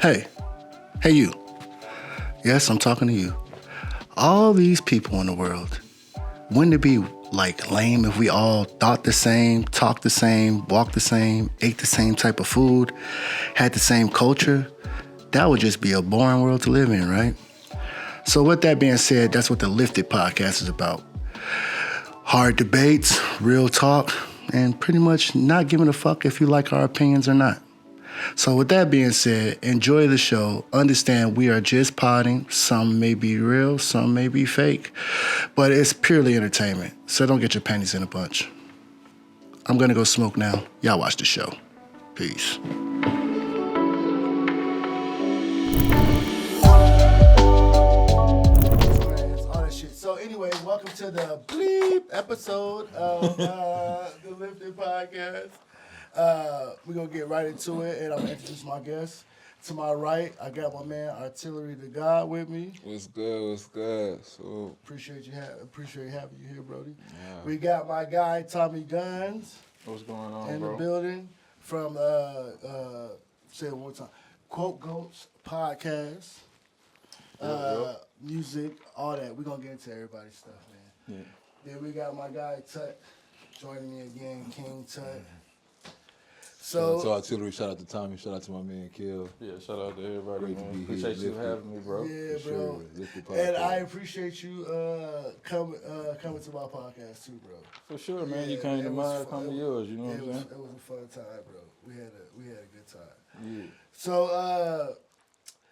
Hey you. Yes, I'm talking to you. All these people in the world, wouldn't it be like lame if we all thought the same, talked the same, walked the same, ate the same type of food, had the same culture? That would just be a boring world to live in, right? So with that being said, that's what the Lifted podcast is about. Hard debates, real talk, and pretty much not giving a fuck if you like our opinions or not. So with that being said, enjoy the show. Understand we are just podding. Some may be real, some may be fake, but it's purely entertainment. So don't get your panties in a bunch. I'm gonna go smoke now. Y'all watch the show. Peace. So anyway, welcome to the bleep episode of the Lifted podcast. We're going to get right into it, and I'm going to introduce my guest. To my right, I got my man Artillery the God with me. What's good? So Appreciate having you here, Brody. Yeah. We got my guy Tommy Gunz. What's going on, in bro? the building from say it one more time, Quote Goats podcast. Music, all that. We're going to get into everybody's stuff, man. Yeah. Then we got my guy Tut joining me again, King T.U.T. shout out to Artillery, shout out to Tommy, shout out to my man Kev. Yeah, shout out to everybody, Great man. to be Appreciate here. you having me, bro. Yeah, For bro. Sure. And I appreciate you coming to my podcast too, bro. For sure, man. Yeah, You came to it was mine, fun. come to yours. You know what I'm saying? It was a fun time, bro. We had a good time. Yeah. So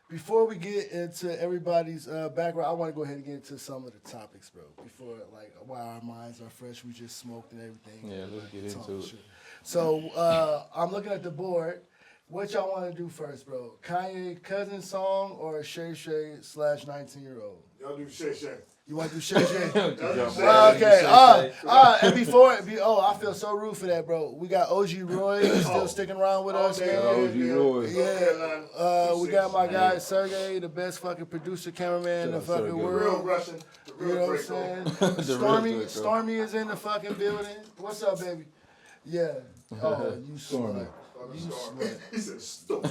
before we get into everybody's background, I want to go ahead and get into some of the topics, bro. Before, like, while our minds are fresh, we just smoked and everything. Yeah, let's get into it. Shit. So I'm looking at the board. What y'all want to do first, bro? Kanye cousin song or Shay Shay / 19-year-old? Y'all do Shay Shay. You want to do Shay Shay? Okay. And I feel so rude for that, bro. We got OG Roy still sticking around with us, man. OG Roy. Yeah, we got my guy Sergey, the best fucking producer, cameraman in the fucking Sergey. world. Real Russian. The You real know what I'm saying? Stormy is in the fucking building. What's up, baby? Yeah. Oh, you Stormy. slut. You slut. He said Stormy.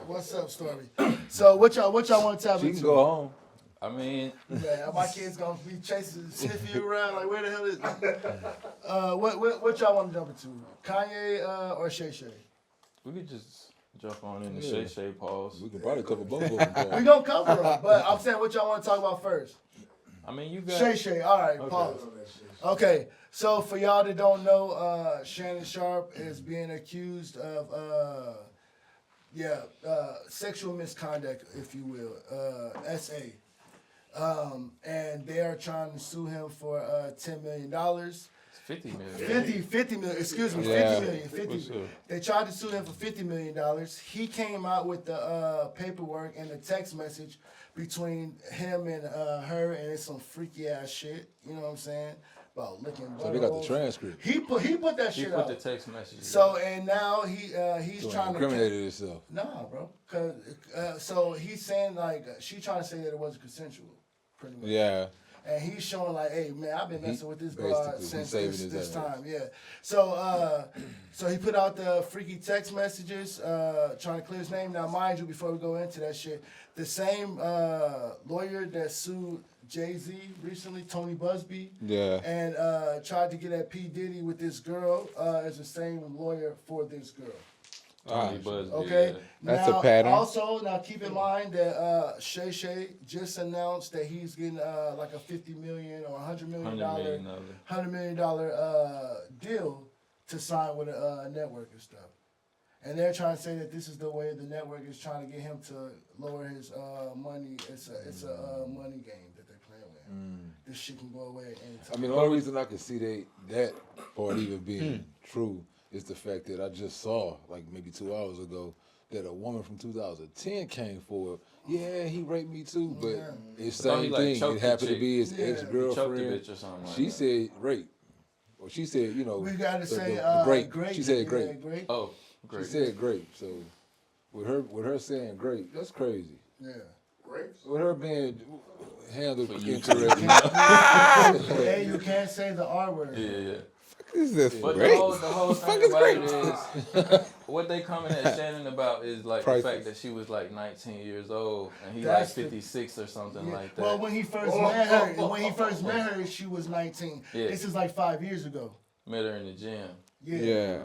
What's up, Stormy? So what y'all want to tap She into? can go home. I mean, Yeah, my kids gonna be sniffing you around like where the hell is? What y'all want to jump into? Kanye or Shay Shay? we could just jump on in the Yeah. Shay pause. We can probably cover both of them. We gonna cover them, but I'm saying what y'all want to talk about first. I mean, you got... Shay Shay. All right, pause. Okay, so for y'all that don't know, Shannon Sharpe is being accused of sexual misconduct, if you will, SA. And they are trying to sue him for $10 million. It's 50 million. 50 million, excuse me, Yeah. 50 million. 50. For sure. They tried to sue him for $50 million. He came out with the paperwork and the text message between him and her, and it's some freaky ass shit. You know what I'm saying? About licking buttholes. So they got the transcript. He put that He shit put out. the text message. So and now he's So trying to incriminated himself. Nah, bro. Cause so he's saying like she trying to say that it wasn't consensual, pretty much. Yeah. And he's showing like, hey man, I've been messing with this basically, broad he's since saving this his ass. time. Yeah. So he put out the freaky text messages, trying to clear his name. Now, mind you, before we go into that shit, the same lawyer that sued Jay-Z recently, Tony Busby, Yeah. and tried to get at P. Diddy with this girl, is the same lawyer for this girl. Tony Busby, Okay. yeah. That's a Now, pattern. Also, now keep in mind that Shay Shay just announced that he's getting like a $50 million or $100 million $100 million deal to sign with a network and stuff. And they're trying to say that this is the way the network is trying to get him to lower his money. It's a money game that they're playing with. This shit can go away anytime. I mean, the only reason I can see that part even being true is the fact that I just saw, like maybe 2 hours ago, that a woman from 2010 came forward. Yeah, he raped me too, but it's the I thought he, same like, thing. choked It the happened to chick. be his Yeah. Choked the ex-girlfriend. bitch or something like She that. said rape. Or she said, you know. We gotta say the grape. grape. She said Yeah, grape. grape. Oh, great. She said grape. So with her saying grape, that's crazy. Yeah. Grapes? With her being handled For you. interesting. Hey, you can't say the R word. Yeah. Is this But grape? the whole thing about it is, what they coming at Shannon about is like Prices. the fact that she was like 19 years old and he That's like 56 or something Yeah. like that. Well, when he first met her, she was 19. Yeah. This is like 5 years ago. Met her in the gym. Yeah.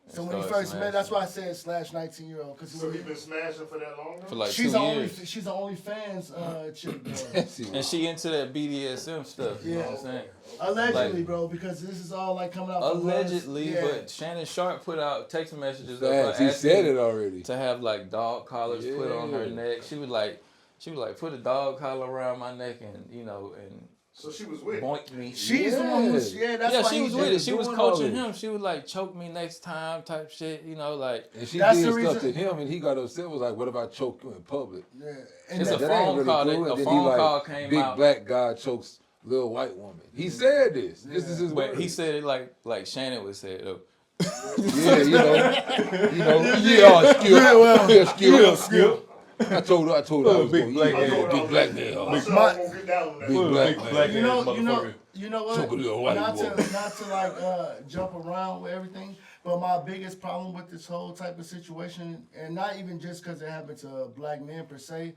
So when he first met, that's why I said / 19-year-old. So he been smashing for that long? For like she's 2 the years. she's the OnlyFans chick, bro. And she into that BDSM stuff, you know what I'm saying? Allegedly, Like- bro, because this is all like coming out. from Allegedly, us. but Shannon Sharpe put out text messages Facts. He said it already. to have like dog collars put on her Yeah. neck. She was like put a dog collar around my neck and and So she was with him. boink me. She's the one who's that's why she was with it. She was doing all coaching this. him. She was like, choke me next time type shit, like. And she That's did the stuff to reason- him, and he got upset. Was like, "What if I choke you in public?" Yeah. And It's that- a phone call. cool. A And then he phone call came big out. black guy chokes little white woman. He said this. This is his But word. he said it like Shannon would say it though. Yeah, yeah, skill. I told her I was big going black to man. big black man. I said I won't get down on that. Big black man. You know what? Choke a little white Not woman. to like jump around with everything, but my biggest problem with this whole type of situation, and not even just because it happened to black men per se,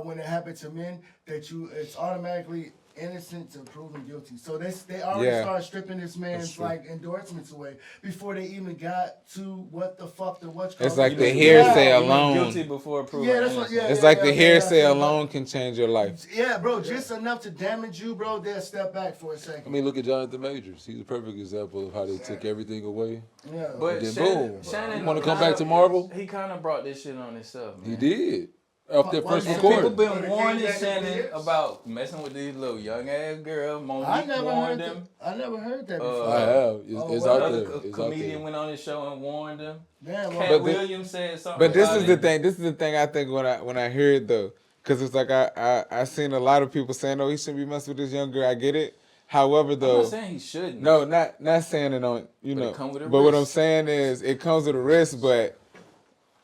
when it happened to men, it's automatically innocent to proven guilty. So they already started stripping this man's like endorsements away before they even got to what the fuck the what's called. It's like the You hearsay know, alone. Guilty before proven Yeah, that's what. innocent. Yeah, It's yeah, like yeah, the yeah, hearsay yeah, alone can change your life. Yeah, bro, just enough to damage you, bro. They'll step back for a second. I mean, look at Jonathan Majors. He's a perfect example of how they took everything away. Yeah. But And then Shannon, boom. Shannon You wanna come back to Marvel? He kind of brought this shit on himself, man. He did. After that first And People recording. been But it warning came back to Shannon this. about messing with these little young ass girls. I Monique never warned heard them. that. I never heard that before. I have. It's out Another there. It's out comedian there. went on his show and warned them. Damn, Cat well, Williams said something. But this about is the it. thing. This is the thing I think when I hear it though, because it's like I seen a lot of people saying, "Oh, he shouldn't be messing with this young girl." I get it. However, I'm though, not saying he shouldn't. no, not saying it on But it come with a But what risk. I'm saying is, it comes with a risk. But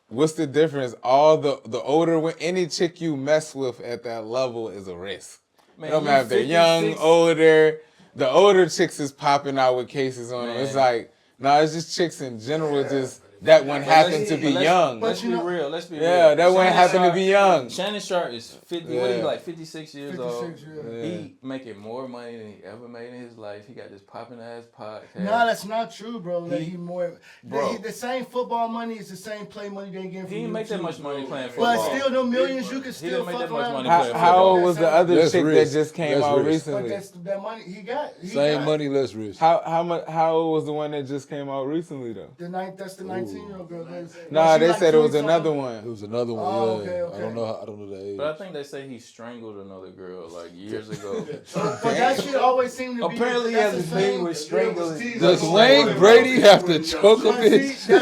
what's the difference? All the older any chick you mess with at that level is a risk. Man, It don't you matter if they're young, 56. older. The older chicks is popping out with cases on them. It's Man. like, no, it's just chicks in general. Just that one happened to be young. Let's be real. Let's be real. Yeah, that one Shannon happened to Sharpe- be young. Shannon Sharpe is 50. What is he Yeah. like? 56 years old. 56 years. He making more money than he ever made in his life. He got this popping ass podcast. No, that's not true, bro. That he more. Bro. The same football money is the same play money they getting from He didn't make that YouTube. much money playing football. But still, them millions you can He still didn't make fuck that much around. money How, playing how old was the other Less chick risk. that just came Less out risk. But recently? that's that money he got. Same money, less risk. How much? How old was the one that just came out recently though? That's the 19-year-old girl. Nah, She they like said it was 20-something. another It one. was another one. Oh, yeah. okay. I don't know the age. But I think they say he strangled another girl like years ago. But that shit always seemed to be. Apparently, he that's has the a thing same- with strangling. Does Wayne Brady have to choke a But bitch? see,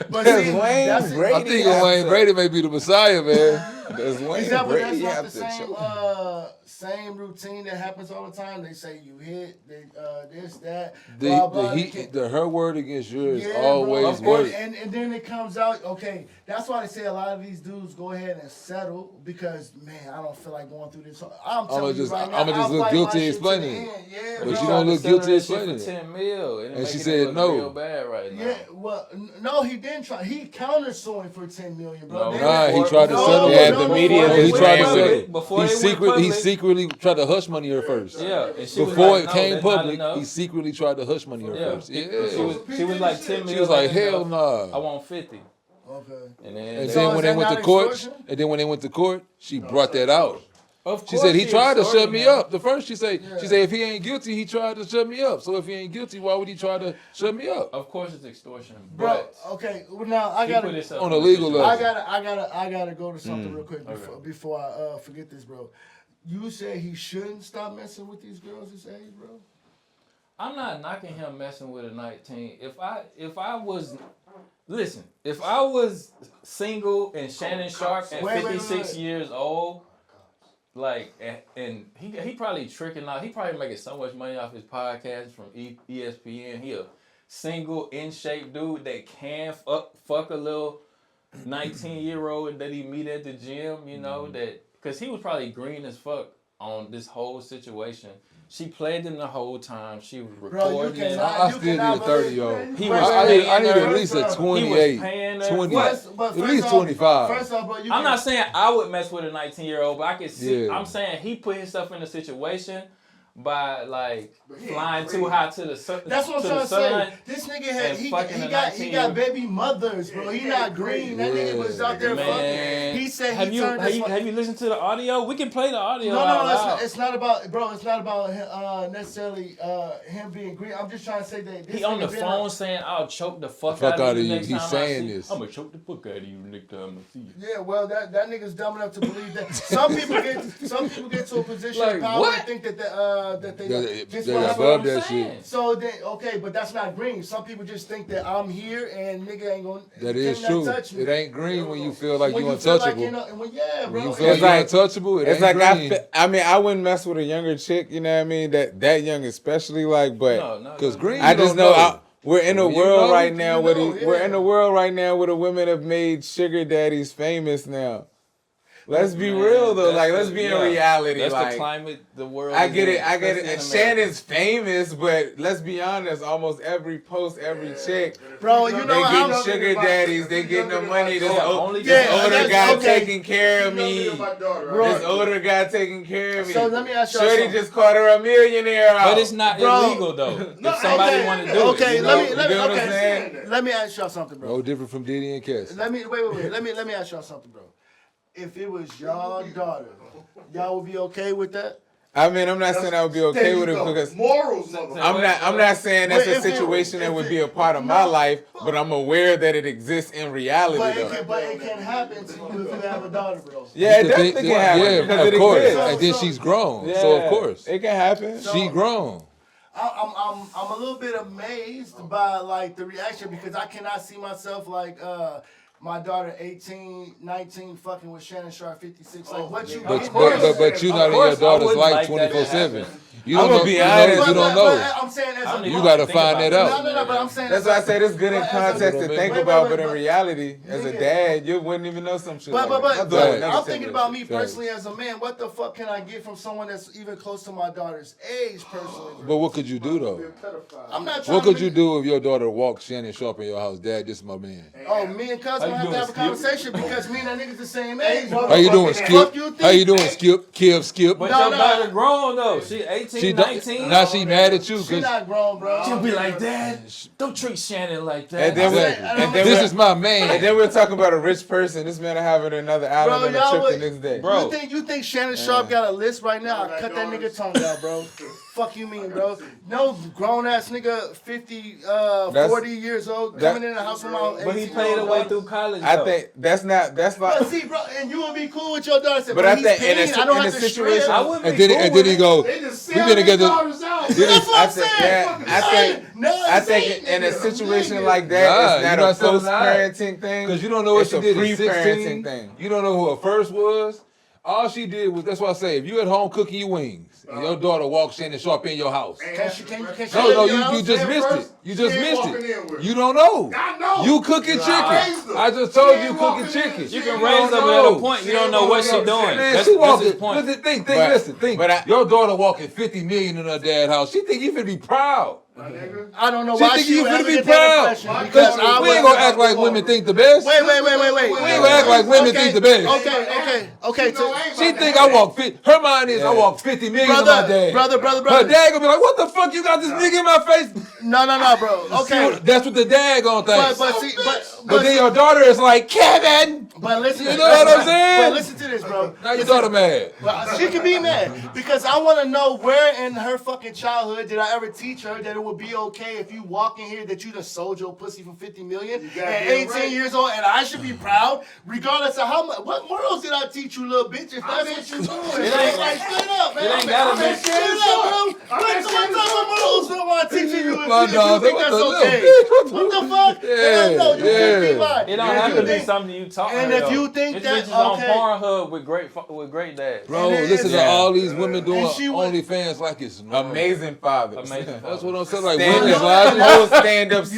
but see, Wayne that's Brady I think Wayne Brady may be the Messiah, man. Does Wayne Is that, but that's Brady not have the to same choke? same routine that happens all the time. They say you hit this, that, The, blah, blah. her word against yours Yeah, always bro. works. And then it comes out, okay, that's why they say a lot of these dudes go ahead and settle because, man, I don't feel like going through this. I'm telling you right now, I'ma just I'll look fight guilty my shit to the explaining end. it. Yeah, But bro. you gonna look guilty explaining explaining it. 10 mil. And And she making said it look no. Real bad right now. Yeah, well, no, he didn't try. He countersuing for $10 million, bro. No. They- Nah, he tried to No, settle. Yeah, no, the no, media no, He was tried to ran settle. with it. Before He they went he public- secretly tried to hush money her first. Yeah, and she was Before like, it no, came that's not public, enough. he secretly tried to hush money her Yeah. first. Yeah. She was like 10 million. She was like, ain't hell enough. I nah. want 50. Okay. And then, And So then is when they that went to not court, extortion? and then when they went to court, she brought that out. of She course said he tried to extorted shut me him. up. The first she said if he ain't guilty, he tried to shut me up. So if he ain't guilty, why would he try to shut me up? Of course it's extortion, Bro, but okay, well, now I he gotta. put himself on in a legal situation. level. I gotta go to something real quick Okay. before I forget this, bro. You said he shouldn't stop messing with these girls his age, bro. I'm not knocking him messing with a 19. If I was single and Shannon Sharpe at Wait, 56 wait. years old, like, and he probably tricking out. He probably making so much money off his podcast from ESPN. He a single, in shape dude that can fuck a little 19-year-old that he meet at the gym. You know that because he was probably green as fuck on this whole situation. She played them the whole time. She was Bro, you recording it. cannot- I still need a 30, yo. He First was off, paying I need her. at least a He was 28, paying her. 20, What? at least 25. First off, bro, you I'm not saying I would mess with a 19-year-old, but I can see. Yeah. I'm saying he put himself in a situation by like But he flying ain't too free. high to the sun. That's what I'm to trying the to say. sun. This nigga had and he fucking a got 19-year-old. baby mothers, bro. He not green. That nigga was out there fucking. Man, He said have he you turned this. have you listened to the audio? We can play the audio. No, out loud. it's not about, bro. It's not about necessarily him being green. I'm just trying to say that this He on the nigga been phone out- saying, "I'll choke the fuck out of you next He's time I saying see you. this. I'm gonna choke the fuck out of you next time I see you." Yeah, well, that nigga's dumb enough to believe that. Some people get to a position Like, of power what? and think that they this They're what above happened. that saying. shit. So then, okay, but that's not green. Some people just think that I'm here and nigga ain't gonna. That you is cannot true. touch me. It ain't green when you feel like When you're you feel like, untouchable. yeah, bro. When you And feel like It's you're like- untouchable, it It's ain't like green. I mean, I wouldn't mess with a younger chick, you know what I mean? That young especially, like, but Because green, I you just don't know we're in a When you world know, right now you where know, we're yeah. in a world right now where the women have made sugar daddies famous now. Let's be Man, real though, that's like the- let's be in yeah, reality. That's like the climate the world. I is get in, it, I get it. especially And in America. Shannon's famous, but let's be honest, almost every post, every chick, Bro, you they know getting how sugar daddies, they getting the money. This, Yeah, older that's- guy okay. taking care of me. Bro, This older guy taking care of me. So let me ask y'all Shorty something. just caught her a millionaire out. But it's not Bro. illegal though. If somebody want to do okay, it, let me you get what I'm okay. saying? Let me ask y'all something, bro. No different from Diddy and Cass. Let me wait. Let me ask y'all something, bro. If it was y'all daughter, y'all would be okay with that? I mean, I'm not saying I would be okay with it because morals, motherfucker. I'm not saying that's But a if it- situation that if would it- be a part of my no. life, but I'm aware that it exists in reality though. But it can happen to you if you have a daughter, bro. Yeah, it The definitely thing- can happen yeah, because of it course. exists. And then she's grown, Yeah, so of course it can happen. she grown. I'm a little bit amazed by like the reaction because I cannot see myself like my daughter 18, 19 fucking with Shannon Sharpe 56. Like what you But getting but, at? but, but you're not in your course, I daughter's wouldn't life like that to 24/7. happen. You I'ma don't know. be You honest. don't But know. I'm saying as I don't a even You gotta think find about that out. No, but I'm saying That's as why I a- said it's good in but as a- context to think wait, about, wait, but in but- reality, as a nigga. dad, you wouldn't even know some shit. But like that. My daughter but- would never I'm tell thinking me about that me shit. personally as a man. What the fuck can I get from someone that's even close to my daughter's age personally? But what could you do though? I'm not trying What could to you do if your daughter walked Shannon Sharpe in your house? Dad, this is my man. Oh, me and Cuz How you gonna have to doing, have a Skip? conversation because me and that nigga's the same age. How you doing, Fuck Skip? you think? How you doing, Skip? Skip? But No, your no. daughter grown though. She 18, She 19. now she mad at you She because not grown, bro. She'll be like, Dad, don't treat Shannon like that. And then, Exactly. and then this we're- is my and man. then we're talking about a rich person. This man having another island Bro, on a y'all trip would, the next day. Bro. You think Shannon Sharpe got a list right now? I'll cut that nigga tongue out, bro. Fuck you mean, bro? No grown ass nigga, 50, 40 years old, coming in the house with my 18 But he played away through college. I though. think that's like. But see, bro, and you would be cool with your daughter. Said, But bro, I he's think in a paying. si- I don't in have a to situation- strip. I wouldn't And be then cool and then he with go, They just we sell been their together. daughters out. That's what I'm saying. I think in a situation like that, Nah, it's you're not not a selling post-parenting thing. Because you don't know what It's she a did at pre-parenting 16. thing. You don't know who her first was. All she did was, that's why I say, if you at home cooking your wings and your daughter walks Shannon Sharpe in your house. Can she No, live no, in your house? you just At missed it. first, You just she ain't missed walking in it. with You don't know. I know. You cooking I chicken. raised her. I just told She you ain't cooking walking chicken. in. You She can ain't raise them know. at a point. You don't know what she doing. Man, That's she his walking. point. Listen, think, But- think. but I- Your daughter walking 50 million in her dad's house. She think you finna be proud. I don't know She why think she you would finna ever be get that proud. impression. Because I we ain't was- gonna act like women think the best. Wait. We ain't gonna act like women think the best. Okay. She think I walk 50. Her mind is I walk 50 million in my dad. Brother. Her dad gonna be like, what the fuck you got this nigga in my face? No, bro. Okay. That's what the dad gonna think. But then your daughter is like, Kevin. But listen, You know what I'm saying? But listen to this, bro. Now your daughter mad. But she can be mad because I want to know where in her fucking childhood did I ever teach her that it would be okay if you walk in here that you just sold your pussy for 50 million at 18 years old and I should be proud regardless of how much. What morals did I teach you, little bitch? If that's what you're doing, It ain't- like straight up, man. it ain't gotta be- Straight up, bro. What type of morals am I teaching you if My you dog, think what that's the okay? little What the fuck? Yeah, No, you can't be yeah. lying. It don't And have if to you be think- something you taught her. and if though. you think It's that- bitches on okay. Pornhub club with great dads. Bro, And listen to yeah. all these women doing And she was- OnlyFans like it's normal. Amazing fathers. Amazing. That's what I'm saying. Like Stand women, up, whole stand-up Yeah,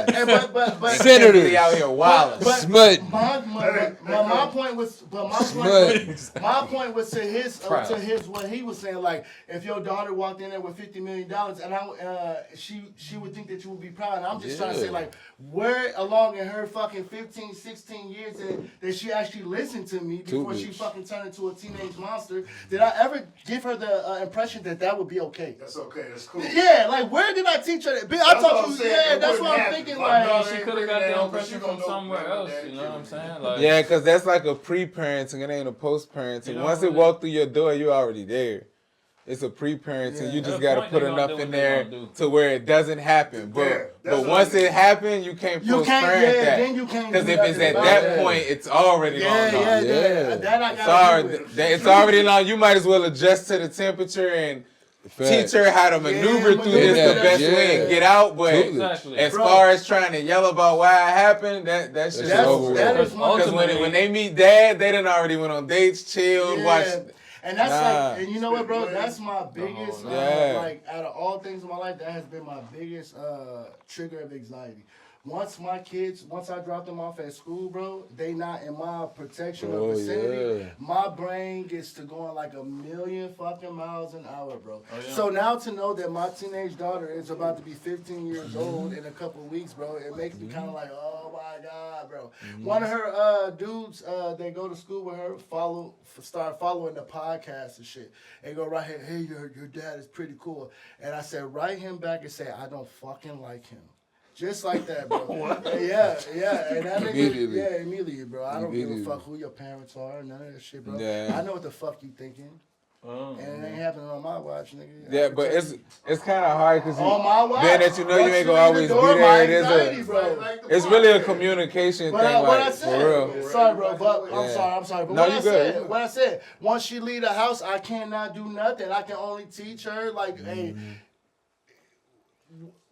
citizens. and but Senators. Really out here wilding. But Smut. my point was, my point was to his what he was saying. Like, if your daughter walked in there with $50 million, and she would think that you would be proud. And I'm just trying to say, like, where along in her fucking 15, 16 years that she actually listened to me before she fucking turned into a teenage monster, did I ever give her the impression that would be okay? That's okay. That's cool. Yeah, like, where did I teach her that? I That's what taught I'm you, saying. yeah, It that's what wouldn't I'm happen. thinking, My like. daughter She ain't could have bringing got that the up, but impression she from gonna know somewhere better else. than You know what I'm you. saying? Like, Yeah, because that's like a pre-parenting. It ain't a post-parenting. You know Once what it I mean? walked through your door, you already there. It's a pre-parenting. Yeah. You just At a got to point, put they gonna enough do in what they there gonna do. to where it doesn't happen. Yeah, But that's what once I mean. it happened, you can't You can't, post-parent that. then you can't. Because do if it's nothing at about that it. point, it's already Yeah, long yeah, gone. yeah. That I It's gotta already, agree with. it's already long. You might as well adjust to the temperature and teach her how to maneuver through this maneuver, the best yeah. way and get out. But Exactly. as Bro. far as trying to yell about why it happened, that's just over with. That is one Because Ultimately- when they meet dad, they done already went on dates, chilled, watched. And that's Nah. like, and you know what, bro? That's my biggest, Yeah. like, out of all things in my life, that has been my biggest trigger of anxiety. Once I drop them off at school, bro, they not in my protection or vicinity. yeah. My brain gets to going like 1,000,000 fucking miles an hour, bro. Oh, yeah. So now to know that my teenage daughter is about to be 15 years old in a couple of weeks, bro, it makes me kind of like, oh my God, bro. One of her dudes that go to school with her start following the podcast and shit. And go right here, hey, your dad is pretty cool. And I said, write him back and say, I don't fucking like him. Just like that, bro. Yeah. And that nigga, Immediately. immediately, bro. I don't give a Immediately. fuck who your parents are, none of that shit, bro. Yeah. I know what the fuck you thinking. And it ain't happening on my watch, nigga. Yeah, but it's kind of hard because on my watch. being that you know you Once ain't leave gonna always the be door, there. my It is anxiety, a, bro. it's really a communication But thing, what like I for said, real. sorry, bro, but Yeah. I'm sorry, but No, what you I good, said, you good. what I said, once she leave the house, I cannot do nothing. I can only teach her, like, hey,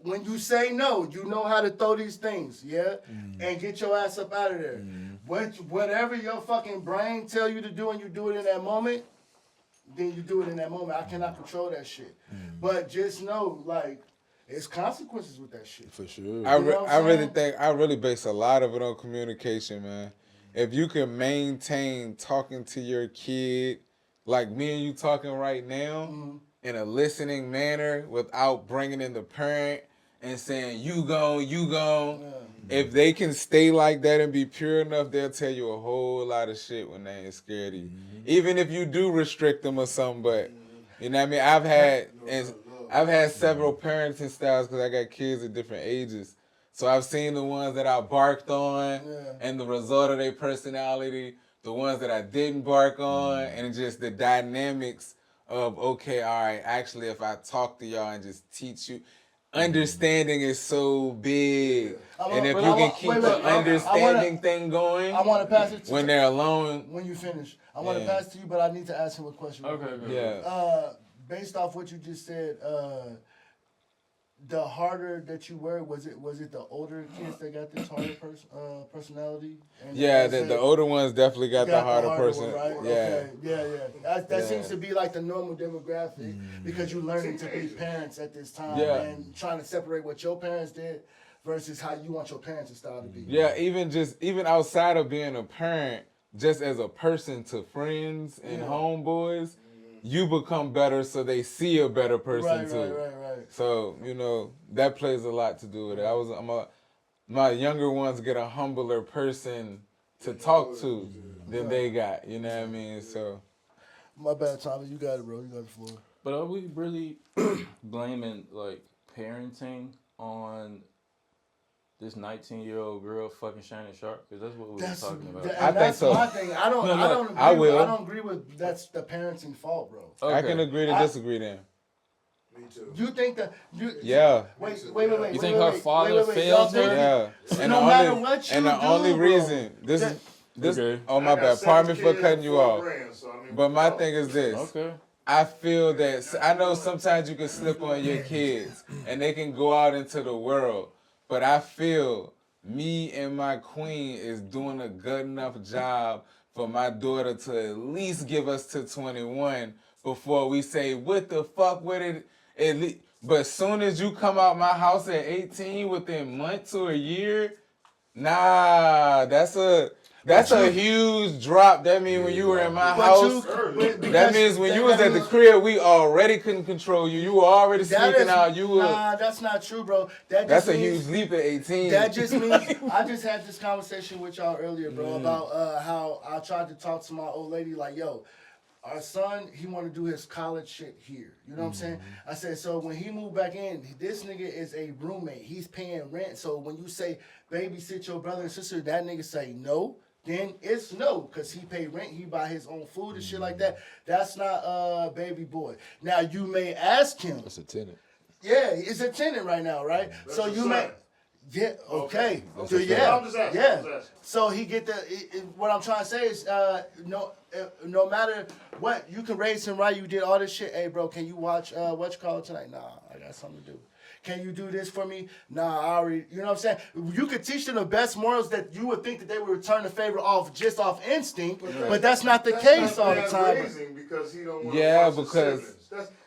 when you say no, you know how to throw these things, yeah? And get your ass up out of there. Whatever your fucking brain tell you to do and you do it in that moment, then you do it in that moment. I cannot control that shit. But just know, like, it's consequences with that shit. For sure. I You know what I I'm really saying? think I really base a lot of it on communication, man. If you can maintain talking to your kid like me and you talking right now in a listening manner without bringing in the parent and saying you gone. If they can stay like that and be pure enough, they'll tell you a whole lot of shit when they ain't scared of you. Even if you do restrict them or something, but you know what I mean? I've had several parenting styles because I got kids at different ages. So I've seen the ones that I barked on and the result of their personality, the ones that I didn't bark on, and just the dynamics of, okay, all right, actually, if I talk to y'all and just teach you, understanding is so big. And if you can keep the understanding thing going I want to pass it to when they're alone. when you finish. I want to pass it to you, but I need to ask him a question. real quick. Yeah. Based off what you just said, the harder that you were, was it the older kids that got this harder personality? And Yeah, that's the it? older ones definitely got the harder one, person. right? Yeah. Okay. Yeah. That seems to be like the normal demographic because you're learning to be parents at this time and trying to separate what your parents did versus how you want your parents' style to be. Yeah, even outside of being a parent, just as a person to friends and homeboys, you become better so they see a better person too. Right. So, you know, that plays a lot to do with it. My younger ones get a humbler person to talk to than they got, you know what I mean? So My bad, Tommy. You got it, bro. You got the floor. But are we really blaming like parenting on this 19-year-old girl fucking Shannon Sharpe? Because that's what we were talking about. I think that's so. my thing. I don't agree. I will. I don't agree with that's the parenting fault, bro. Okay. I can agree to disagree then. Me too. You think that you? Yeah. Wait. You think her father failed her? Yeah. And No the matter only, what you and the do, only bro. reason this Okay. oh my I got bad. 7 Pardon me for kids cutting you and 4 off. grands, so I mean, But my thing is this. Okay. I feel that I know sometimes you can slip on your kids and they can go out into the world, but I feel me and my queen is doing a good enough job for my daughter to at least give us to 21 before we say, what the fuck with it? At least, but as soon as you come out my house at 18 within months or a year, nah, that's a huge drop. That means when you were in my house, that means when you was at the crib, we already couldn't control you. You were already sneaking out. Nah, that's not true, bro. That's a huge leap at 18. That just means I just had this conversation with y'all earlier, bro, about how I tried to talk to my old lady like, yo, our son, he want to do his college shit here. You know what I'm saying? I said, so when he moved back in, this nigga is a roommate. He's paying rent. So when you say babysit your brother and sister, that nigga say no, then it's no, because he pay rent, he buy his own food and shit like that. That's not baby boy. Now, you may ask him. That's a tenant. Yeah, he's a tenant right now, right? That's so his you son. may. Yeah, okay. That's So, his yeah, son. I'm just asking, yeah. I'm just asking. So he get the. What I'm trying to say is, no matter what, you can raise him right. You did all this shit. Hey, bro, can you watch what you call it tonight? Nah, I got something to do. Can you do this for me? Nah, I already. You know what I'm saying? You could teach them the best morals that you would think that they would return the favor off instinct, but that's not the case all the time. Raising because he don't want Yeah, to watch because- his siblings.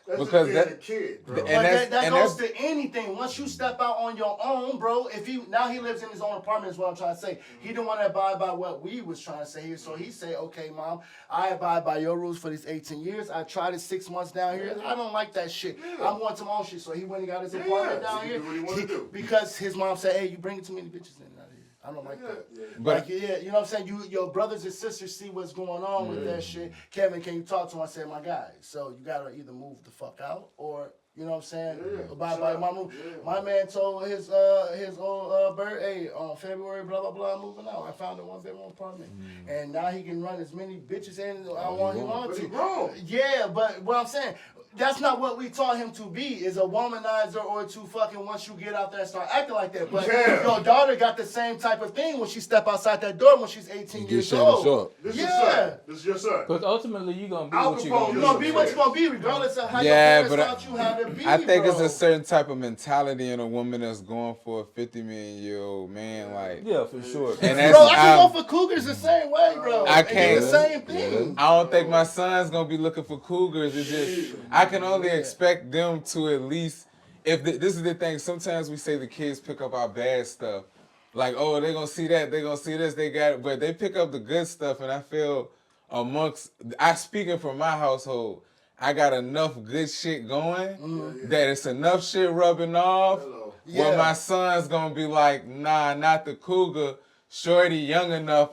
That's because just being that- a kid, bro. and But that's- that and goes that's- to anything. Once you step out on your own, bro, if he lives in his own apartment is what I'm trying to say. He didn't want to abide by what we was trying to say here. So he say, okay, mom, I abide by your rules for these 18 years. I tried it 6 months down here. I don't like that shit. I'm wanting some own shit. So he went and got his apartment down he here. do what he wanna do. Because his mom said, hey, you bringing too many bitches in out here. I don't like that. But- Like, yeah, you know what I'm saying? Your brothers and sisters see what's going on with that shit. Kevin, can you talk to him? I said, my guy. So you gotta either move the fuck out or, you know what I'm saying? Abide by my rule. My man told his old bird, hey, on February, blah blah blah, I'm moving out. I found a 1-bedroom apartment, and now he can run as many bitches in as I want him on But he to. grown. Yeah, but what I'm saying. That's not what we taught him to be, is a womanizer or to fucking once you get out there and start acting like that. But your daughter got the same type of thing when she step outside that door when she's 18 Get years Shannon old. Sharpe. This is your Yeah. son. This is your son. Because ultimately, you're going to be Al what you're Capone, going to You're be. gonna be what you're gonna be, regardless of how Yeah, your parents but taught you how to be. I think it's bro. a certain type of mentality in a woman that's going for a 50 million-year-old man, like. Yeah, for sure. And that's, Bro, I can go for cougars the same way, bro. I And can't- do the same thing. I don't think my son's gonna be looking for cougars. It's just I can only expect them to at least. If this is the thing, sometimes we say the kids pick up our bad stuff, like oh they're gonna see that, they're gonna see this, they got it, but they pick up the good stuff, and I feel speaking from my household, I got enough good shit going that it's enough shit rubbing off. Yeah. Where my son's gonna be like, nah, not the cougar. Shorty young enough.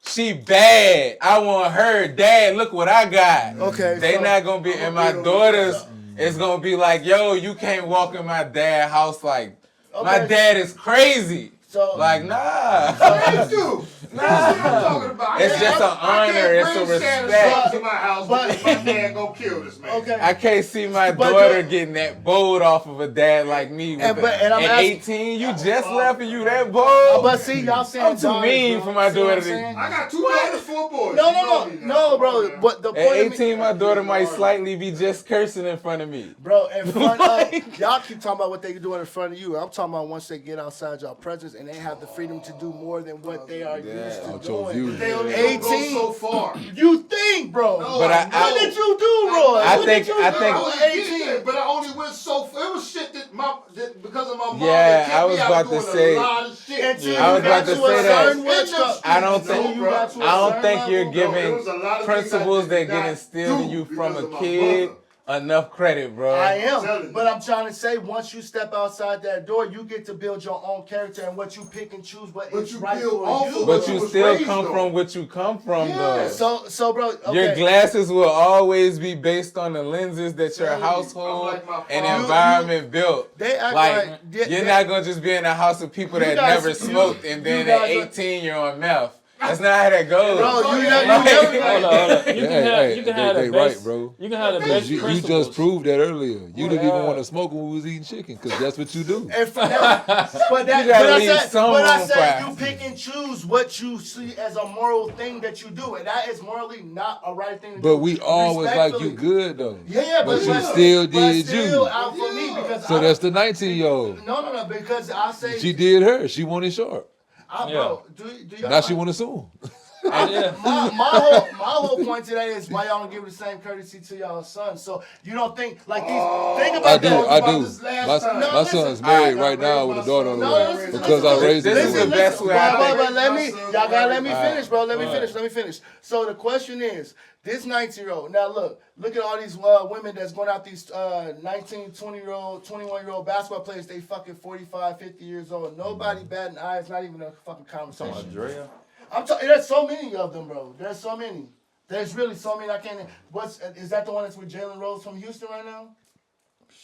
She bad. I want her. Dad, look what I got. Okay, They so- not gonna be, and my daughters is gonna be like, yo, you can't walk in my dad's house like, my Okay. dad is crazy. So Like, nah. Thank you. That's what I'm talking about. It's just an honor, it's a I can't bring Shannon respect. Sharpe to my house because my dad gonna kill this man. okay. I can't see my But daughter the- getting that bold off of a dad like me. And I'm at asking- 18, you just left and you that bold? But see, y'all saying I'm too daughters, mean bro. for my See what I'm daughter to- saying? I got 2 daughters, 4 boys. No, You know me now. no, bro. But the At point of 18, me, my daughter might slightly be just cursing in front of me. bro, in front of y'all keep talking about what they do in front of you. I'm talking about once they get outside y'all presence and they have the freedom to do more than what they are used to Out your doing. view. They only 18. gonna go so far. You think, bro? No, But What I- did you do, Roy? I What think- did you I do think- at I 18? did, but I only went so far. It was shit that because of my mom. Yeah, that kept I was me out about to doing say- a lot of shit. Until I was you about got to to a say that. certain what stuff. I don't Until think- you got to a I don't certain think you're level. giving There was a lot of principles things I did that get not instilled in do you from because a of my kid mother. enough credit, bro. I telling am, you. but I'm trying to say once you step outside that door, you get to build your own character and what you pick and choose what But is you right build for off you. of But You you was still raised come on. from what you come from, Yeah. though. So, bro, okay. Your glasses will always be based on the lenses that your Tell you, household I'm like my and father. environment built. They act Like, like you're not gonna just be in a house of people You that guys- never smoked and you then at guys are- 18 you're on meth. That's not how that goes. Bro, you Like- never. Hold on. You can have, you can have they the best, right, bro. You can have the best You principles. just proved that earlier. You didn't Yeah. even want to smoke when we was eating chicken, because that's what you do. And for that, but that, You gotta but I leave said, some but I room said for- you pick and choose what you see as a moral thing that you do, and that is morally not a right thing to do. But we always like you Respectfully. good, though. Yeah, But you but still but did still you. out for me because So that's the 19-year-old. no, because I say She did her. She wanted sharp. bro, do y'all Now she want to sue him. My whole point today is why y'all don't give the same courtesy to y'all sons. So you don't think like these. Think about that. I do. My son's married right now with a daughter on the way because I raised him. This is the best way. But y'all gotta let me finish, bro. Let me finish. So the question is, this 19-year-old. Now look at all these women that's going out these 19, 20-year-old, 21-year-old basketball players. They fucking 45, 50 years old. Nobody batting eyes. Not even a fucking conversation. Andrea? I'm talking. There's so many of them, bro. There's so many. There's really so many. I can't. Is that the one that's with Jalen Rose from Houston right now?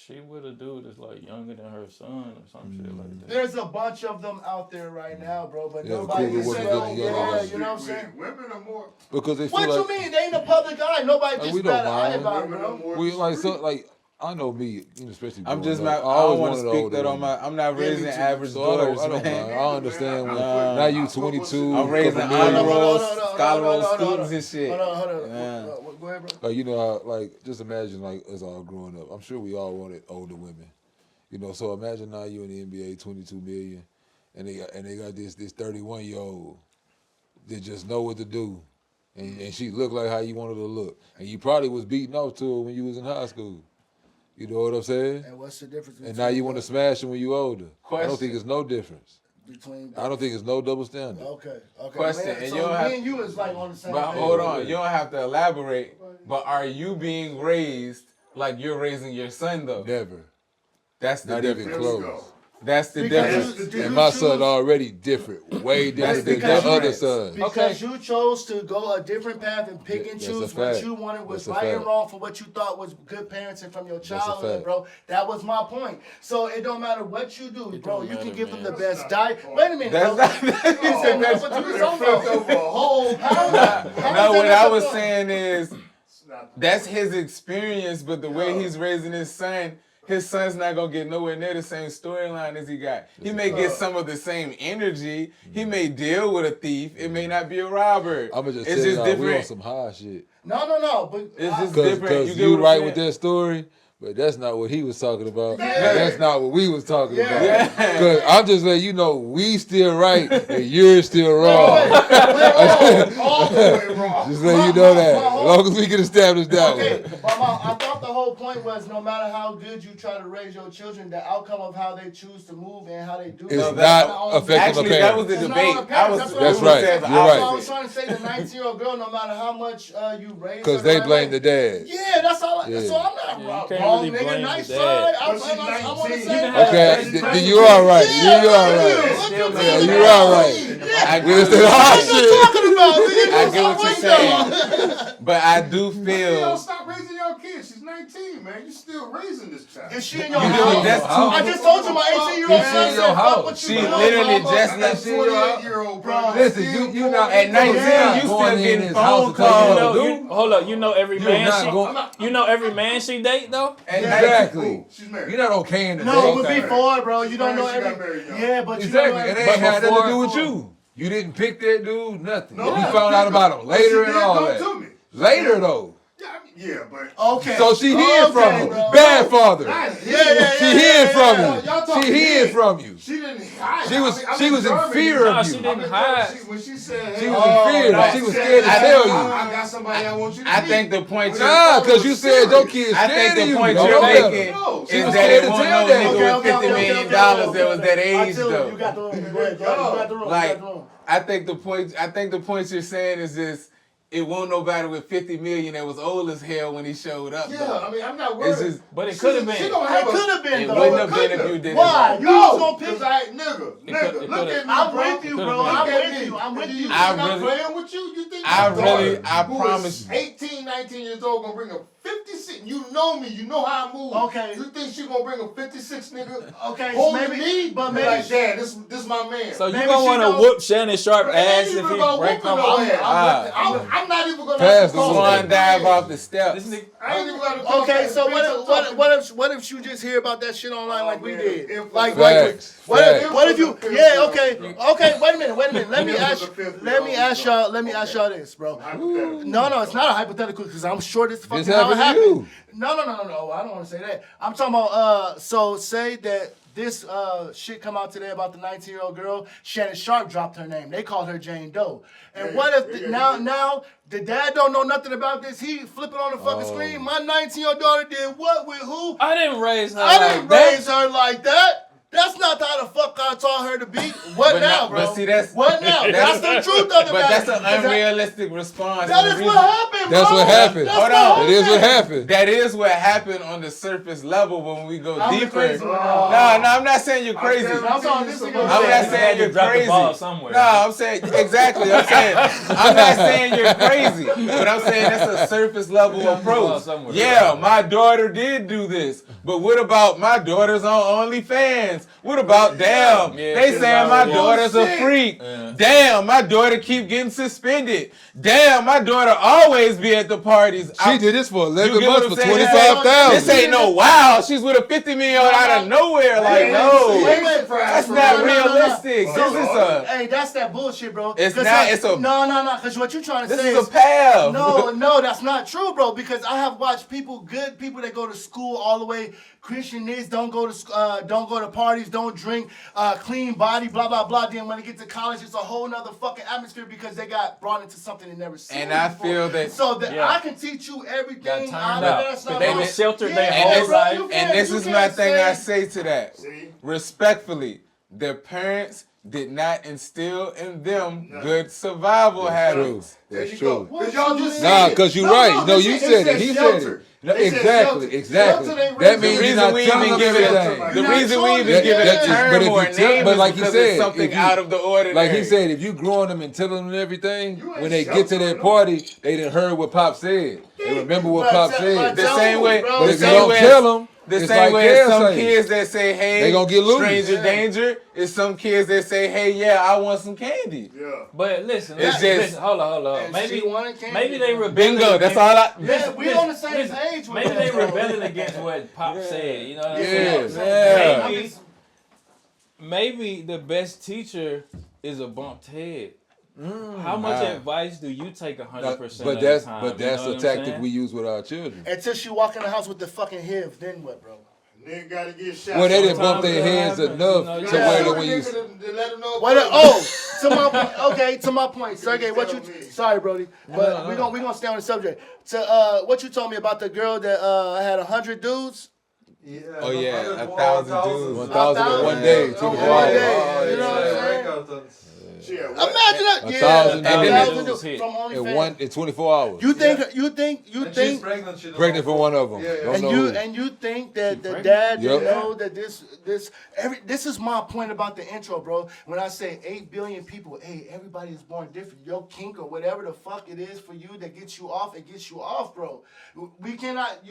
She with a dude that's like younger than her son or some shit like that. There's a bunch of them out there right now, bro. But Yeah, nobody Cougar is wasn't saying, good yeah, together. you know what I'm saying? Women are more. Because they feel What like you mean? They ain't a public eye. Nobody we just don't got an eye mind. about it, Women are bro. more. we like so like I know me, especially. I'm growing just up, not. I always don't want to wanted the speak older that on women. my. I'm not raising me too. average So I daughters, don't man. mind. I understand when Nah. now you 22. I'm raising couple honor million. roll, Hold on, scholar roll hold on, students and shit. Hold on. Yeah. Go ahead, bro. Like you know how like just imagine like us all growing up. I'm sure we all wanted older women. You know, so imagine now you in the NBA, 22 million, and they got this 31-year-old that just know what to do, and she look like how you wanted her to look, and you probably was beating off to her when you was in high school. You know what I'm saying? And what's the difference? And now you want to smash her when you older. I Question. don't think it's no difference. between? I don't think it's no double standard. Okay. Question, Man, and so you don't me have- and you is like on the same But page. hold on, you don't have to elaborate. But are you being raised like you're raising your son though? Never. That's the Not even difference. close. That's the Because difference. you And my choose- son already different, way different than because the you- other son. Because you chose to go a different path and pick and That's choose a what fact. you wanted was That's a right and fact. wrong for what you thought was good parenting from your a childhood, fact. bro. That was my point. So it don't matter what you do, bro. don't You can matter, give them man. the best diet. Wait a minute, That's bro. not. He said that's what you was talking about. a whole No, what I was saying is that's his experience, but the way he's raising his son's not gonna get nowhere near the same storyline as he got. He may get some of the same energy. He may deal with a thief. It may not be a robber. I'ma just it's tell just y'all, we on different. some high shit. No, but It's just Cause different. you, get what I'm right saying? with that story, but that's not what he was talking about. Yeah. That's not what we was talking Yeah. about. Yeah. Cause I'm just letting you know we still right and you're still wrong. all the way wrong. Just letting you know that. As long as we can establish that Okay, one. but I thought the whole point was no matter how good you try to raise your children, the outcome of how they choose to move and how they do It's it. not on- affecting Actually, the that was parents. the It's not debate. on the parents. That's what I right. said. You're That's what I right. was trying to say. The 19-year-old girl, no matter how much you raise her, Cause they right blame way- the dad. Yeah, that's all. Yeah. So I'm not Yeah, you wrong, can't wrong really nigga. blame Nice the try. dad. I'm But she's on the 19. same Okay, page. then you all right. You all right. Yeah, you all right. I We get just said what high you're saying. shit. Talking about, nigga. I get what you're saying. But I do You don't feel. stop raising your kids. She's 19, man. You're still raising this child. Is she in your You house? do, that's I just told you my 18-year-old Is she son in said, your fuck house? what you She doing, literally mama. just left. She in your house? 28-year-old, bro. Listen, you not At 19, not you still going in getting his house phone to tell you calls. what to do. Hold up, you know every You're man not she, going. you know every man she date though? Exactly. She's married. You're not okay in the No, day. but before, bro, you don't know She got every. married young. Yeah, but you Exactly. don't know It every. ain't had nothing to do with before- you. You didn't pick that dude, nothing. No, You found out about him later She and did all come that. to me. Later though. Yeah, but Okay. So she hid from you. bro. Bad father. Yeah. She hid from Y'all you. talking She hid big. from you. She didn't hide. She was in Germany. fear No, of she you. didn't hide. When she said, She hey, was in fear. no. She was scared to tell you. I got somebody I want you to I meet. think the point you're. Nah, because you said your kid's I scared think of the you. point Don't you're know better. making No, she is was that scared it to won't tell no that. nigga with $50 million that was that age though. You got the room. Go ahead. You got the room. Like, I think the point you're saying is this: it won't nobody with 50 million that was old as hell when he showed up. Yeah, though. I mean, I'm not worried. It's just, But it could have been. She gonna It have could have been it though. wouldn't have been if you did Why? it. You No, was gonna pick. because nigga, it look could've- at me, I'm bro. with you, bro. Could've I'm been. with you. I'm with you. You think I I'm really- playing with you? You think I my really- daughter, I who promise is you. 18, 19 years old, gonna bring a 56? You know me. You know how I move. Okay. You think she gonna bring a 56 nigga? Okay, holding maybe- me? but Be maybe like, she- Dad, this my man. So you Maybe gonna she want to don't- whoop Shannon Sharpe It ain't ass even if he about break whooping him no out? ass. I'm not even gonna Pass the call one that dive man. off the steps. This nigga, I ain't even gotta talk Okay, that so bitch. I'm talking- what if you just hear about that shit online like we man, did? if- Like Facts. what if you? Facts. Yeah, okay. Wait a minute. Let me If it was ask. a fifth, Let me you ask know. y'all. Let me ask y'all this, bro. Hypothetical. No, it's not a hypothetical because I'm sure this fucking This how what for happened. you. No. I don't want to say that. I'm talking about. So say that this shit come out today about the 19-year-old girl. Shannon Sharpe dropped her name. They called her Jane Doe. And what if now the dad don't know nothing about this? He flipping on the fucking screen. My 19-year-old daughter did what with who? I didn't raise her. Raise her like that. That's not how the fuck I taught her to be. What now, bro? But see, that's what now? That's the truth of the matter. But that's an unrealistic response. That is what happened, bro. That's what happened. Hold on. It is what happened. That is what happened on the surface level. When we go I'm deeper. crazy. No, I'm not saying you're crazy. I'm talking this nigga. I'm not saying you're crazy. Somewhere. No, I'm saying exactly. I'm not saying you're crazy, but I'm saying that's a surface level approach. Yeah, my daughter did do this, but what about my daughter's on OnlyFans? What about damn? They saying my daughter's a freak. Yeah. Damn, my daughter keep getting suspended. Damn, my daughter always be at the parties. She did this for 11 months for saying? $25,000. This ain't no wow. She's with a 50 million out of nowhere. Like no, that's not realistic. This is a. Hey, that's that bullshit, bro. It's not. It's a. No. Because what you trying to say is a path. No, that's not true, bro. Because I have watched good people that go to school all the way. Christianists don't go to parties, don't drink, clean body, blah blah blah. Then when they get to college, it's a whole nother fucking atmosphere because they got brought into something they never seen. And I before. feel that I can teach you everything out of that stuff. They were sheltered their whole life. And this is my thing. I say to that respectfully, their parents did not instill in them good survival habits. That's true. Because you're right. No, you said it. He said it. No, exactly. That means you're not telling them the reason we even give it a term or a name is like because it's something out of the ordinary. Like he said, if you growing them and telling them everything, when they get to that party, they didn't heard what Pop said. They remember what Pop said. The same way. But if you don't tell them, the it's same like way as some saying. kids that say, hey, they gonna get loose. Stranger danger, is some kids that say, hey, yeah, I want some candy. Yeah. But listen, hold on. Maybe they rebelling. Bingo, that's all I... Listen, we on the same page. Maybe they rebelling against what Pop said, you know what I'm saying? Maybe the best teacher is a bumped head. How much advice do you take 100% of the time? But that's a tactic we use with our children. Until she walk in the house with the fucking HIV, then what, bro? Nigga gotta get shot. Well, they didn't bump their heads enough to where that when you... To my point. Sergey, sorry, Brody, but we're gonna stay on the subject. What you told me about the girl that had 100 dudes? Yeah. Oh yeah, 1,000 dudes. 1,000 in one day. 24 hours. You know what I'm saying? Imagine that. 1,000 dudes from OnlyFans. in 24 hours. You think she's pregnant for one of them. And you think that the dad didn't know that this is my point about the intro, bro. When I say 8 billion people, hey, everybody is born different. Your kink or whatever the fuck it is for you that gets you off, it gets you off, bro. You cannot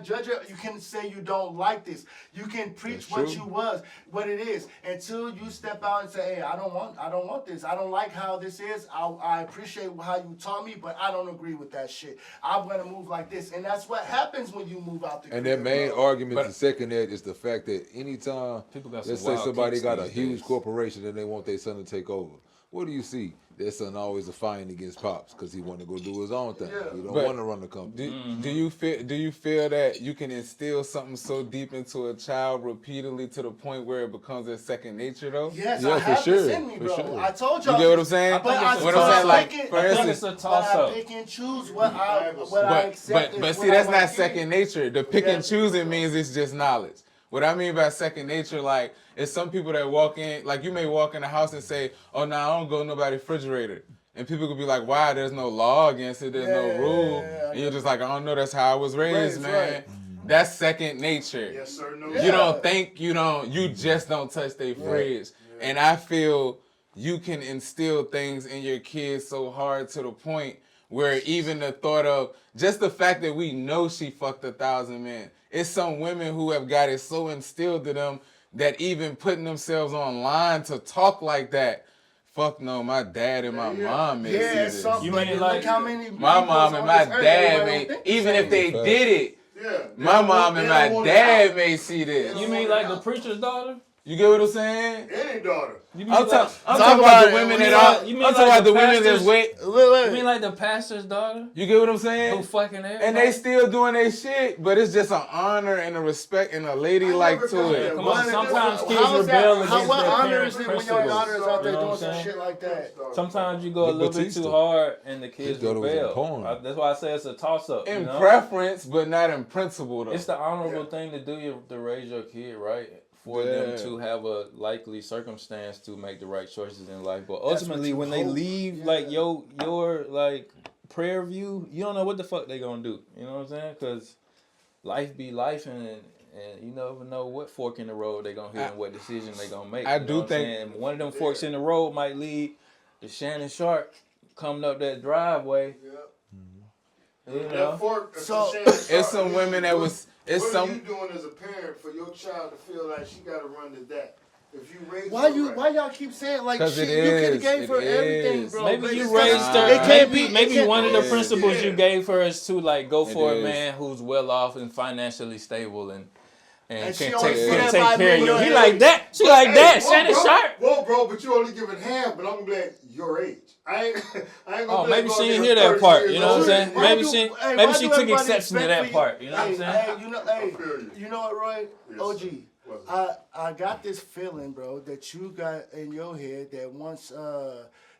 judge it. You can say you don't like this. You can preach what it is until you step out and say, hey, I don't want this. I don't like how this is. I appreciate how you taught me, but I don't agree with that shit. I'm gonna move like this, and that's what happens when you move out the crib. And their main argument to second that is the fact that anytime, let's say somebody got a huge corporation and they want their son to take over, what do you see? Their son always a fighting against Pops because he want to go do his own thing. He don't want to run the company. Do you feel that you can instill something so deep into a child repeatedly to the point where it becomes a second nature though? Yes, I have this in me, bro. Sure. I told y'all. You get what I'm saying? I pick and choose what I accept. But see, that's not second nature. The pick and choosing means it's just knowledge. What I mean by second nature, like, is some people that walk in, like you may walk in the house and say, oh, no, I don't go to nobody's refrigerator. And people could be like, why? There's no law against it. There's no rule. And you're just like, I don't know. That's how I was raised, man. Right. That's second nature. Yes, sir. No. You don't think, you just don't touch their fridge. Yeah. And I feel you can instill things in your kids so hard to the point where even the thought of, just the fact that we know she fucked 1,000 men. It's some women who have got it so instilled to them that even putting themselves online to talk like that, fuck no, my dad and my mom may see this. You mean like how many my mom and my dad may, even if they did it, my mom and my dad may see this. You mean like the preacher's daughter? You get what I'm saying? Any daughter. You mean I'm like, talking about the women that are. you mean I'm talking like about the women pastors- that's wait. You mean like the pastor's daughter You get what I'm who saying? fucking everybody? And they still doing their shit, but it's just an honor and a respect and a ladylike to it. Come on, sometimes kids How is that? rebel against What their honor parents' is it when your principles. daughter is out there You know doing what I'm some saying? shit like that? Sometimes you go a Look little bit Batista. too hard and the kids His daughter was in rebel. porn. That's why I say it's a toss-up. In you know? preference, but not in principle though. It's the honorable thing to do to raise your kid, right? For them to have a likely circumstance to make the right choices in life. But ultimately, when they leave, like, your like, prayer view, you don't know what the fuck they gonna do. You know what I'm saying? Because life be life, and you never know what fork in the road they gonna hit and what decision they gonna make. I you know do what I'm think- saying? And one of them forks in the road might lead to Shannon Sharpe coming up that driveway. You know? That fork, So, It's some women that was. It's what some. are you doing as a parent for your child to feel like she got to run to that? If you raise Why her you? right. Why y'all keep saying like 'Cause shit? it You could have is. gave her It everything, is. bro. Maybe But you it's raised not- her. It can't Maybe be. maybe it can't one of be- the principles Yeah. you gave her is to like go for It a is. man who's well off and financially stable and And she can only take, see can that take by care of you. million. He like that. She like Hey, that. whoa, Shannon bro. Sharpe. Whoa, bro, but you only giving half, but I'm gonna be like, your age. I ain't gonna Oh, be maybe like, she didn't go hear get that 30 part. years You know what I'm old. saying? Why Maybe do- she hey, maybe why she do took everybody exception to expect that for part. You know what I'm saying? Hey, you know what, Roy? Yes, OG. sir. What's I got this feeling, bro, that you got in your head that once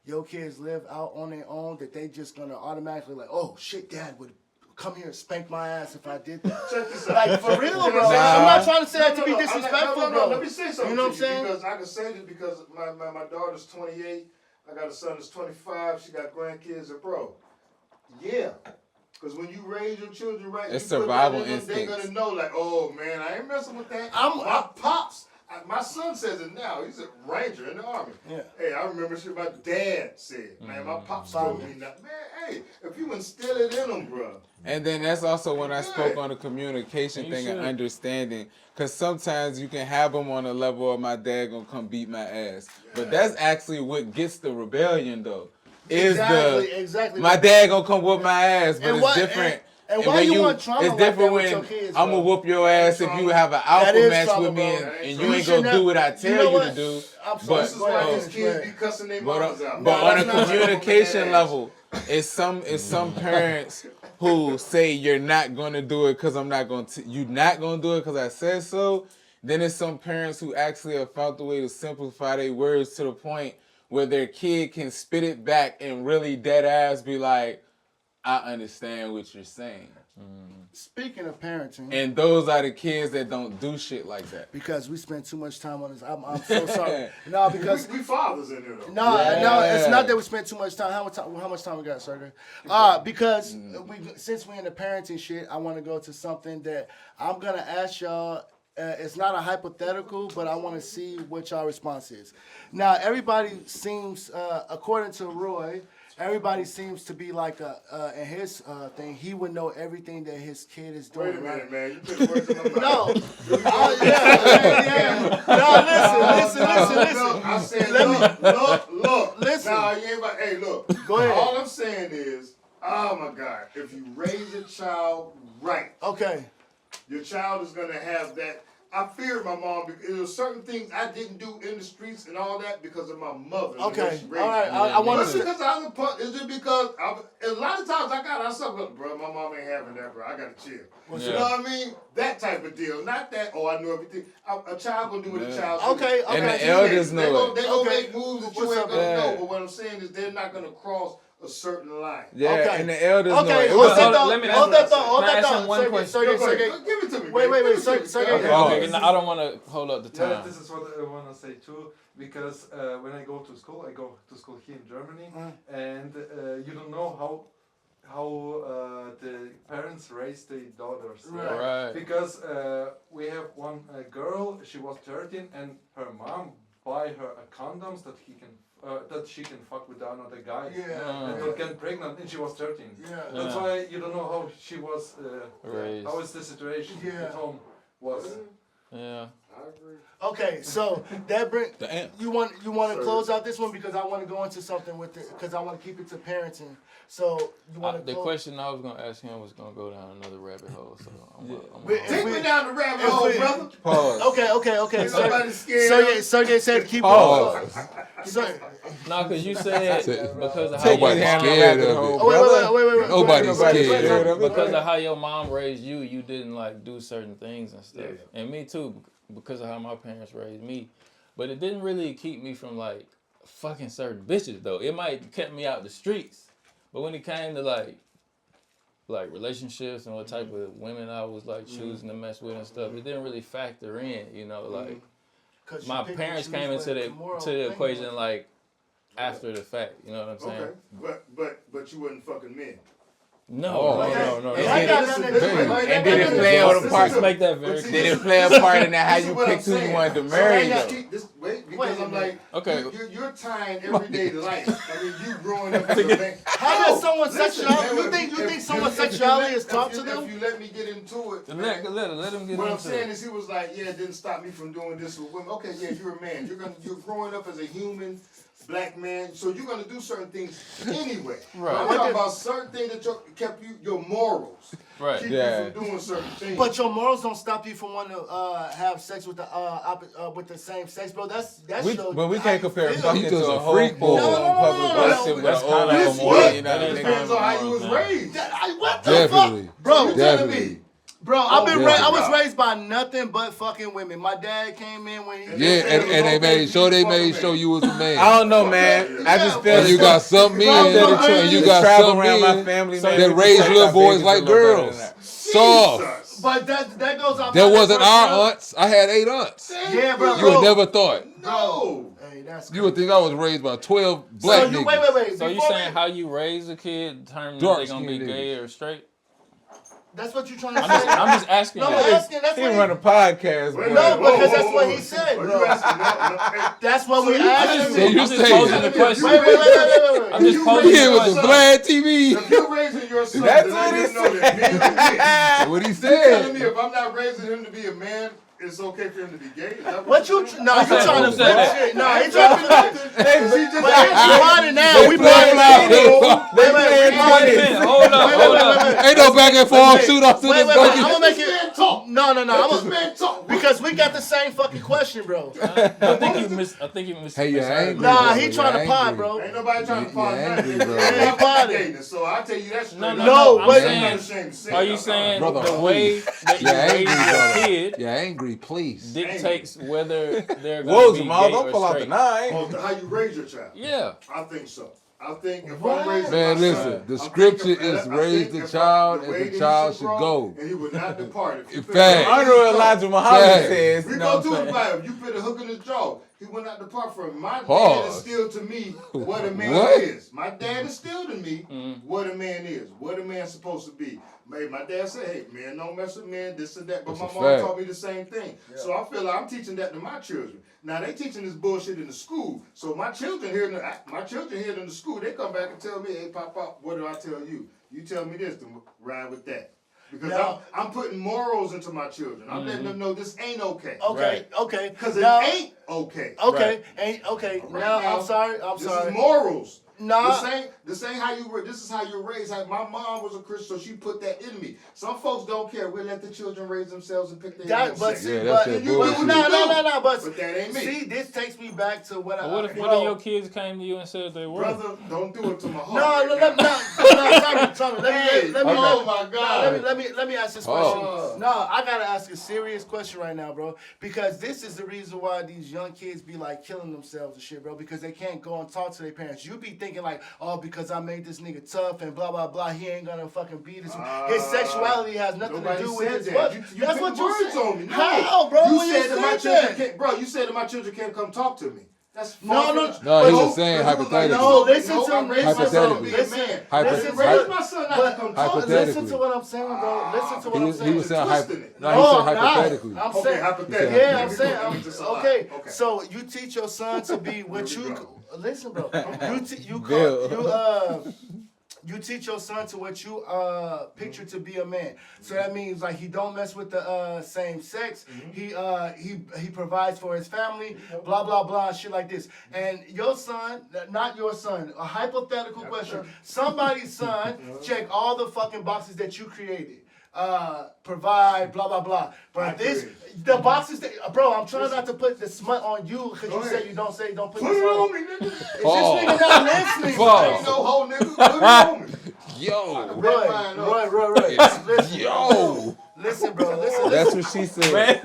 your kids live out on their own, that they just gonna automatically like, oh shit, Dad would come here and spank my ass if I did that. Check this out. Like for real, bro. Nah. I'm not trying to say that to be No, disrespectful, no, bro. Let me say something. You know what I'm to saying? Because I can say this because my daughter's 28. I got a son that's 25. She got grandkids, and bro, yeah. Because when you raise your children right, It's you put survival that in them, instincts. they're gonna know, like, oh man, I ain't messing with that. My pops. My son says it now. He's a ranger in the army. Yeah. Hey, I remember shit my dad said. Man, my pops told me not. Man, hey, if you instill it in them, bro. And then that's also when I spoke on the communication You thing and should. understanding. Because sometimes you can have them on a level of my dad gonna come beat my ass. But that's actually what gets the rebellion, though. Is Exactly. my dad gonna come whoop my ass, but And it's what- different. and why when you want trauma It's like that different with when your kids, I'm gonna bro? whoop your ass if you have an That alpha is match trauma, with me bro. and you You ain't shouldn't gonna do have- what I you tell know you what? to do. I'm sorry. But This is why these kids be cussing their mamas out. But on a that's not- communication level, it's some parents who say you're not gonna do it because I'm not gonna. You're not gonna do it because I said so. Then it's some parents who actually have found the way to simplify their words to the point where their kid can spit it back and really dead ass be like, I understand what you're saying. Speaking of parenting, And those are the kids that don't do shit like that. because we spent too much time on this, I'm so sorry. No, because We fathers in here though. no, it's Yeah. not that we spent too much time. How much time we got, Sergey? Because since we in the parenting shit, I want to go to something that I'm gonna ask y'all. It's not a hypothetical, but I want to see what y'all response is. Now, everybody seems, according to Roy, everybody seems to be like in his thing. He would know everything that his kid is doing. Wait a right? minute, man. You put words in my mouth. No. Yeah. No, listen. No, I said, look. Listen. Nah, you ain't about, hey, look. Go ahead. All I'm saying is, oh my God, if you raise your child right, Okay. your child is gonna have that. I feared my mom because there were certain things I didn't do in the streets and all that because of my mother. and the way Okay. she raised All right. me. I want Is it to. because I was a punk? Is it because a lot of times I got myself, bro, my mom ain't having that, bro. I gotta chill. You know what I mean? That type of deal. Not that, oh, I know everything. A child gonna do what a child do. Okay. And the Okay. elders know They it. gonna make moves that you What's ain't up, gonna man? know. But what I'm saying is they're not gonna cross a certain line. Yeah, Okay. and the elders know Okay. it. Hold that thought. let me- Hold that thought. Hold Can I that ask him thought. one Sergey, question? Sergey, Go ahead. Sergey. Give it to me. Wait, man. Give it to Sergey, me. Sergey. Okay, Oh. okay. I don't want to hold up the Yeah, time. this is what I want to say too, because when I go to school here in Germany, and you don't know how the parents raise their daughters. Right. Because we have one girl, she was 13, and her mom buy her condoms that she can fuck with another guys. And not get pregnant, and she was 13. That's why you don't know how she was Raised. how is the situation Yeah. at home was. Yeah. I agree. Okay, so that bring Damn. you want to close out this one because I want to go into something with it because I want to keep it to parenting. So you want to The question I was gonna ask him was gonna go down another rabbit hole. So Take me down the rabbit hole, brother. Pause. Okay. Ain't nobody scared. Sergey said keep Pause. on. no, because you said because of how Nobody your mom, scared of it. Wait. Nobody's scared of it. because of how your mom raised you, you didn't like do certain things and stuff. And me too, because of how my parents raised me. But it didn't really keep me from like fucking certain bitches though. It might kept me out the streets. But when it came to like relationships and what type of women I was like choosing to mess with and stuff, it didn't really factor in, you know, like my parents came into the equation like after the fact, you know what I'm saying? Okay, but you wasn't fucking men. No. And did it play a part? Let's make that very clear. Did it play a part in that how you picked who you wanted to marry? Because I'm like, okay, you're tying everyday life. I mean, you growing up as a man. How does someone's sexuality? You think someone's sexuality is taught to them? If you let me get into it, let him get what I'm into saying it. is, he was like, yeah, it didn't stop me from doing this with women. Okay, yeah, you're a man. You're growing up as a human black man, so you're gonna do certain things anyway. Right. I'm talking about certain things that kept you, your morals, keep you from doing certain things. But your morals don't stop you from wanting to have sex with the same sex, bro. But we can't compare fucking He to just a a whole freak boy. public relationship with That's an kind old of man. a moral. You know, It depends on how you was raised. What the Definitely. fuck, bro? You telling me? Bro, I yeah. was raised by nothing but fucking women. My dad came in when he Yeah, and they made sure you was a man. I don't know, man. I just feel And you got some men, and you got travel some around my men family that raise little boys like girls. Soft. But that goes off. That wasn't our aunts. I had 8 aunts. Yeah, bro. You would never thought. No. Hey, that's You would think I was raised by 12 black niggas. Wait. So you saying how you raise a kid determines if they're gonna be gay or straight? That's what you're trying to say. I'm just asking. No, you. I'm asking. That's He what run a podcast, bro. No, because that's what he said, bro. That's what we asked So him. you I'm just saying- posing the question. Wait. I'm just posing Yeah, the with the question. Vlad TV. If you're raising your son, That's then what you he know that men are men. What he You telling me said. if I'm not raising him to be a man, it's okay for him to be gay? Is that What you? you're saying? No, you said- trying who to said that? bullshit. No, he trying to. But We party now. We Play party now. loud. Wait, Hold up. Ain't no back and forth shoot off to Wait, this I'm go. gonna make This it. man talk. No. This man talk. Because we got the same fucking question, bro. I think you missed. Hey, you're angry. Nah, bro. he trying to You're pod, angry. bro. Ain't nobody trying to find You're nothing. angry, bro. Yeah, he potted. So I'll tell you that straight. No, I'm wait. I'm not saying. ashamed to say Are it. you saying Brother, the way that you You're raise angry, your brother. kid You're angry, please. dictates whether they're Whoa, going to be Jamal, gay don't pull or out the straight? 9. Oh, how you raise your child? Yeah. I think so. I think if I'm raising Man, my listen, son, the I'm scripture thinking- is I think raise the if child the as way the that child he should grow, go. and he would not depart. If you put Fact. a I hook in know his Elijah jaw, Muhammad Fact. says. we you go know to what the I'm saying? Bible. You put a hook in his jaw. He will not depart from it. My dad Pause. instilled to me what a man What? is. My dad instilled in me what a man is, what a man's supposed to be. My dad said, hey, man, don't mess with men, this and that. But That's my a mom fact. taught me the same thing. So I feel like I'm teaching that to my children. Now they teaching this bullshit in the school. So my children here in the school, they come back and tell me, hey, Pop, what do I tell you? You tell me this to ride with that. Because Now- I'm putting morals into my children. I'm letting them know this ain't okay. Okay. Because Because it ain't okay. Okay. Ain't okay. Right Now now, I'm sorry. This is morals. Nah. This ain't how you were. This is how you're raised. My mom was a Christian, so she put that in me. Some folks don't care. We let the children raise themselves and pick their own But sex. see, Yeah, that's but that you bullshit. do no. But that ain't me. See, this takes me back to what I. What if bro, one of your kids came to you and said they were? Brother, don't do it to my heart. No, right now. Tommy. Hey, Let me. oh my God. Let me ask this question. Oh. No, I gotta ask a serious question right now, bro. Because this is the reason why these young kids be like killing themselves and shit, bro. Because they can't go and talk to their parents. You be thinking like, oh, because I made this nigga tough and blah blah blah. He ain't gonna fucking beat us. His sexuality has nothing to Nobody do with said his that. butt. You That's put what you words said. on me. No. How, bro? You When said that my children that? can't. Bro, you said that my children can't come talk to me. That's No. No, he was saying hypothetically. No, listen to I him. raised my son to Hypothetically. be a man. Listen, Raise my son not to come talk to me. Listen to what I'm saying, bro. Listen to what I'm saying. He was saying Twisting it. No, he said I'm not. hypothetically. I'm Okay, saying, hypothetically. yeah, I'm We saying, gonna just allow. okay. Okay. So you teach your son to be what Here we you go. listen, bro. you teach your son to what you picture to be a man. So that means like he don't mess with the same sex. He provides for his family. Blah blah blah, shit like this. And your son, not your son, a hypothetical question. Somebody's son check all the fucking boxes that you created. Provide, blah blah blah. But the boxes that, bro, I'm trying not to put the smut on you because you say you don't don't put Put it on me, nigga. Is this nigga not listening? Ain't no hoe, nigga. Put it on me. Yo. Roy. Listen, Yo. listen, bro. Listen. That's what she said.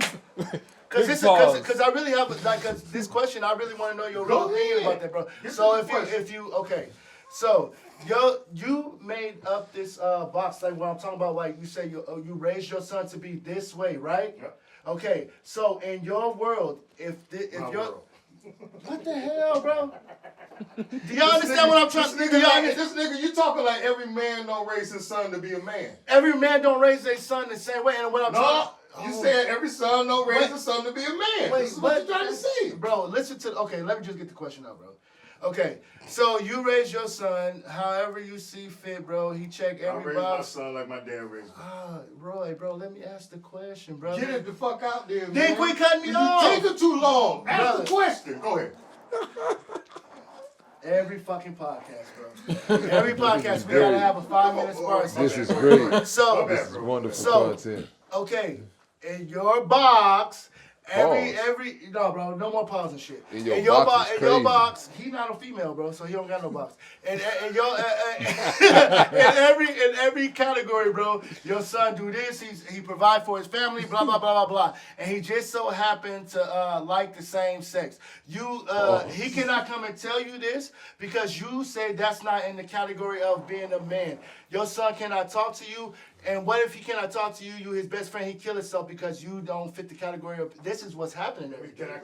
Because I really have like this question. I really want to know your real opinion about that, bro. So if you okay, so you made up this box like what I'm talking about. Like you say you raised your son to be this way, right? Yep. Okay. So in your world, if your what the hell, bro? Do y'all understand what I'm trying to do? This nigga, you talking like every man don't raise his son to be a man. Every man don't raise their son the same way. And what I'm No, trying you said every son don't raise his son to be a man. This is what you trying to say. Bro, listen to, okay, let me just get the question out, bro. Okay, so you raise your son however you see fit, bro. He check every box. I raised my son like my dad raised me. Roy, bro, let me ask the question, bro. Get it the fuck out there, man. Then quit cutting me off. You take it too long. Ask the question. Go ahead. Every fucking podcast, bro. Every podcast, we gotta have a 5-minute sparring session. This is great. So, This is wonderful content. okay, in your box, no, bro, no more pause and shit. In your box, he not a female, bro, so he don't got no box. In every category, bro, your son do this, he provide for his family, blah blah blah blah blah, and he just so happened to like the same sex. He cannot come and tell you this because you say that's not in the category of being a man. Your son cannot talk to you. And what if he cannot talk to you? You his best friend. He kill himself because you don't fit the category of. This is what's happening. Can I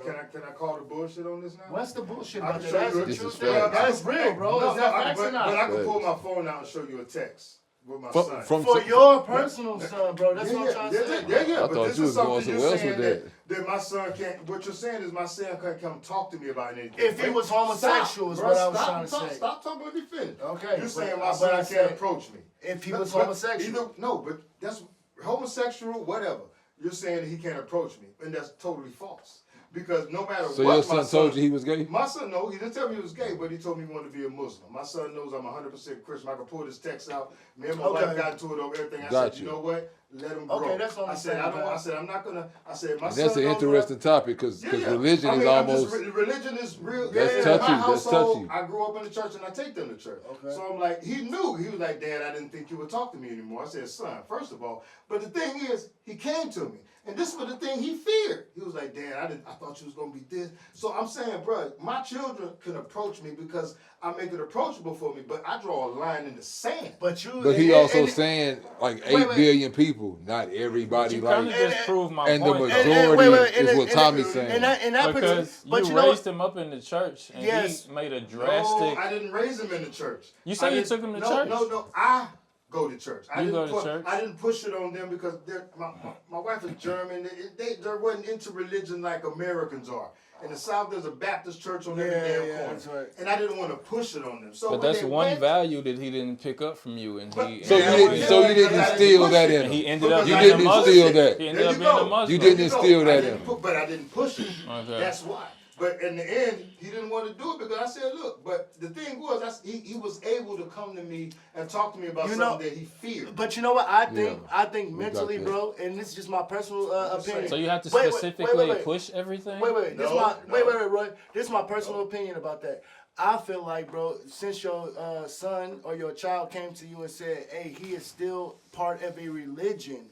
call the bullshit on this now? What's the bullshit I about can that? show you That's a the truth. fact. That's real, bro. Is that facts or but not? I can pull my phone out and show you a text with my son. For your personal son, bro. That's what I'm trying to say. Yeah. I But thought this you is was going something somewhere you're else with saying that. that my son can't. What you're saying is my son can't come talk to me about anything. If he was homosexual, is what I was trying to say. Stop talking with me finish. Okay. You're saying but my son I said, can't approach me. If he was homosexual. But that's homosexual, whatever. You're saying that he can't approach me, and that's totally false. Because no matter what, your son told you he was gay? My son, no, he didn't tell me he was gay, but he told me he wanted to be a Muslim. My son knows I'm 100% Christian. I can pull this text out. Me and my wife got into it over everything. I said, you know what? Let him grow. Okay, that's what I said, I'm not gonna. I said, my son. That's an interesting topic because religion is almost. Religion is real. That's touchy. My household, That's touchy. I grew up in the church and I take them to church. Okay. So I'm like, he knew. He was like, Dad, I didn't think you would talk to me anymore. I said, son, first of all, but the thing is, he came to me. And this was the thing he feared. He was like, Dad, I thought you was gonna be this. So I'm saying, bro, my children can approach me because I make it approachable for me, but I draw a line in the sand. But he also saying like 8 billion people, not everybody You like. kind of just proved my And the point. majority is what Tommy's saying. Because you raised him up in the church and he made a drastic. No, I didn't raise him in the church. You say you took him to church? No, I go to church. I church? didn't push it on them because my wife is German. They wasn't into religion like Americans are. In the South, there's a Baptist church on every damn corner. That's right. And I didn't want to push it on them. So But that's one value that he didn't pick up from you, and he. So you didn't instill that in him. He ended up. You being didn't a Muslim. instill that. He ended up being a Muslim. You didn't instill that in him. But I didn't push it. Okay. That's why. But in the end, he didn't want to do it because I said, look, but the thing was, he was able to come to me and talk to me about something that he feared. But you know what? I think mentally, bro, and this is just my personal opinion. So you have to specifically push everything? Wait. Wait, Roy. This is my personal opinion about that. I feel like, bro, since your son or your child came to you and said, hey, he is still part of a religion.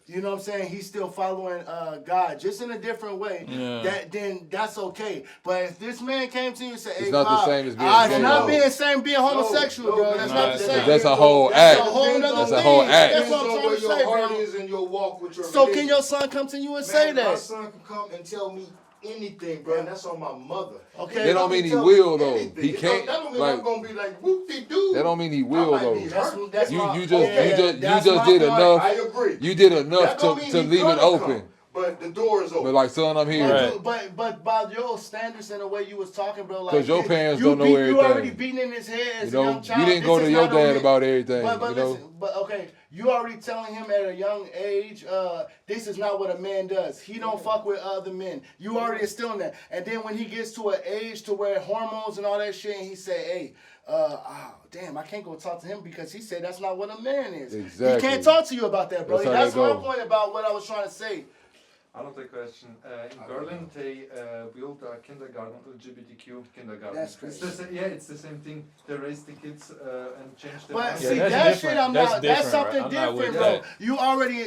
You know what I'm saying? He's still following God, just in a different way. Yeah. Then that's okay. But if this man came to you and said, "Hey, it's not the same as being it's not being the same being homosexual, bro. That's not the same. That's a whole act. That's a whole other That's a thing. whole act. That's what I'm trying to say, your heart bro. is in your walk with your So religion. can your son come to you and say that? My son can come and tell me anything, bro. And that's on my mother. Okay. That don't mean he will though. Anything. He can't. That don't mean I'm gonna be like whoop-de-doo. That don't mean he will though. You just did enough. I agree. You did enough to leave it open. but the door is open. But like, son, I'm here. But by your standards and the way you was talking, bro, like, Because your parents you don't know everything. You already beating in his head as a young child. You didn't go to your dad about everything. But you know? listen, but okay, you already telling him at a young age, this is not what a man does. He don't fuck with other men. You already instilling that. And then when he gets to an age to where hormones and all that shit, and he say, hey, damn, I can't go talk to him because he said that's not what a man is. Exactly. He can't talk to you about that, bro. That's my go. point about what I was trying to say. Another question. In Berlin, they built a kindergarten, LGBTQ kindergarten. That's crazy. It's the same thing. They raise the kids and change their But minds. see, that's that different. shit, I'm That's not. different, That's something right? I'm not with different, bro. that.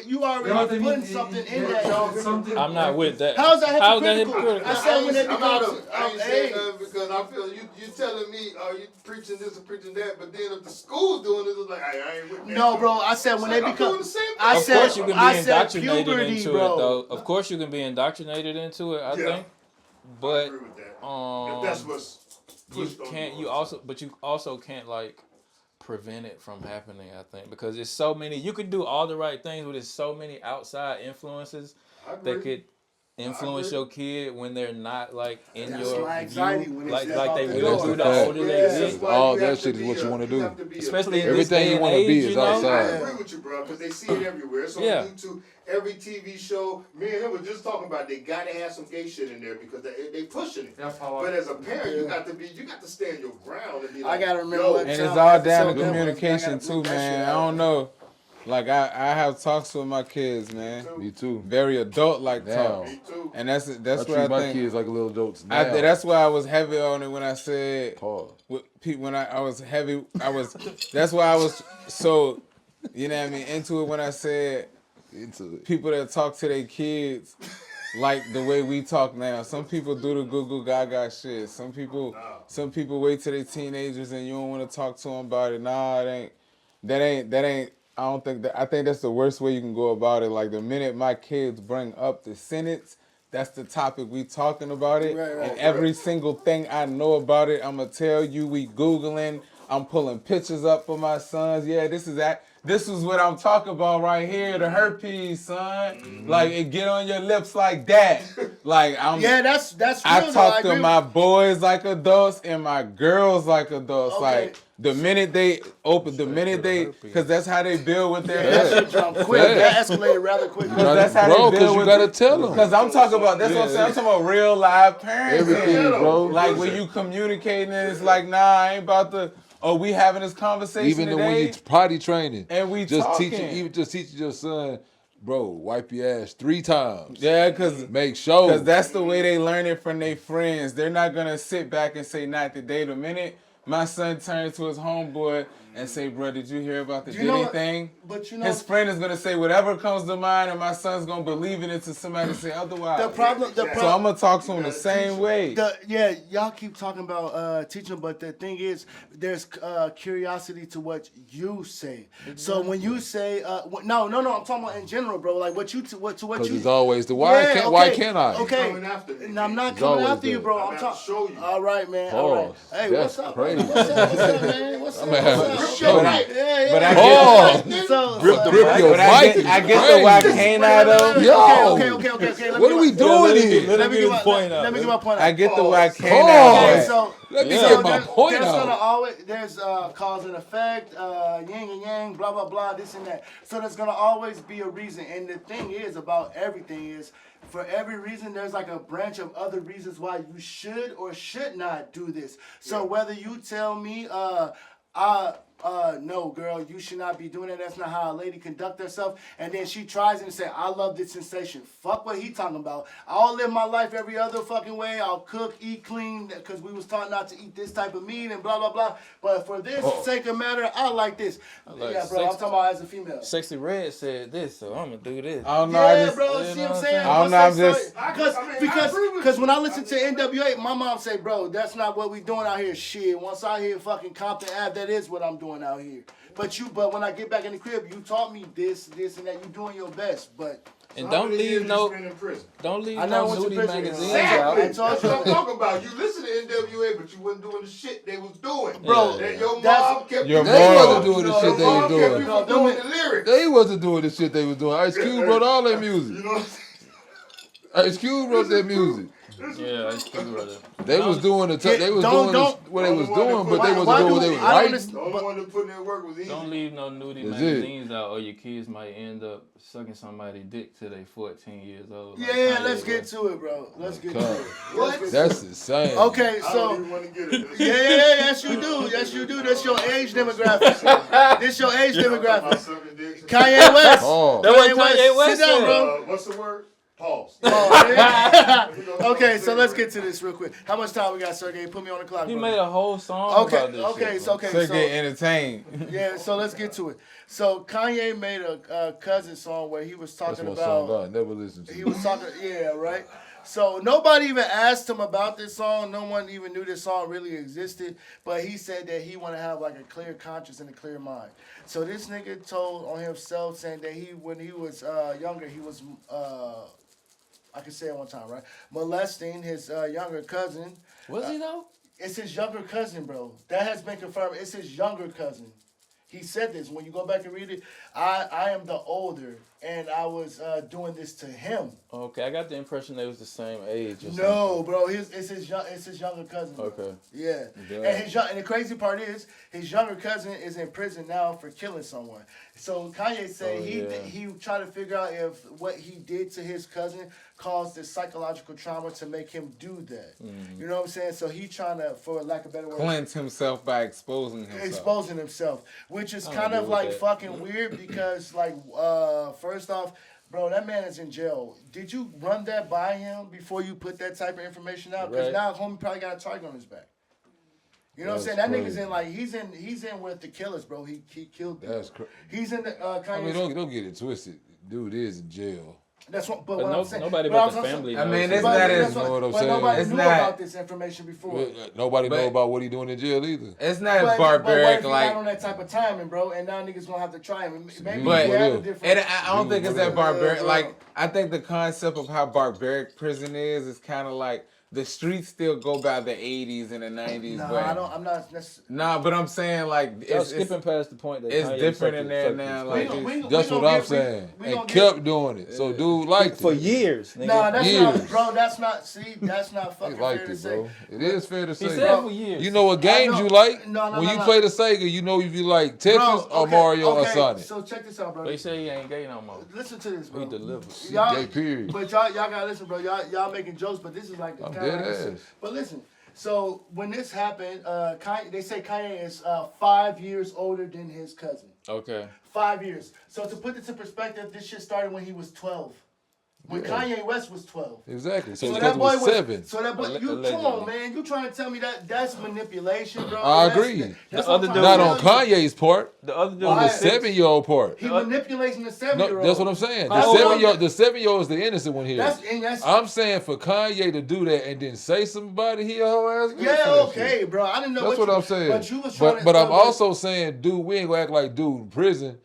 You already putting something in that. I'm not with that. How's that hypocritical? hypocritical? I said when it I'm out becomes of I ain't saying age. nothing because I feel you telling me, you preaching this and preaching that, but then if the school's doing this, it's like, I ain't with that. No, bro. I said when they I'm doing become. the same thing. I Of said. course you can be I said indoctrinated puberty, into bro. it, though. Of course you can be indoctrinated into it, I Yeah. think. I But agree with that. If that's what's you pushed on can't. you You also can't like prevent it from happening. I think because it's so many. You could do all the right things, but there's so many outside influences I agree. that could influence agree. your kid when they're not like in That's your my anxiety view, when they like step like out they the will door. do the That's a older fact. they That's get. why All you that have shit to is be what you a- wanna do. have to be a Especially in player. this Everything day you and wanna be age, is you know? outside. I agree with you, bro, because they see it everywhere. It's on Yeah. YouTube, every TV show. Me and him were just talking about they got to have some gay shit in there because they pushing it. Yeah, power. But as a parent, you got to stand your ground and be like, I gotta remember yo, what And it's Tell all me down episode to that was. communication I gotta too, look that man. shit I out. don't know. Like I have talks with my kids, man. Me too. Very adult like Now. talk. Me too. And that's I what treat I my think. kids like little adults now. That's why I was heavy on it when I said Pause. when I was heavy. That's why I was so, you know what I mean, into it when I said Into it. people that talk to their kids like the way we talk now. Some people do the Google Gaga shit. Some people wait till they teenagers and you don't want to talk to them about it. Nah, that ain't. I don't think that. I think that's the worst way you can go about it. Like the minute my kids bring up the sentence, that's the topic we talking about it. Right. And every single thing I know about it, I'ma tell you. We Googling. I'm pulling pictures up for my sons. Yeah, this is what I'm talking about right here. The herpes, son. Mm-hmm. Like it get on your lips like that. Like Yeah, that's real. I though. talk agree to my boys like adults and my girls like adults. Okay. Like the minute they, because that's how they build with their. That shit jumped quick. That escalated rather quick. That's how Bro, they because build you with. gotta tell them. Because I'm talking about. That's what I'm saying. I'm talking about real live parents. Everything, bro. Like when you communicating, and it's like, nah, I ain't about to. Oh, we having this conversation Even today. when you potty training, And we just talking. teaching your son, bro, wipe your ass 3 times. Yeah, because Make sure. Because that's the way they learn it from their friends. They're not going to sit back and say, not today. The minute my son turns to his homeboy and say, bro, did you hear about the You know Diddy what- thing? But you know, His friend is going to say whatever comes to mind, and my son's going to believe it until somebody say otherwise. the problem. So I'm going to talk to him the same way. Y'all keep talking about teaching, but the thing is, there's curiosity to what you say. So when you say, no, I'm talking about in general, bro. Like what you Because it's always the why Yeah, why okay, can't I? Okay, coming after me. and I'm not It's coming always after you, there. bro. I'm I'm about to talking. show you. All right, man. All right. Pause. Hey, That's what's up? crazy. What's up, man? What's up? Man, What's up? show You're you. right. Yeah. But I Pause. get, So, Grip your but mic. I get the why can't I though. Yo. Okay. What are we doing here? Let me get my point out. Let me get my point out. I get the why can't Pause. I. Okay, so Let me so get my there's point gonna out. always there's cause and effect, yin and yang, blah blah blah, this and that. So there's gonna always be a reason. And the thing is about everything is for every reason there's like a branch of other reasons why you should or should not do this. So whether you tell me no, girl, you should not be doing that. That's not how a lady conduct herself. And then she tries it and say, I love this sensation. Fuck what he talking about. I'll live my life every other fucking way. I'll cook, eat clean, because we was taught not to eat this type of meat and blah, blah, blah. But for this sake of matter, I like this. like yeah, bro, I'm talking about as a female. Sexy Red said this, so I'm gonna do this. I don't know. Yeah, I just, bro, you see know what I'm what saying? I don't know, I'm just- Because when I listen to NWA, my mom say, bro, that's not what we doing out here. Shit, once I hear fucking Compton Ave, that is what I'm doing out here. But when I get back in the crib, you taught me this, and that. You doing your best, but And don't leave no in prison. nudie magazines out. I Exactly. told That's you. what I'm talking about. You listen to NWA, but you wasn't doing the shit they was doing. Bro, That your that's- mom kept Your you. They moral. wasn't doing the shit they Your was mom kept doing. you from doing the lyrics. They wasn't doing the shit they was doing. Ice Cube wrote all that music. You know what I'm saying? Ice Cube wrote that music. Yeah, Ice Cube wrote it. They was doing what they was doing, but they wasn't doing what they was writing. The only one that put in that work was easy. Don't leave no nudie That's magazines out, or your kids might end up sucking somebody's dick till they 14 years old. Like Yeah, Kanye let's get was. to it, bro. Let's get to it. What? That's insane. Okay, I don't so even want to get it. yes you do. Yes you do. That's your age demographic. This your age demographic. Kanye West. Oh, That Kanye what Kanye West Sit down, said. bro. What's the word? Pause. Okay, so let's get to this real quick. How much time we got, Sergey? Put me on the clock. He bro. made a whole song Okay, about this okay, shit, so bro. okay, To get entertained. yeah. So let's get to it. So Kanye made a cousin song where he was that's talking my song. about. I never listened to. He was talking, yeah, right. So nobody even asked him about this song. No one even knew this song really existed. But he said that he want to have like a clear conscience and a clear mind. So this nigga told on himself saying that when he was younger, he was I can say it one time, right? Molesting his younger cousin. Was he though? It's his younger cousin, bro. That has been confirmed. It's his younger cousin. He said this. When you go back and read it, I am the older, and I was doing this to him. Okay, I got the impression they was the same age. Or No, bro. It's his younger cousin. Bro. Okay. Yeah. Yeah. And the crazy part is his younger cousin is in prison now for killing someone. So Kanye said he tried to figure out if what he did to his cousin caused this psychological trauma to make him do that. Mm-hmm. You know what I'm saying? So he's trying to, for lack of a better word, Cleanse himself by exposing himself. which is I kind don't of agree with like that. fucking weird because like first off, bro, that man is in jail. Did you run that by him before you put that type of information out? Because Right. now homie probably got a target on his back. You know what I'm saying? That's That crazy. nigga's in like he's in with the killers, bro. He killed them. That's crazy. He's in the Kanye. I mean, don't get it twisted. Dude is in jail. That's what. But But what I'm saying. nobody but but the I'm family I knows. mean, who it's he not is. as- You know what I'm but saying? nobody It's knew not- about this information before. Nobody know But- about what he doing in jail either. It's not But as what if barbaric he like. not on that type of timing, bro? And now niggas gonna have to try him. Maybe But- he had a And different. I don't think it's that barbaric. Yeah, Like, I think the concept of how barbaric prison is kind of like the streets still go by the 80s and the 90s. No, but I don't. I'm not necessarily. Nah, but I'm saying like Y'all it's skipping past the point that it's Kanye different in sucked there his- now, sucked like, his- That's what I'm saying. And kept doing it. So dude liked for it. years. Nigga. Nah, that's Years. not, bro. That's not. See, that's not He fucking fair liked to it, say. bro. It is fair to He say. said for years. You know what games know. you like? No, when you no. play the Sega, you know if you like Tetris or Mario or Sonic. So check this out, bro. But he said he ain't gay no more. Listen to this, bro. He delivered. Y'all, Gay period. but y'all gotta listen, bro. Y'all making jokes, but this is like the I'm kind of dead like this. ass. But listen, so when this happened, Kanye, they say Kanye is 5 years older than his cousin. Okay. 5 years. So to put this in perspective, this shit started when he was 12. When Yeah. Kanye West was 12. Exactly. So So his that cousin boy was 7. So that boy, you come Allegedly. on, man. You trying to tell me that's manipulation, bro? I That's- agree. That's The what other I'm dude- trying Not to on tell you. Kanye's part. The other dude On the was 6. 7-year-old part. He manipulating the 7-year-old. No, that's what I'm saying. The How 7-year-old, old- the 7-year-old is the innocent one here. That's I'm saying for Kanye to do that and then say somebody he a hoe ass. nigga yeah, for that okay, shit. bro. I didn't know. That's what I'm saying. But you was trying to. But I'm also saying, dude, we ain't gonna act like dude in prison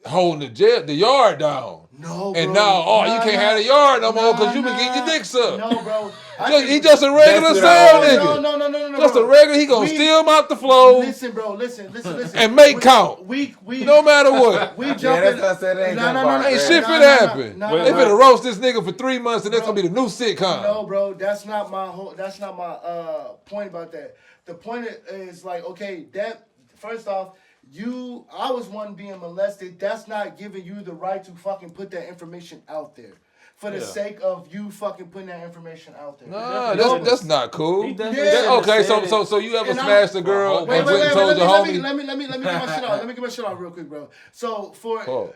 holding the yard down. No, And bro. now, you can't have the yard no more because you been getting your dick sucked. No, bro. He just a regular That's cell what I nigga. No. Just bro. a regular. He gonna We- steal him out the flow Listen, bro. Listen. and make count. We No matter what. We Yeah, jumping. that's what I said. It ain't that Ain't barbaric. shit No, finna no, happen. no, They no. finna roast this nigga for 3 months and that's gonna be the new sitcom. No, bro. That's not my whole. That's not my point about that. The point is like, okay, that first off. I was one being molested. That's not giving you the right to fucking put that information out there. For the sake of you fucking putting that information out there. Nah, definitely that's not cool. He definitely Yeah. shouldn't have Okay, said it. so you ever And smashed a girl Wait, and Wait, went and told your let homie? me get my shit off. Let me get my shit off real quick, bro. So for Oh.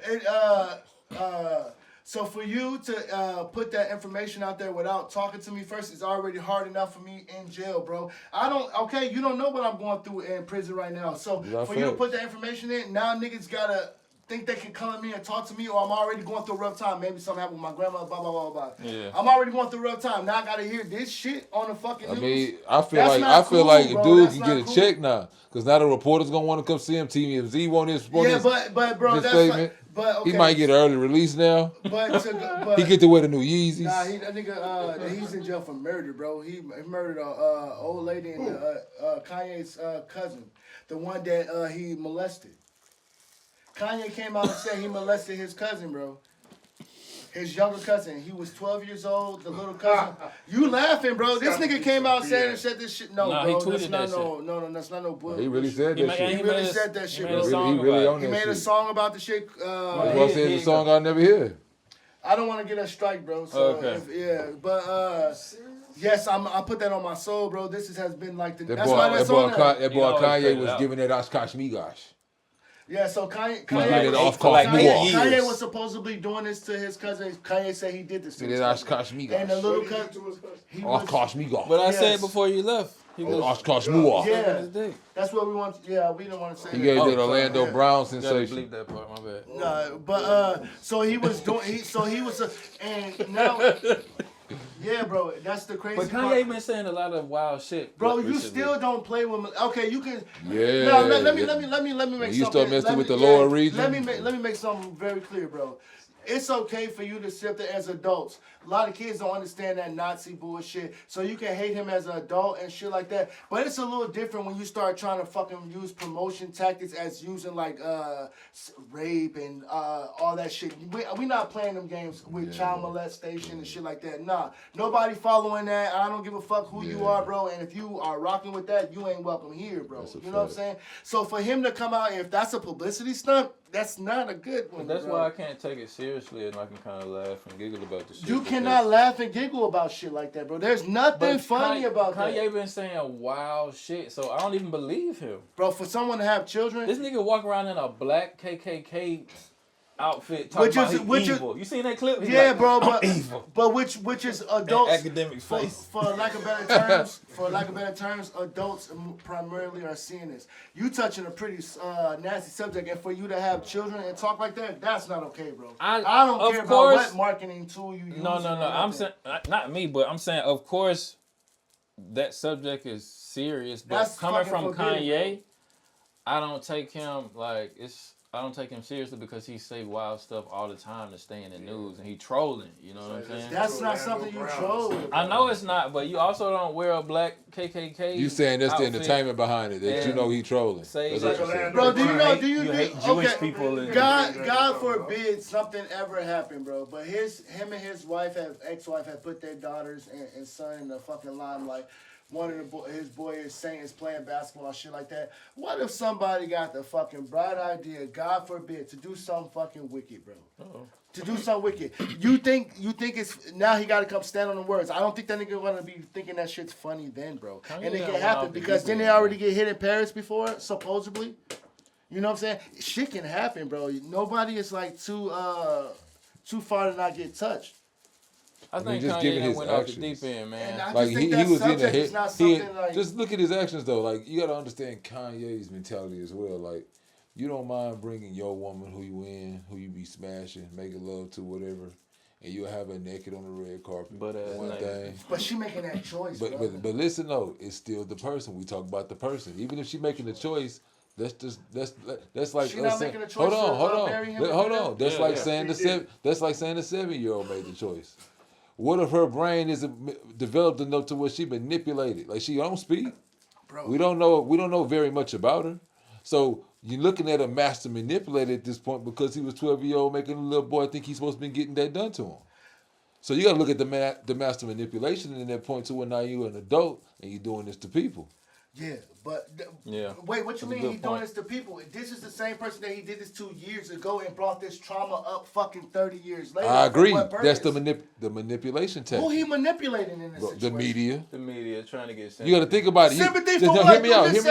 so for you to put that information out there without talking to me first is already hard enough for me in jail, bro. You don't know what I'm going through in prison right now. So Yeah, for you to facts. put that information in, now niggas gotta think they can come at me and talk to me, or I'm already going through a rough time. Maybe something happened with my grandma, blah, blah, blah, blah. Yeah. I'm already going through a rough time. Now I gotta hear this shit on the fucking I news. mean, I feel That's like not cool, a bro. dude That's can get not a cool. check now because now the reporter's gonna want to come see him. TMZ want his Yeah, but bro, his that's statement. like, but okay. He might get an early release now. But He get to wear the new Yeezys. Nah, that nigga, he's in jail for murder, bro. He murdered a old lady and Kanye's cousin, the one that he molested. Kanye came out and said he molested his cousin, bro. his younger cousin. He was 12 years old. The little cousin. You laughing, bro? This nigga came out saying and said this shit. No, he bro. tweeted That's not that no. That's not no bull. He really said that shit. He really said that shit, bro. He really on He that made a shit. song about the shit. That's why I said the song I never hear. I don't want to get a strike, bro. So yes, I put that on my soul, bro. This has been like the. That boy Kanye was giving that Oshkosh Migosh. Yeah, so Kanye was supposedly doing this to his cousin. Kanye said he did this to his cousin. And the little cousin. Oshkosh Migosh. But I said before you left. He was Oshkosh Migosh. Yeah, that's what we want. Yeah, we didn't want to say he gave that Orlando Brown sensation. Bleep that part, my bad. No, but so he was doing. And now. Yeah, bro, that's the crazy part. But Kanye been saying a lot of wild shit. Bro, you still don't play with me. Okay, you can. Yeah. No, let me make something. You start messing with the lower region. Let me make something very clear, bro. It's okay for you to accept it as adults. A lot of kids don't understand that Nazi bullshit, so you can hate him as an adult and shit like that. But it's a little different when you start trying to fucking use promotion tactics as using like rape and all that shit. We not playing them games with child molestation and shit like that. Nah, nobody following that. I don't give a fuck who you are, bro. And if you are rocking with that, you ain't welcome here, bro. You know what I'm saying? So for him to come out, if that's a publicity stunt, that's not a good one. That's why I can't take it seriously, and I can kind of laugh and giggle about the shit. You cannot laugh and giggle about shit like that, bro. There's nothing funny about that. Kanye been saying wild shit, so I don't even believe him. Bro, for someone to have children, this nigga walk around in a black KKK outfit talking about he's evil. You seen that clip? He's yeah, like, bro, but which is adults academic face. For lack of better terms, adults primarily are seeing this. You touching a pretty nasty subject, and for you to have children and talk like that, that's not okay, bro. I don't care about what marketing tool you use. No. I'm saying not me, but I'm saying of course that subject is serious. But that's coming from Kanye, bro. I don't take him like it's. I don't take him seriously because he say wild stuff all the time to stay in the news and he trolling. You know what I'm saying? That's not something you troll. I know it's not, but you also don't wear a black KKK. You saying that's the entertainment behind it? That you know he trolling. Bro, do you know? Do you hate Jewish people? God forbid something ever happened, bro. But him and his ex-wife have put their daughters and son in the fucking limelight. One of his boys saying is playing basketball and shit like that. What if somebody got the fucking bright idea, God forbid, to do something fucking wicked, bro? Uh-oh. To do something wicked. You think it's now he got to come stand on the words. I don't think that nigga gonna be thinking that shit's funny then, bro. And it can happen because then they already get hit in Paris before, supposedly. You know what I'm saying? Shit can happen, bro. Nobody is like too far to not get touched. I think just Kanye went off the deep end, man. Like he was in the head. Just look at his actions though. Like you gotta understand Kanye's mentality as well. Like you don't mind bringing your woman who you be smashing, making love to, whatever, and you'll have her naked on the red carpet. But But she making that choice. But listen though, it's still the person. We talk about the person. Even if she making the choice. That's like saying, hold on. That's like saying the 7-year-old made the choice. What if her brain isn't developed enough to where she manipulated? Like she don't speak. Bro. We don't know very much about her. So you're looking at a master manipulator at this point because he was 12-year-old making a little boy think he's supposed to be getting that done to him. So you got to look at the master manipulation in that point to when now you're an adult and you're doing this to people. Yeah, but wait, what you mean he's doing this to people? This is the same person that he did this 2 years ago and brought this trauma up fucking 30 years later. I agree. That's the manipulation tactic. Who he manipulating in this situation? The media. The media trying to get sympathy. You got to think about it. Sympathy for what? Hear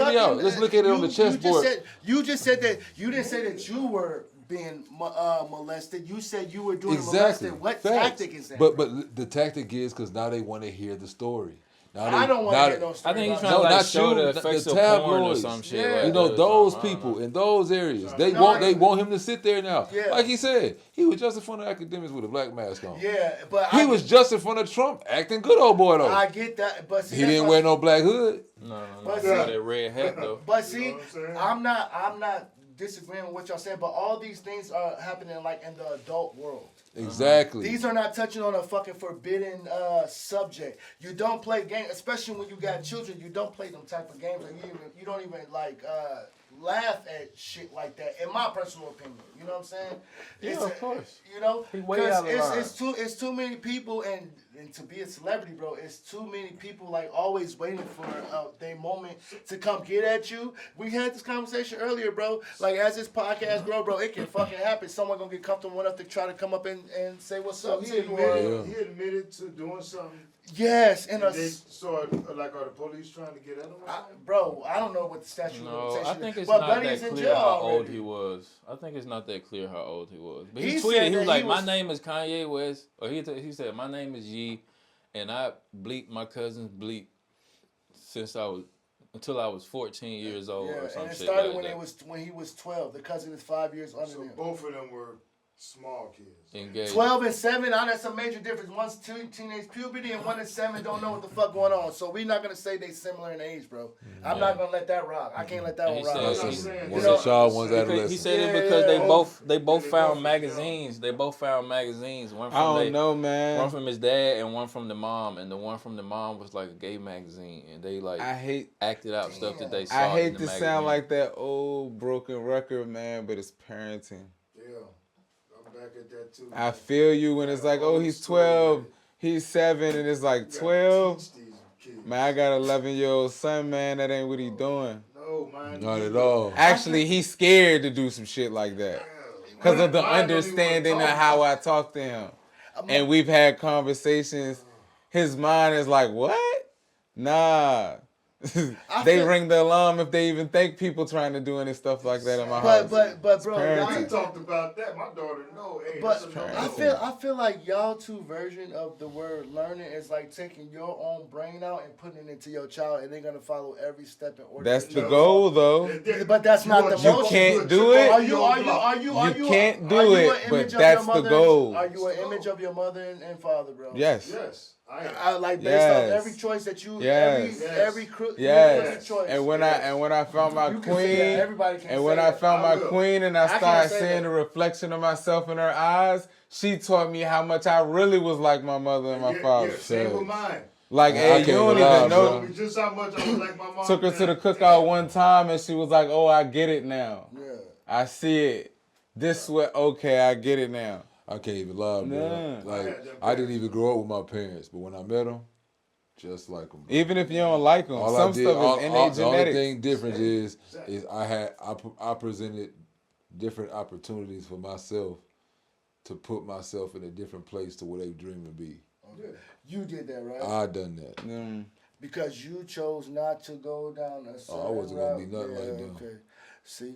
me out. Let's look at it on the chessboard. You just said that you didn't say that you were being molested. You said you were doing molested. What tactic is that? But the tactic is because now they want to hear the story. I don't want to hear no story. I think he's trying to show the effects of porn or some shit. Yeah. Like you know, those people in those areas, they want him to sit there now. Yeah. Like he said, he was just in front of academics with a black mask on. Yeah, but he was just in front of Trump acting good, old boy though. I get that, but see, he didn't wear no black hood. No, that red hat though. But see, I'm not disagreeing with what y'all saying, but all these things are happening like in the adult world. Exactly. These are not touching on a fucking forbidden subject. You don't play games, especially when you got children. You don't play them type of games. Like you don't even like laugh at shit like that, in my personal opinion. You know what I'm saying? Yeah, of course. You know, He way because out of line. it's too many people, and to be a celebrity, bro, it's too many people like always waiting for their moment to come get at you. We had this conversation earlier, bro. Like as this podcast grow, bro, it can fucking happen. Someone gonna get comfortable enough to try to come up and say what's So up he to you. admitted to doing something. Yes, and Are the police trying to get at him? bro, I don't know what the statute of No, limitations I think it's but not Buddy's that in clear jail how old already. he was. I think it's not that clear how old he was. But He he said tweeted, he that was he like, was- my name is Kanye West. Or he said, my name is Yee, and I bleeped my cousin's bleep until I was 14 years old or some and it shit started like when he was 12. The cousin is 5 years under So him. both of them were small kids. Engaged. 12 and 7, that's a major difference. One's teenage puberty and 1 and 7 don't know what the fuck going on. So we're not gonna say they similar in age, bro. I'm not gonna let that rock. I can't let that And one he rock. said- That's what I'm he- saying. One's You know, a child, one's Because adolescent. he said it Yeah, because yeah. they both They found both- magazines. They both found magazines. One I from don't they, know, man. one from his dad and one from the mom. And the one from the mom was like a gay magazine, and they like I hate acted out stuff that they saw. I in hate the to magazine. sound like that old broken record, man, but it's parenting. Yeah, I'm back at that too. I feel you when it's like, oh, he's 12, he's 7, and it's like 12. Teach these kids. Man, I got an 11-year-old son, man. That ain't what he doing. No, man. Not at all. Actually, he's scared to do some shit like that because of the understanding of how I talk to him. And we've had conversations. His mind is like, what? Nah. They ring the alarm if they even think people trying to do any stuff like that in my house. But bro, parenting. We talked about that. My daughter, no. Hey, but that's a no. I feel like y'all two version of the word learning is like taking your own brain out and putting it into your child, and they're gonna follow every step in order. That's to the do it. goal, though. But that's not the You motion. can't do it. Are you You can't are do you it, an image but of your that's the mother? goal. Are you an image of your mother and father, bro? Yes. Yes. I like based Yes. on every choice that you, Yes. every choice. Yes. choice. And when I found my You can say that. queen, Everybody can and say when I that. found I my will. queen and I can't started say seeing that. the reflection of myself in her eyes, she taught me how much I really was like my mother and my father. Yeah, same with mine. Like, I hey, you can't don't lie, even bro. know. Told me just how much I was like my mom. Took her to the cookout one time and she was like, oh, I get it now. Yeah. I see it. This way, okay, I get it now. I can't even lie, bro. Nah. Like, I didn't even grow up with my parents, but when I met them, just like them. Even if you don't like them, some stuff is innate the only genetics. thing different is I presented different opportunities for myself to put myself in a different place to where they dream to be. You did that, right? I done that. Because you chose not to go down a certain I wasn't gonna be route. nothing like them. Okay. See?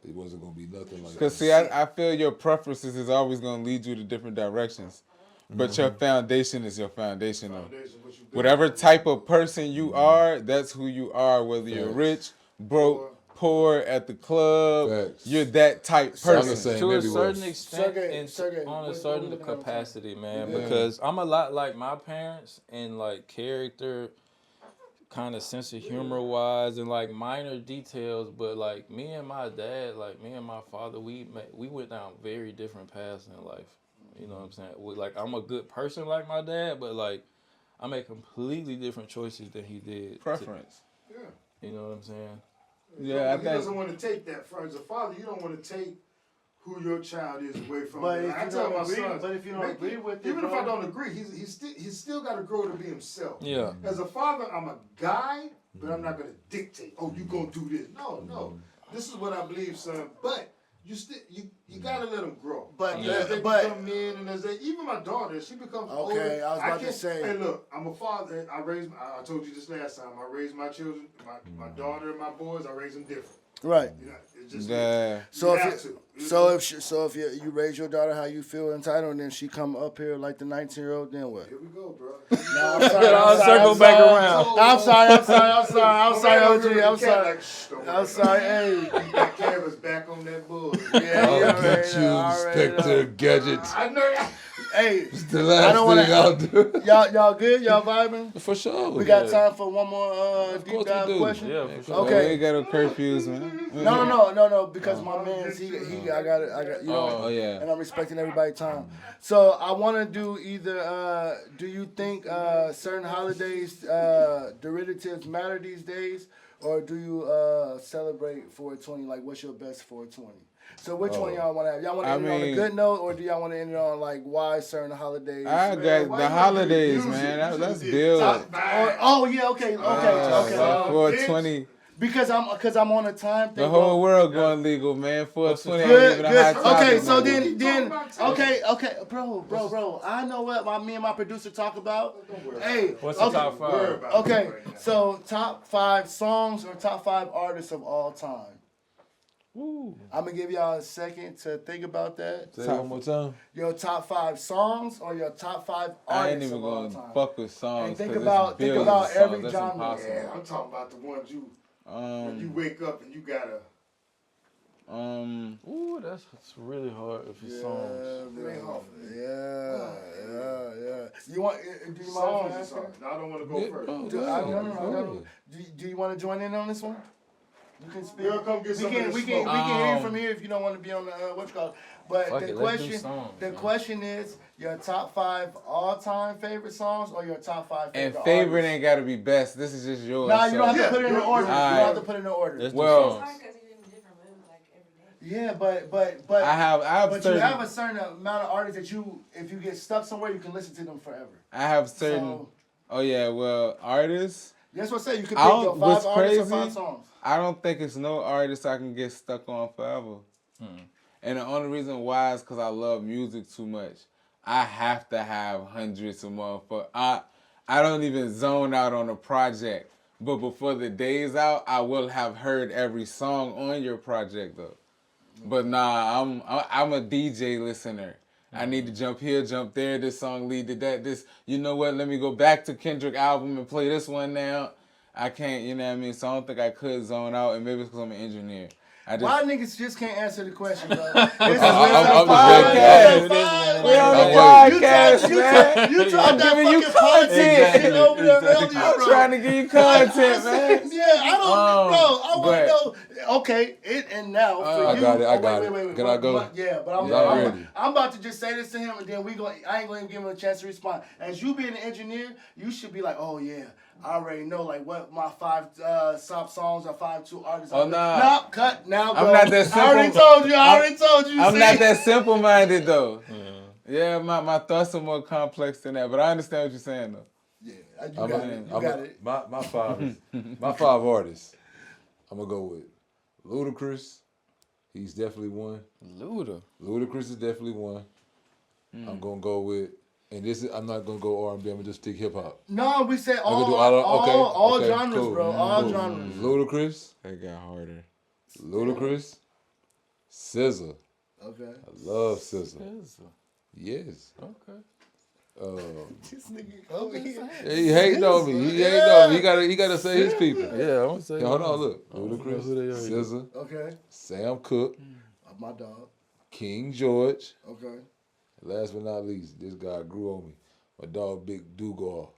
It wasn't gonna be nothing like Because, that. see, I feel your preferences is always going to lead you to different directions. But your foundation is your foundation, though. Whatever type of person you are, that's who you are, whether you're Facts. rich, broke, poor, at the club. Facts. You're that type I'm the person. same To a everywhere. certain extent, Sergey, and on a what certain we looking at? capacity, man. Yeah. Because I'm a lot like my parents in like character, kind of sense of humor wise, and like minor details. But like me and my dad, like me and my father, we went down very different paths in life. You know what I'm saying? Like I'm a good person like my dad, but like I make completely different choices than he did. Preference. You know what I'm saying? Yeah, I He think. doesn't want to take that. As a father, you don't want to take who your child is away from. But you. if I you tell don't my agree- sons, but if you don't make agree with it, even if bro. I don't agree, he's still got to grow to be himself. Yeah. As a father, I'm a guide, but I'm not gonna dictate. Oh, you gonna do this? No. This is what I believe, son. But you still you gotta let them grow. But- And as they but- become men, and as they even my daughter, as she becomes Okay, older. I was about to can't- say. Hey, look, I'm a father. I told you this last time. I raised my children, my daughter and my boys. I raise them different. Right. You know, it's just Yeah. So You if have you, to. so if you raise your daughter how you feel entitled, and then she come up here like the 19-year-old, then what? Here we go, bro. No, I'm sorry. I'll circle back around. I'm sorry, OG. I'm sorry. I'm I'm sorry. Hey. That Kev is back on that bull. Yeah, I'll you get already you, know, I already Spectre know. Gadget. I know. Hey, It's the I last don't wanna- thing I'll do. y'all good? Y'all vibing? For sure. We got time for one more Of deep course we dive do. question. Yeah, for sure. Okay. We ain't got no curfews, man. No, because my man's I got you know, Oh, yeah. and I'm respecting everybody's time. So I want to do either. Do you think certain holidays, derivatives matter these days, or do you celebrate 420? Like, what's your best 420? So which one y'all want to have? Y'all want to end it on a good note, or do y'all want to end it on like why certain holidays? I got the holidays, man. Let's build. Oh yeah, okay. 420. Because I'm on a time thing. The whole world going legal, man. 420 ain't Good, even a hot good. topic. Okay, so then, okay, bro. I know what me and my producer talk about. Hey, what's the top 5? Okay, so top 5 songs or top 5 artists of all time. Ooh. I'm gonna give y'all a second to think about that. Say it one more time. Your top 5 songs or your top 5 artists I ain't even of all gonna time. fuck with songs. And think think about every That's genre. impossible. Yeah, I'm talking about the ones when you wake up and you gotta. Ooh, that's really hard if it's songs. Yeah. You want? Do you mind? Songs. No, I don't want to go first. No. Do you want to join in on this one? You can speak. Girl, come get some of this We can smoke. hear you from here if you don't want to be on the what's called. But Fuck the it, let's do question, songs, the man. question is your top 5 all-time favorite songs or your top 5 And favorite favorite artists? ain't gotta be best. This is just yours. Nah, you don't have to Yeah, put it in you're- order. You alright. don't have to put it in order. Let's do Well, songs. Because you're in different moods like every day. Yeah, but I have but you certain. have a certain amount of artists that you, if you get stuck somewhere, you can listen to them forever. I have certain. So Oh yeah, well, artists. that's what I say. You can pick I don't- your 5 what's artists or crazy? 5 songs. I don't think it's no artist I can get stuck on forever. And the only reason why is because I love music too much. I have to have hundreds of motherfuckers. I don't even zone out on a project. But before the day's out, I will have heard every song on your project though. But nah, I'm a DJ listener. I need to jump here, jump there. This song lead to that. This, you know what? Let me go back to Kendrick album and play this one now. I can't, you know what I mean? So I don't think I could zone out, and maybe it's because I'm an engineer. Why niggas just can't answer the question, bro? This is I'm podcast. We on the podcast, man. You tried I'm that giving you fucking podcast shit over there earlier, I'm bro. trying to give you content, man. Yeah, I don't, bro. I want but- to know. Okay, and now for I you. got it, I wait, got it. Wait, Can I go? I'm about to just say this to him, and then I ain't going to give him a chance to respond. As you being an engineer, you should be like, oh yeah, I already know like what my 5 top songs or 5 2 artists. Oh, nah. Nah, cut now. I'm go. not that simple. I already told you. I'm see? not that simple-minded though. Yeah, my thoughts are more complex than that, but I understand what you're saying though. Yeah, you got it. My 5 my 5 artists. I'm gonna go with Ludacris. He's definitely one. Ludacris is definitely one. I'm gonna go with, and this is, I'm not gonna go R&B. I'm gonna just stick hip hop. No, we said I'm gonna do all okay, genres, cool, bro. All cool. genres. Ludacris, That got harder. Ludacris, SZA. Okay. I love SZA. Yes. Okay. This nigga over here. He hating on me. He hating on me. He gotta say his people. Yeah, I'm gonna say. Yeah, hold on, look. Ludacris, SZA, Okay. Sam Cooke, My dog. King George. Okay. Last but not least, this guy grew on me. My dog, Big Dugal.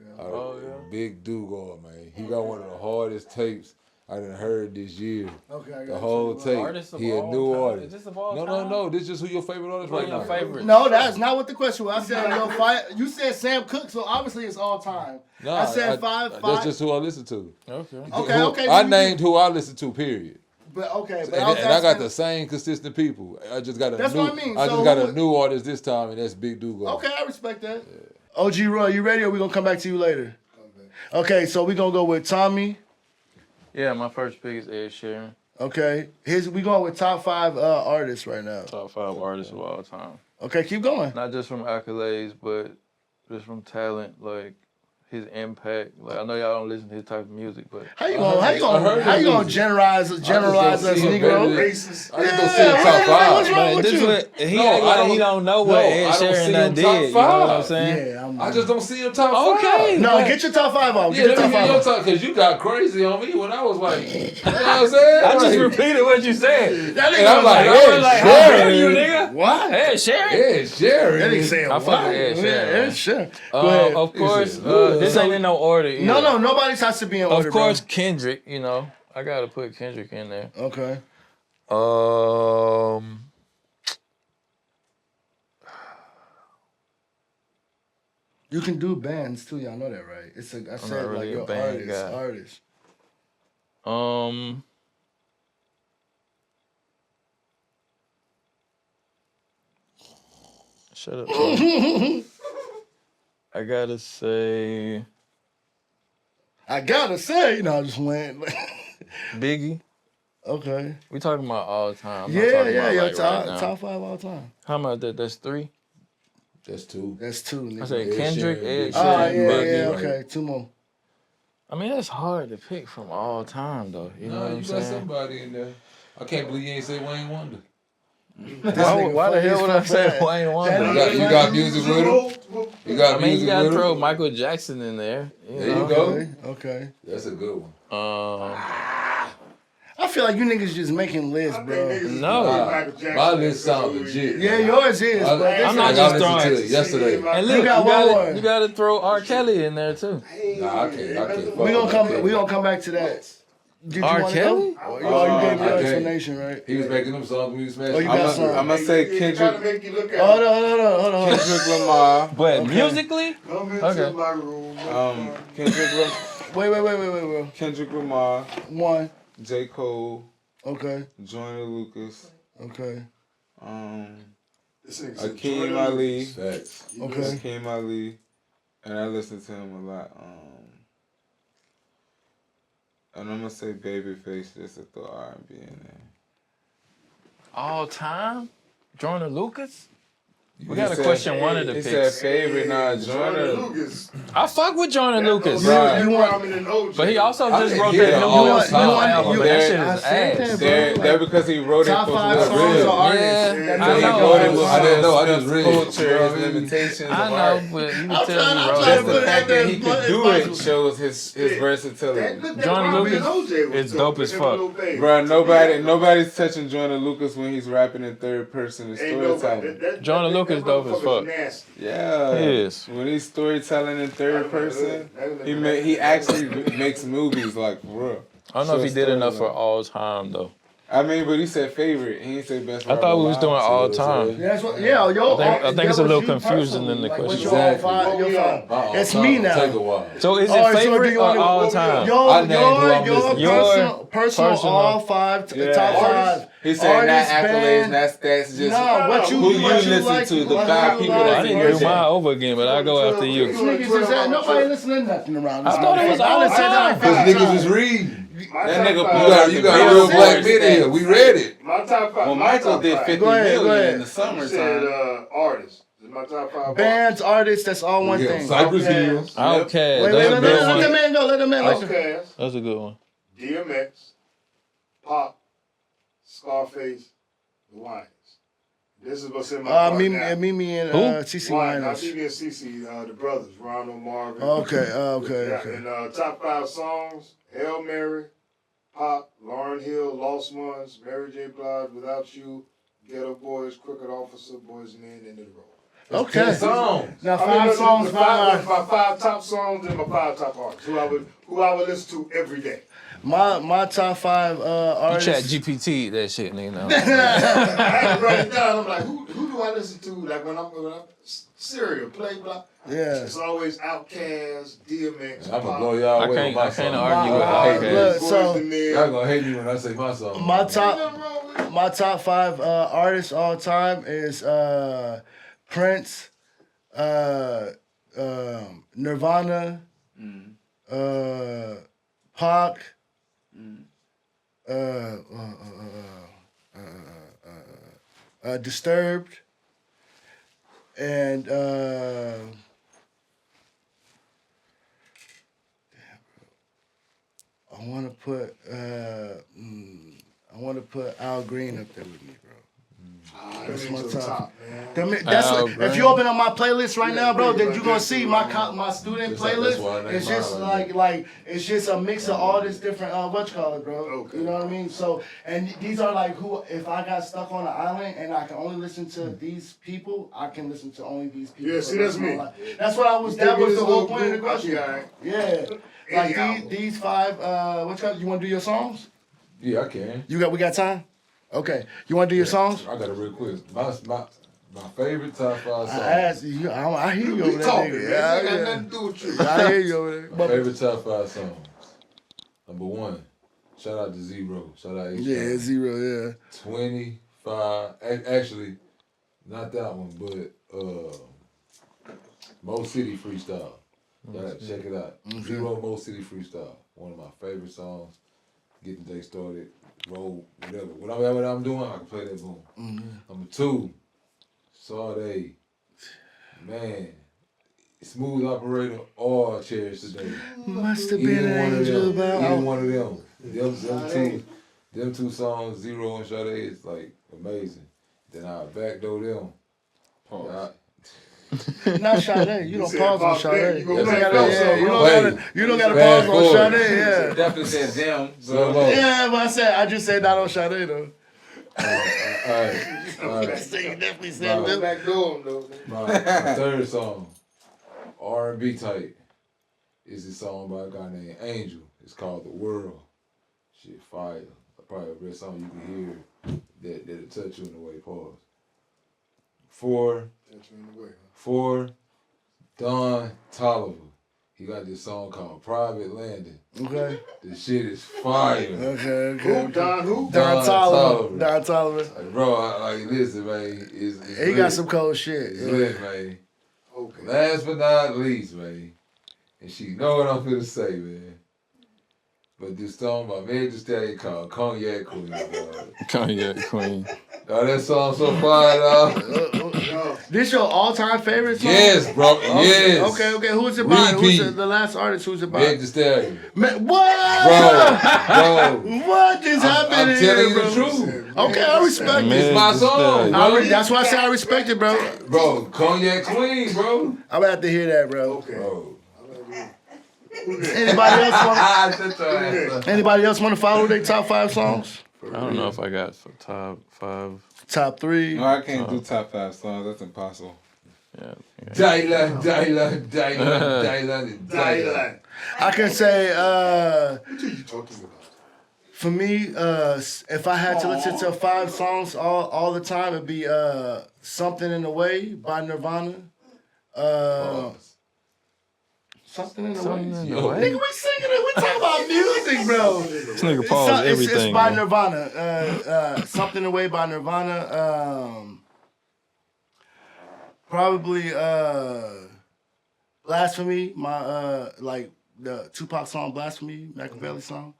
Okay. Big Dugal, man. He got one of the hardest tapes I done heard this year. Okay, I got The whole tape. Artists of He a all new time? artist. Is this of all No, time? This is who your favorite artist right now. Your favorite? No, that's not what the question was. I said you said Sam Cooke, so obviously it's all time. Nah, I said five. That's just who I listen to. Okay. Okay. I named who I listen to, period. But okay, but And I got the same consistent people. I just got a That's new. what I mean. I So just got who- a new artist this time, and that's Big Dugal. Okay, I respect that. Yeah. OG Roy, you ready, or we gonna come back to you later? Okay, so we gonna go with Tommy. Yeah, my first pick is Ed Sheeran. Okay, we going with top 5 artists right now. Top 5 artists of all time. Okay, keep going. Not just from accolades, but just from talent, like his impact. Like I know y'all don't listen to his type of music, but How you gonna generalize us, Negro? Racist. I just don't see him top 5. What's wrong with you? He No, act I like don't- he don't know what no, Ed I don't see Sheeran him done top did. You know what I'm five. saying? Yeah, I just don't see him top 5. Okay. No, get your top 5 off. Yeah, Get your let me top hear 5 your off. talk, because you got crazy on me when I was like, you know what I'm saying? I just Like, repeated what you said. That and nigga I'm was like, like, I was like, how dare you, nigga? what? Ed Sheeran? Ed Sheeran. That nigga saying I what? fuck with Ed Sheeran, man. Sure. Go ahead. Of course, said, this ain't in no order either. No, nobody's has to be in order. Of course, Kendrick, you know. I gotta put Kendrick in there. Bro. Okay. You can do bands too, y'all know that, right? I said not really like a your band guy. artist. Shut up. Bro. I gotta say no, I just went. Biggie. Okay. We talking about all time. I'm Yeah, not talking yeah, about your like top right now. top 5 all time. How much that? That's 3. That's 2. That's 2. Nigga. I said Ed Kendrick, Sheeran, Ed Oh, Sheeran, yeah, Biggie. yeah, okay. 2 more. I mean, that's hard to pick from all time, though. You know what I'm you got saying? somebody in there. I can't believe you ain't say Wayne Wonder. Why the hell would I say Wayne Wonder? You got music with him? You got I mean, you music gotta with throw him? Michael Jackson in there. There you go. Okay. That's a good one. I feel like you niggas just making lists, bro. No. My list sound legit. Yeah, yours is, but this I'm not is- just I listened throwing. to it yesterday. And look, you gotta throw R. Kelly in there too. Nah, I can't. We gonna come back to that. Did you R. wanna Kelly? go? Or you gave your I can't. explanation, right? He was making them songs we was smashing. Oh, you got some. I'm gonna say Kendrick. Hold on. Kendrick Lamar. But musically, Come into okay. my room. Kendrick Lamar. Wait. Kendrick Lamar. 1. J. Cole. Okay. Joyner Lucas. Okay. Akeem Ali. Facts. Okay. Akeem Ali. And I listen to him a lot. And I'm gonna say Babyface just to throw R&B in there. all time, Joyner Lucas. We He gotta said- question one of the He picks. said favorite, nah, Joyner. Lucas. I fuck with Joyner Lucas, but he also I just didn't wrote hear that the new all All time Star album. That shit I is said ass. that, bro. That because he wrote Top it 5 for songs real. or artists. Yeah, that I he know. wrote it I didn't know. I just read it. Culture, his limitations I of know, art. but you can I'm tell trying he to wrote put Just it the it. fact that he But could do it's it shows his versatility. Joyner Lucas is dope as fuck. Bro, nobody's touching Joyner Lucas when he's rapping in third person and storytelling. Joyner Lucas dope as fuck. Yeah, He is. When he's storytelling in third person, he actually makes movies like bro. I don't know if he did enough for all time though. I mean, but he said favorite. He didn't say best. I thought we was rapper doing alive. all time. Yeah, that's what. Yeah, yo. I think it's a that little was you confusing in personally. the Like, question. what's your all 5? It's me now. Take a while. So is All right, it so do favorite you or wanna- all time? I named who I'm listening to. personal all 5 Yeah. top 5. He said not Artist, accolades, band. not stats, just No, what you who you what listen like, to, the what 5 you people like. that's I in didn't your do mine set. over again, but I go after you. These niggas just said nobody listening to nothing around this. I thought it was motherfucker. all I done said that time. like Because 5 niggas times. was reading. That nigga You got real black men in here. We read it. My top 5. Well, Michael did 50 Go ahead, million in the You said summertime. artists. This is my top 5. Bands, artists, that's all one thing. Cypress Hills. Outcast. Wait, That's a let good the one. man go. Let the man go. Outkast, That's a good one. DMX, Pop, Scarface, The Wines. This is what's in my part now. Mimi and Who? CC Wine, not Winers. TV and CC, the brothers, Ronald Marvin. Okay. Yeah, and top 5 songs: Hail Mary, Pop, Lauryn Hill, Lost Ones, Mary J. Blige, Without You, Ghetto Boys, Crooked Officer, Boys and Men, End of the Road. Okay. Songs. Now 5 songs, 5 My 5 top songs and my 5 top artists who I would listen to every day. My top 5 You artists. chat GPT that shit, nigga. No. I had to write it down. I'm like, who do I listen to? Like when I'm Serial, play blah. Yeah. It's always Outkast, DMX. I'm gonna Pop. blow y'all I away can't- with my I can't song. argue with Look, Outkast. so- Boys and Men. Y'all gonna hate me when I say my song. My top 5 artists all time is Prince, Nirvana, Pac, Disturbed, and I want to put Al Green up there with me, bro. That's my top. If you open up my playlist right now, bro, then you're gonna see my student playlist. It's just like it's just a mix of all this different bro. Okay. You know what I mean? So and these are like who if I got stuck on an island and I can only listen to these people, I can listen to only these people. Yeah, see, that's me. That's what I was. That was the whole point of the question. All right. Yeah. Like these 5. You want to do your songs? Yeah, I can. We got time? Okay. You want to do your songs? I got a real quiz. My favorite top 5 songs. I asked you. I hear you over We there, talking, nigga. man. Yeah, It got yeah. nothing to do with you. I hear you over there. My favorite top 5 songs. Number 1, Shout out to Zero. Shout out H. Yeah, Zero, yeah. 25. Actually, not that one, but Mo City Freestyle. Check it out. Zero Mo City Freestyle. One of my favorite songs. Get the day started. Roll, whatever. Whatever I'm doing, I can play that boom. Number 2, Sade. Man. Smooth Operator or Cherish Today. Must have been an angel about. Either one of them. Them two songs, Zero and Sade, is like amazing. Then I backdoor them. Not Sade. You don't pause on Sade. You don't gotta pause on Sade. Yeah. Definitely said them. Yeah, but I just said not on Sade though. Alright. You definitely said them. Backdoor though. My third song, R&B type, is a song by a guy named Angel. It's called The World. Shit, fire. Probably a real song you can hear that'll touch you in the way. Pause. 4, Don Toliver. He got this song called Private Landing. Okay. This shit is fire. Okay. Who? Don Toliver. Don Toliver. Like, bro, listen, man. He got some cold shit. It's lit, man. Okay. Last but not least, man. And she know what I'm finna say, man. But this song by Meg Thee Stallion called Cognac Queen, dog. Cognac Queen. Oh, that song so fire, dog. This your all-time favorite song? Yes, bro. Yes. Okay. Who's it by? Repeat. Who's the last artist? Who's it by? Meg Thee Stallion. What? Bro. What is happening I'm telling here, you the truth. Okay, I respect it. It's my song, bro. That's why I say I respect it, bro. Bro, Cognac Queen, bro. I'm gonna have to hear that, bro. Okay. Bro. Anybody else want to follow their top 5 songs? I don't know if I got top 5. Top 3. No, I can't do top 5 songs. That's impossible. Yeah. Dylan. I can say, What are you talking about? for me, if I had to listen to 5 songs all the time, it'd be Something in the Way by Nirvana. Something in the Way. Nigga, we singing it. We talking about music, bro. This nigga pause everything. It's by Nirvana. Something in the Way by Nirvana. Probably Blasphemy, my like the Tupac song Blasphemy, Machiavelli song.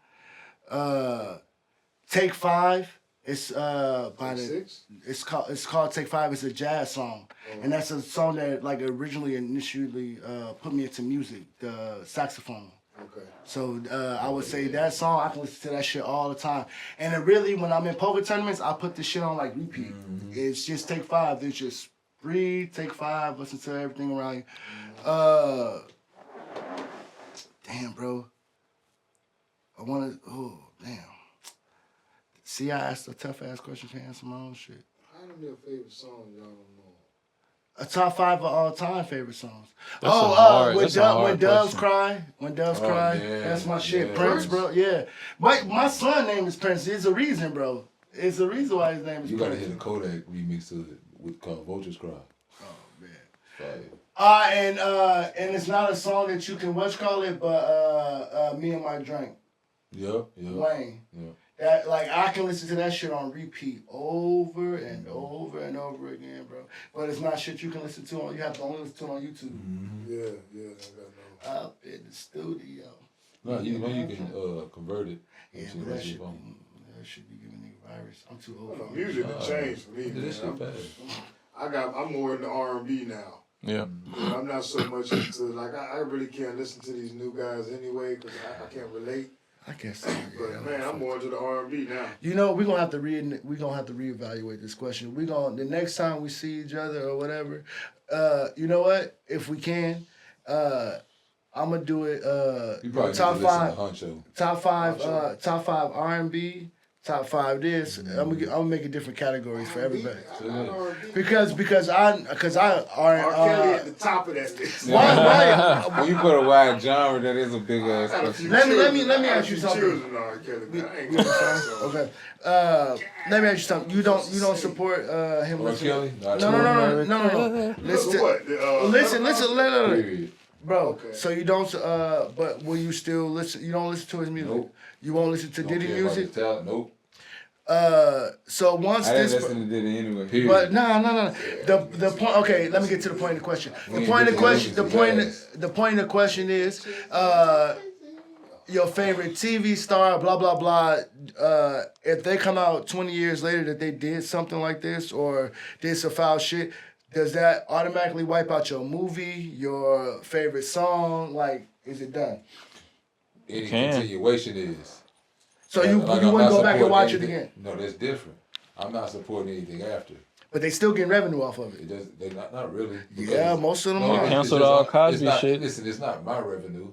Take 5. It's by it's called Take 5. It's a jazz song, and that's a song that like initially put me into music, the saxophone. Okay. So I would say that song I can listen to that shit all the time, and it really when I'm in poker tournaments I put this shit on like repeat. It's just Take 5. It's just breathe, Take 5, listen to everything around you. Damn, bro. Damn. See, I asked a tough-ass question to answer my own shit. I don't know favorite song y'all don't know. A top 5 of all-time favorite songs. When Doves Cry. When Doves Cry. Yeah, That's my shit. yeah. Prince, bro. Yeah. My son's name is Prince. There's a reason, bro. It's the reason why his name is You Prince. gotta hear the Kodak remix to it called Vulture's Cry. Oh, man. Fire. And it's not a song that you can call it, but Me and My Drink. Yep. Wayne. Yeah. That like I can listen to that shit on repeat over and over and over again, bro. But it's not shit you can listen to on. You have to only listen to it on YouTube. Yeah, I got no. Up in the studio. No, you know you can convert it. Yeah, but that should be giving nigga virus. I'm too old. No, music done changed for me, This man. shit bad. I'm more into R&B now. Yeah. I'm not so much into like I really can't listen to these new guys anyway because I can't relate. I guess so. But man, I'm more into the R&B now. You know, we're gonna have to reevaluate this question. The next time we see each other or whatever, you know what? If we can, I'm gonna do it. You probably top five R&B, top 5 this. I'm gonna make it different categories for everybody. R&B. Because R. Kelly at the top of that list. why? When you put a wide genre, that is a big ass question. Let me ask you something. R. Kelly, man. I ain't gonna lie, so. Okay. Let me ask you something. You don't support him R. listening? Kelly? No. Listen. What? Listen. Period. Bro, Okay. so you don't, but will you still listen? You don't listen to his music? Nope. You won't listen to Don't Diddy care about music? his talent. Nope. So once I didn't this. listen to Diddy anyway. Period. But no. The point. Okay, let me get to the point of the question. We The ain't point of get the to question. Olympics, The point of the question is, your favorite TV star, blah blah blah. If they come out 20 years later that they did something like this or did some foul shit, does that automatically wipe out your movie, your favorite song? Like, is it done? Any can. continuation is. So you I'm wouldn't not go back and supporting watch it anything. again? No, that's different. I'm not supporting anything after. But they still getting revenue off of it. It does. They not really. Yeah, most of them are. it's Canceled just- all it's Cosby not- shit. Listen, it's not my revenue.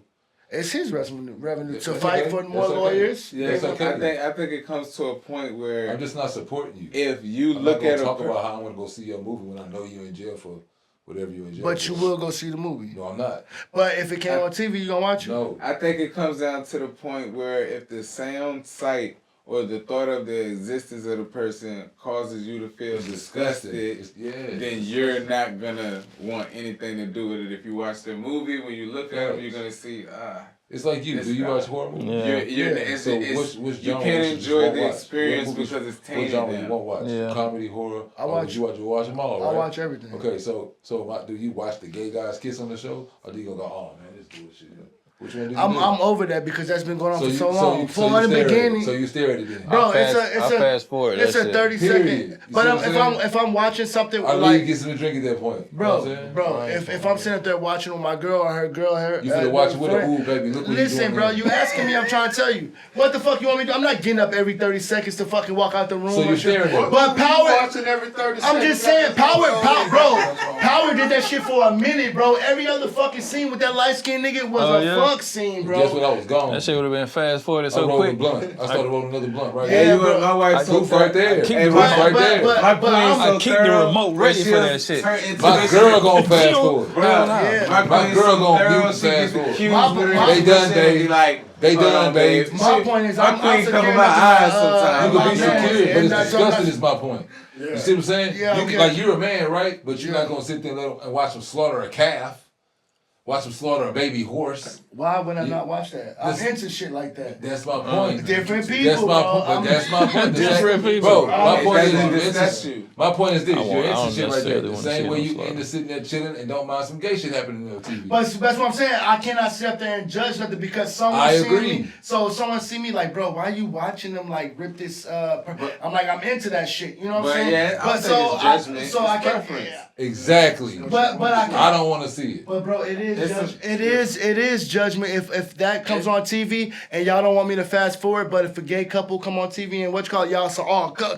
It's his revenue to That's fight okay. for more That's okay. lawyers. Yeah, That's okay. I think it comes to a point where I'm just not supporting you. if you I'm look not gonna at talk a about how I want to go see your movie when I know you're in jail for whatever you're in jail But for. you will go see the movie. No, I'm not. But if it came on TV, you gonna watch it? No. I think it comes down to the point where if the sound, sight, or the thought of the existence of the person causes you to feel It's disgusting. disgusted, Yeah. then you're not gonna want anything to do with it. If you watch the movie, when you look at them, you're gonna see, It's like you. It's Do you not. watch horror movies? Yeah. it's, So it's, which you genre can't you enjoy won't the watch? experience What movies- because it's What tainted genre you them. won't watch? Yeah. Comedy, horror. I watch- You watch them all, I right? watch everything. Okay, so do you watch the gay guys kiss on the show, or do you go, oh man, this bullshit? Which one do you I'm do? over that because that's been going on for you- so long. you From stare the at it. beginning, So you stare at it then. bro, I it's fast forward. it's That's a it. 30-second. Period. You But see what I'm saying? if I'm watching something I leave like, get something to drink at that point. You know what I'm saying? bro, if I'm sitting up there watching with my girl or her girl, You finna watch it with her, friend, ooh, baby, look what you listen, doing bro, there. you asking me, I'm trying to tell you. What the fuck you want me to do? I'm not getting up every 30 seconds to fucking walk out the room. So or you shit. staring at it. But Power, watching every 30 I'm seconds. just saying, Power, Power did that shit for a minute, bro. Every other fucking scene with that light skinned nigga was Oh, a yeah? fuck scene, bro. Guess what? I was gone. That shit would have been fast forwarded I so rolled a quick. blunt. I started rolling another blunt right Yeah, there. bro. My wife's so Proof right there. keep Hey, the Proof remote. right there. My brain's I so keep the thorough, remote where ready for she'll that shit. turn into My this girl shit. gonna fast forward. Bro, Yeah. my My girl gonna mute she gets fast forward. accused My- with her. my- They done, She'll babe. be like, They hold done, on, babe. My point is, my I'm queen secure cover enough my to eyes my, sometimes. You my can be man, secure, but and it's that's- so I'm disgusting. not- Is my point. You see what I'm saying? Yeah, You okay. like you're a man, right? But you're not gonna sit there and watch them slaughter a calf, watch them slaughter a baby horse. Why would I not watch that? I'm Listen. into shit like that. That's my point. Different That's people, my bro. point. But that's my point. Different people. Bro, my It point is doesn't you're disgust into- you. My point is this: I you're don't into shit right there. necessarily The wanna same see way them you slaughter. into sitting there chilling and don't mind some gay shit happening on TV. But that's what I'm saying. I cannot sit up there and judge nothing because someone I see agree. me. So someone see me like, bro, why you watching them like rip this? I'm like, I'm into that shit. You know what I'm But saying? yeah, I but think so it's I, judgment. so I It's can't. preference. Exactly. But I don't want to see it. But bro, it It's is judgment if that comes on TV and y'all don't want me to fast forward, but if a gay couple come on TV and what you call it, y'all say,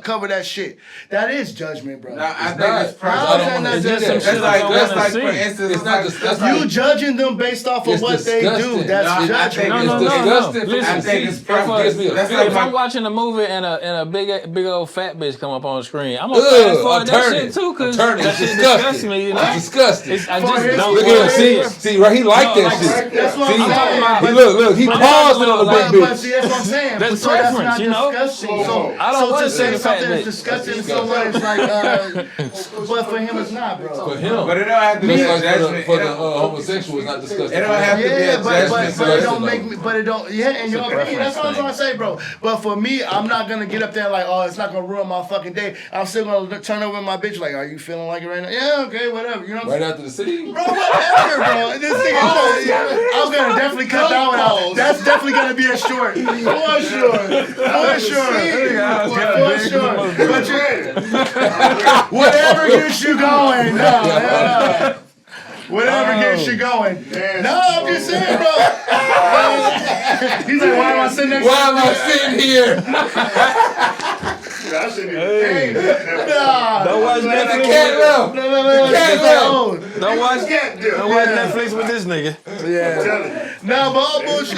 cover that shit. That is judgment, bro. Nah, I It's think not. it's I How don't is that want not to see just that. some That's shit like, I that's wanna like see. for instance, It's not disgusting. You judging them based off of It's what they do. disgusting. That's Nah, I judgment. think No, it's no, It's no, no. disgusting. I Listen, think it's It preference. gives me a That's feeling. if like I'm watching a movie and a big old fat bitch come up on the screen, I'm gonna Ugh, fast forward I'm that turning. shit too, cause I'm turning. that It's shit disgusting. disgusts me. You know? It's disgusting. I For just his- don't Look want at to see him. it. See, right? He like No, that like, shit. That's what See, I'm saying. he look, he But paused that's on the like- big But bitch. see, that's what I'm saying. That's But so that's preference, not you know? disgusting. So, I don't so wanna to see say the fat something is bitch. disgusting, That's so what? It's like, but for him it's not, bro. For him. But it don't have to be Just a like judgment. for the homosexual, it's not disgusting. It don't have to be Yeah, a but judgment. it don't make me. But it don't. Yeah, in your opinion, that's what I'm trying to say, bro. But for me, I'm not gonna get up there like, oh, it's not gonna ruin my fucking day. I'm still gonna turn over my bitch like, are you feeling like it right now? Yeah, okay, whatever. You know what I'm Right saying? after the city. Bro, whatever, bro. This nigga, I'm gonna definitely cut that one out. That's definitely gonna be a short. For sure. For sure. But whatever gets you going, no. Whatever gets you going. No, I'm just saying, bro. He's like, why am I sitting next to you? Why am I sitting here? I shouldn't even Nah. Don't watch The Netflix. cat left. No. Cat left. Don't watch Yeah. Netflix with this nigga. Yeah. No, but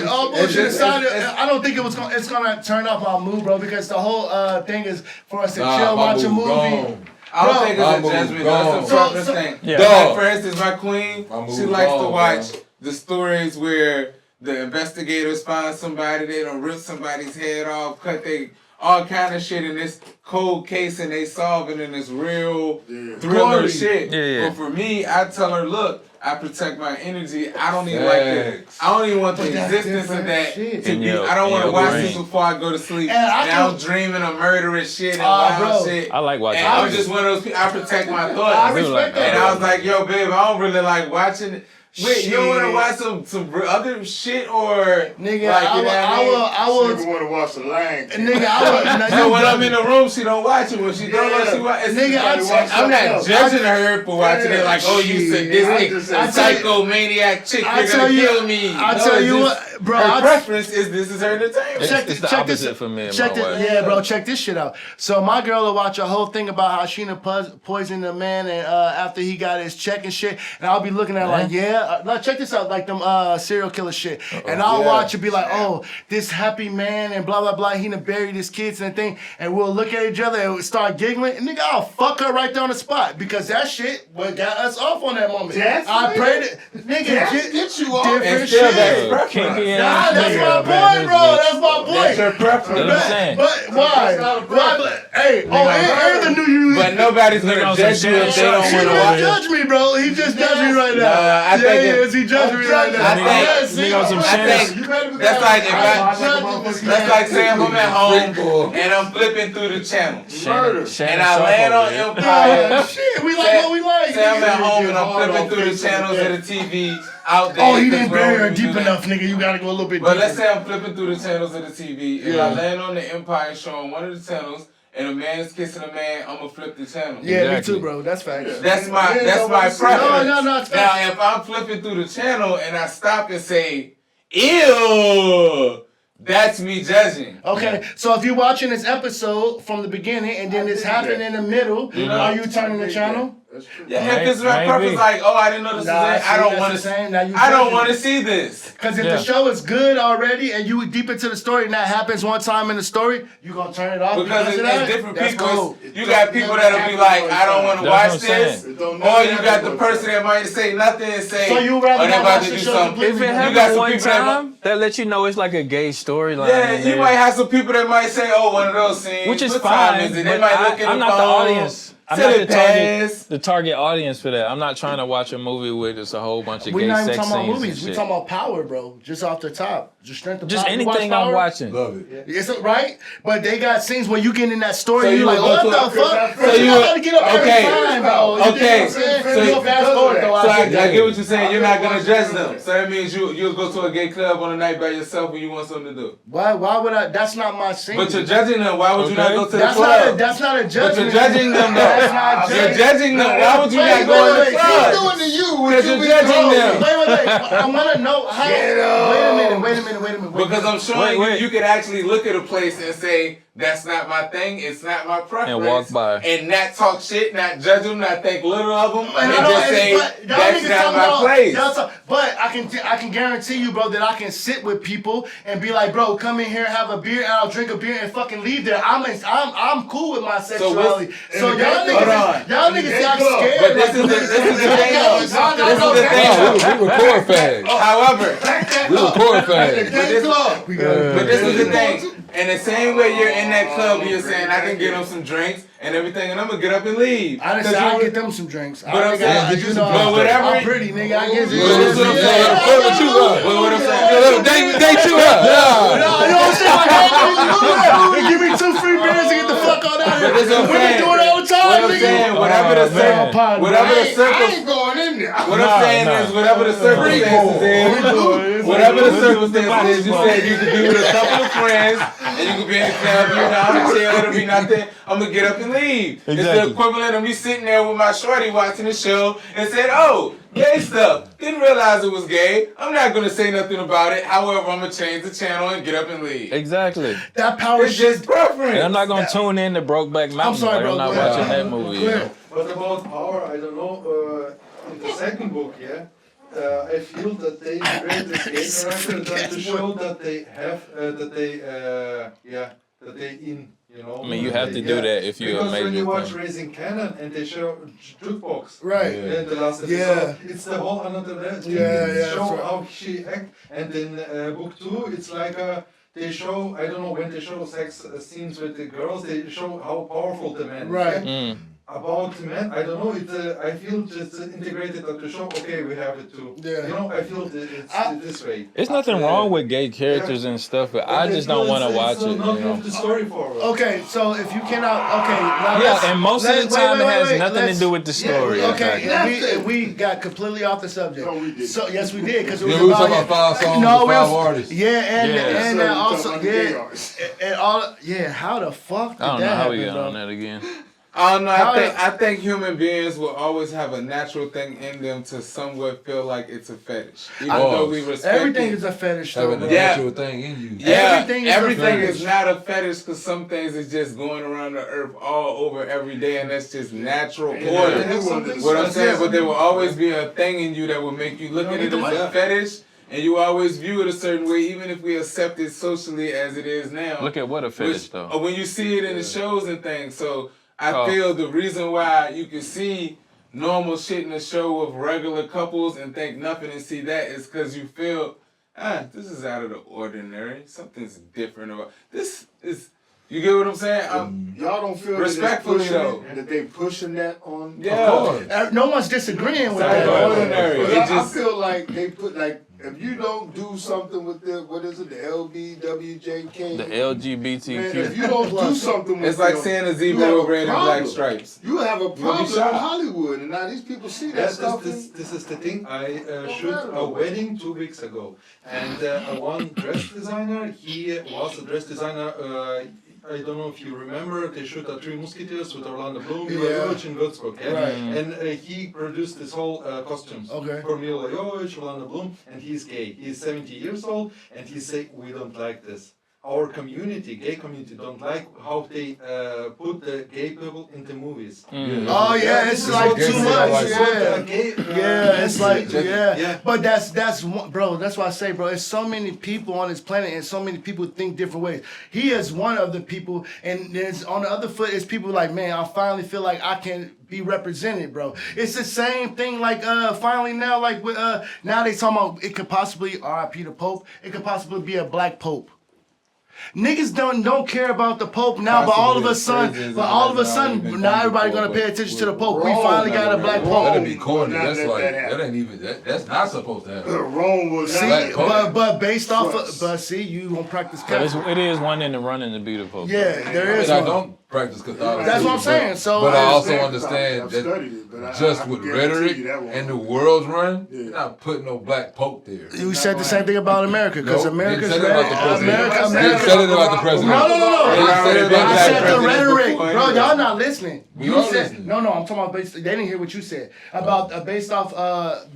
all bullshit aside, I don't think it's gonna turn up our mood, bro, because the whole thing is for us to chill, watch a movie. Gone. I don't Bro, think my it's a move judgment. gone. That's a preference thing. Yeah. Like, for instance, my queen, My move she likes to gone, watch bro. the stories where the investigators find somebody, they don't rip somebody's head off, cut their all kind of shit in this cold case and they solving in this real thriller shit. Yeah. But for me, I tell her, look, I protect my energy. I don't even like it. I don't even want the existence of that to be. I don't want to watch this before I go to sleep. Now I'm dreaming of murderous shit and wild shit. I like watching. And I'm just one of those people. I protect my thoughts. I respect that. And I was like, yo, babe, I don't really like watching it. Wait, you don't want to watch some other shit or Nigga, like, I will. Nigga want to watch the Lion King. Nigga, I will. So when I'm in the room, she don't watch it. When she don't watch it, Nigga, I'm not judging her for watching it. Like, oh, you sadistic, psychomaniac chick, you're gonna kill me. I tell you what, bro. Her preference is this is her entertainment. It's the opposite for me and my wife. Yeah, bro, check this shit out. So my girl will watch a whole thing about how Sheena poisoned the man and after he got his check and shit, and I'll be looking at her like, now check this out, like them serial killer shit, and I'll watch it be like, oh, this happy man and blah blah blah, he done buried his kids and thing, and we'll look at each other and start giggling, and nigga, I'll fuck her right there on the spot because that shit what got us off on that moment. I prayed it, nigga, get you off. Different shit. That's That's my point, bro. That's my point. That's your preference. But why? Hey, and the new you. But nobody's gonna judge you if they don't want to watch. He judge me, bro. He just judged me right now. I think he judged me right now. I think that's like saying I'm at home and I'm flipping through the channels and I land on Empire. Shit, we like what we like. Say I'm at home and I'm flipping through the channels of the TV out there. Oh, he didn't bury her deep enough, nigga. You gotta go a little bit deeper. But let's say I'm flipping through the channels of the TV and I land on the Empire show on one of the channels. And a man is kissing a man, I'm gonna flip the channel. Yeah, me too, bro. That's facts. That's my preference. No, it's facts. Now, if I'm flipping through the channel and I stop and say, ew, that's me judging. Okay, so if you're watching this episode from the beginning and then it's happening in the middle, are you turning the channel? Yeah, if this is my preference, like, oh, I didn't know this was it. I don't want to. I don't want to see this. Because if the show is good already and you deep into the story and that happens one time in the story, you gonna turn it off because it's different people. You got people that'll be like, I don't want to watch this, or you got the person that might say nothing and say, so you rather they're about to do show something. If it happens one time, that let you know it's like a gay storyline. Yeah, you might have some people that might say, oh, one of those scenes. Which is what fine. Time is it? They might look at I'm the not the phone. audience. I'm not the target audience for that. I'm not trying to watch a movie with just a whole bunch of gay sex scenes. We're not even talking about movies. We're talking about power, bro. Just off the top. Just strength of just power. anything I'm watching. Love it. It's right, but they got scenes where you get in that story So and you're like, what the fuck? So you gotta get up every time, bro. Okay. So you fast forward though. So I get what you're saying. You're not gonna judge them. So that means you'll go to a gay club on a night by yourself when you want something to do. Why would I? That's not my scene. But you're judging them. Why would you not go to the club? That's not a judgment. But you're judging them though. That's not You're judging them. Why would you not go to the club? What's doing to you? Because you're judging them. Wait. I want to know how. Wait a minute. Because I'm showing you can actually look at a place and say, that's not my thing, it's not my preference. And walk by. And not talk shit, not judge them, not think little of them, and just say, that's not my place. But I can guarantee you, bro, that I can sit with people and be like, bro, come in here, have a beer, and I'll drink a beer and fucking leave there. I'm cool with my sexuality. So y'all niggas y'all scared. But this is the thing though. This is the thing. We record fags. However, We record fags. but this is the thing. And the same way you're in that club, you're saying, I can get them some drinks and everything, and I'm going to get up and leave. I didn't say I'll get them some drinks. But I'm saying, I'm pretty, nigga. I guess But what I'm saying, Date you up. You know what I'm saying? Give me 2 free beers and get the fuck out of here. But that's what I'm saying. Do it all the time, What I'm saying, whatever the circle, I ain't going in there. what I'm saying is, whatever the circumstances is, whatever the circumstances is, you said you could be with a couple of friends, and you could be in the club, you're down, chill, it'll be nothing. I'm gonna get up and leave. Exactly. It's the equivalent of me sitting there with my shorty watching the show and said, oh, gay stuff. Didn't realize it was gay. I'm not gonna say nothing about it. However, I'm gonna change the channel and get up and leave. Exactly. That power It's just preference. And I'm not gonna tune in to Brokeback Mountain. I'm sorry, bro. I'm not watching that movie. You know? What about power? I don't know. In the second book, I feel that they create this gay character to show that they have that they in. You know, I mean, you have to do that if you're a major Because when you watch fan. Raising Cannon and they show jukebox, Right. in the last episode, it's the whole another level. Yeah, Show that's right. how she act, and in book 2, it's like they show, I don't know, when they show sex scenes with the girls, they show how powerful the man is. Right. Mm. About men, I don't know. I feel just integrated at the show. Okay, we have it too. Yeah. You know, I feel it's this way. It's nothing wrong with gay characters and stuff, but I just don't want to watch it. Not You know? move the story forward. Okay, so if you cannot, okay, now let's- Yeah, and most of the let's- time it has wait, nothing let's- to do with the story. Okay, Exactly. and we got completely off the subject. No, we didn't. So yes, we did because it was Yeah, we were about talking about 5 songs no, with we 5 was- artists. Yeah, and Yeah. and So we also talking about the gay yeah, artists. and all yeah. How the fuck did I don't know that how we happen, got on bro? that again. I don't know. How I think human beings will always have a natural thing in them to somewhat feel like it's a fetish, even though we respect Everything it. is a fetish, though. Having Bro. a Yeah. natural thing in you. Yeah, Everything everything is a is not a fetish because some things is just going around the earth all over every day, and that's just natural order. What I'm saying, but there will always be a thing in you that will make you look at it as a fetish, and you always view it a certain way, even if we accept it socially as it is now. Look at what a fetish though. When you see it in the shows and things, so I feel the reason why you can see normal shit in the show of regular couples and think nothing and see that is because you feel, this is out of the ordinary. Something's different about this. Is you get what I'm saying? Y'all don't feel Respectfully, that they pushing that on? Yeah. No one's disagreeing with It's out of the that. ordinary. But It I just feel like they put like if you don't do something with the what is it, the LBWJK? The Man, LGBTQ. if you don't do something with it's like them, seeing a you zebra have a with red and black problem. stripes. You have a problem in shot. Hollywood, and now these people see that stuff. This is the thing. I shoot a wedding 2 weeks ago, and one dress designer, he was a dress designer. I don't know if you remember, they shoot Three Musketeers with Orlando Bloom, Mila Yeah. Jovovich in Würzburg, yeah? Right. And he produced this whole costumes Okay. for Mila Jovovich, Orlando Bloom, and he's gay. He's 70 years old, and he say, we don't like this. Our community, gay community, don't like how they put the gay people in the movies. Oh yeah, it's like too much. Yeah, it's like yeah. But that's one, bro. That's why I say, bro. There's so many people on this planet, and so many people think different ways. He is one of the people, and there's on the other foot is people like, man, I finally feel like I can be represented, bro. It's the same thing, like finally now, like with now they talking about it could possibly R.I.P. the Pope. It could possibly be a black Pope. Niggas don't care about the Pope now, but all of a sudden, now everybody gonna pay attention to the Pope. We finally got a black Pope. That'd be corny. That's like that ain't even that's not supposed to happen. Rome was See, but based off of, but see, you gonna practice But Catholic. it is one in the running to be the Pope. Yeah, there is And I one. don't practice Catholicism. That's what I'm saying. So, but I also I've understand studied that it, but just I with can guarantee rhetoric you that won't and the work. world's run, you're not putting no black pope there. You said the same thing about America, because Nope, America's didn't say that about the president. America. Didn't say that about the president. No. Didn't say that about I the said the president rhetoric, before bro. anyway. Y'all not listening. We You are said listening. no. I'm talking about based. They didn't hear what you said about based off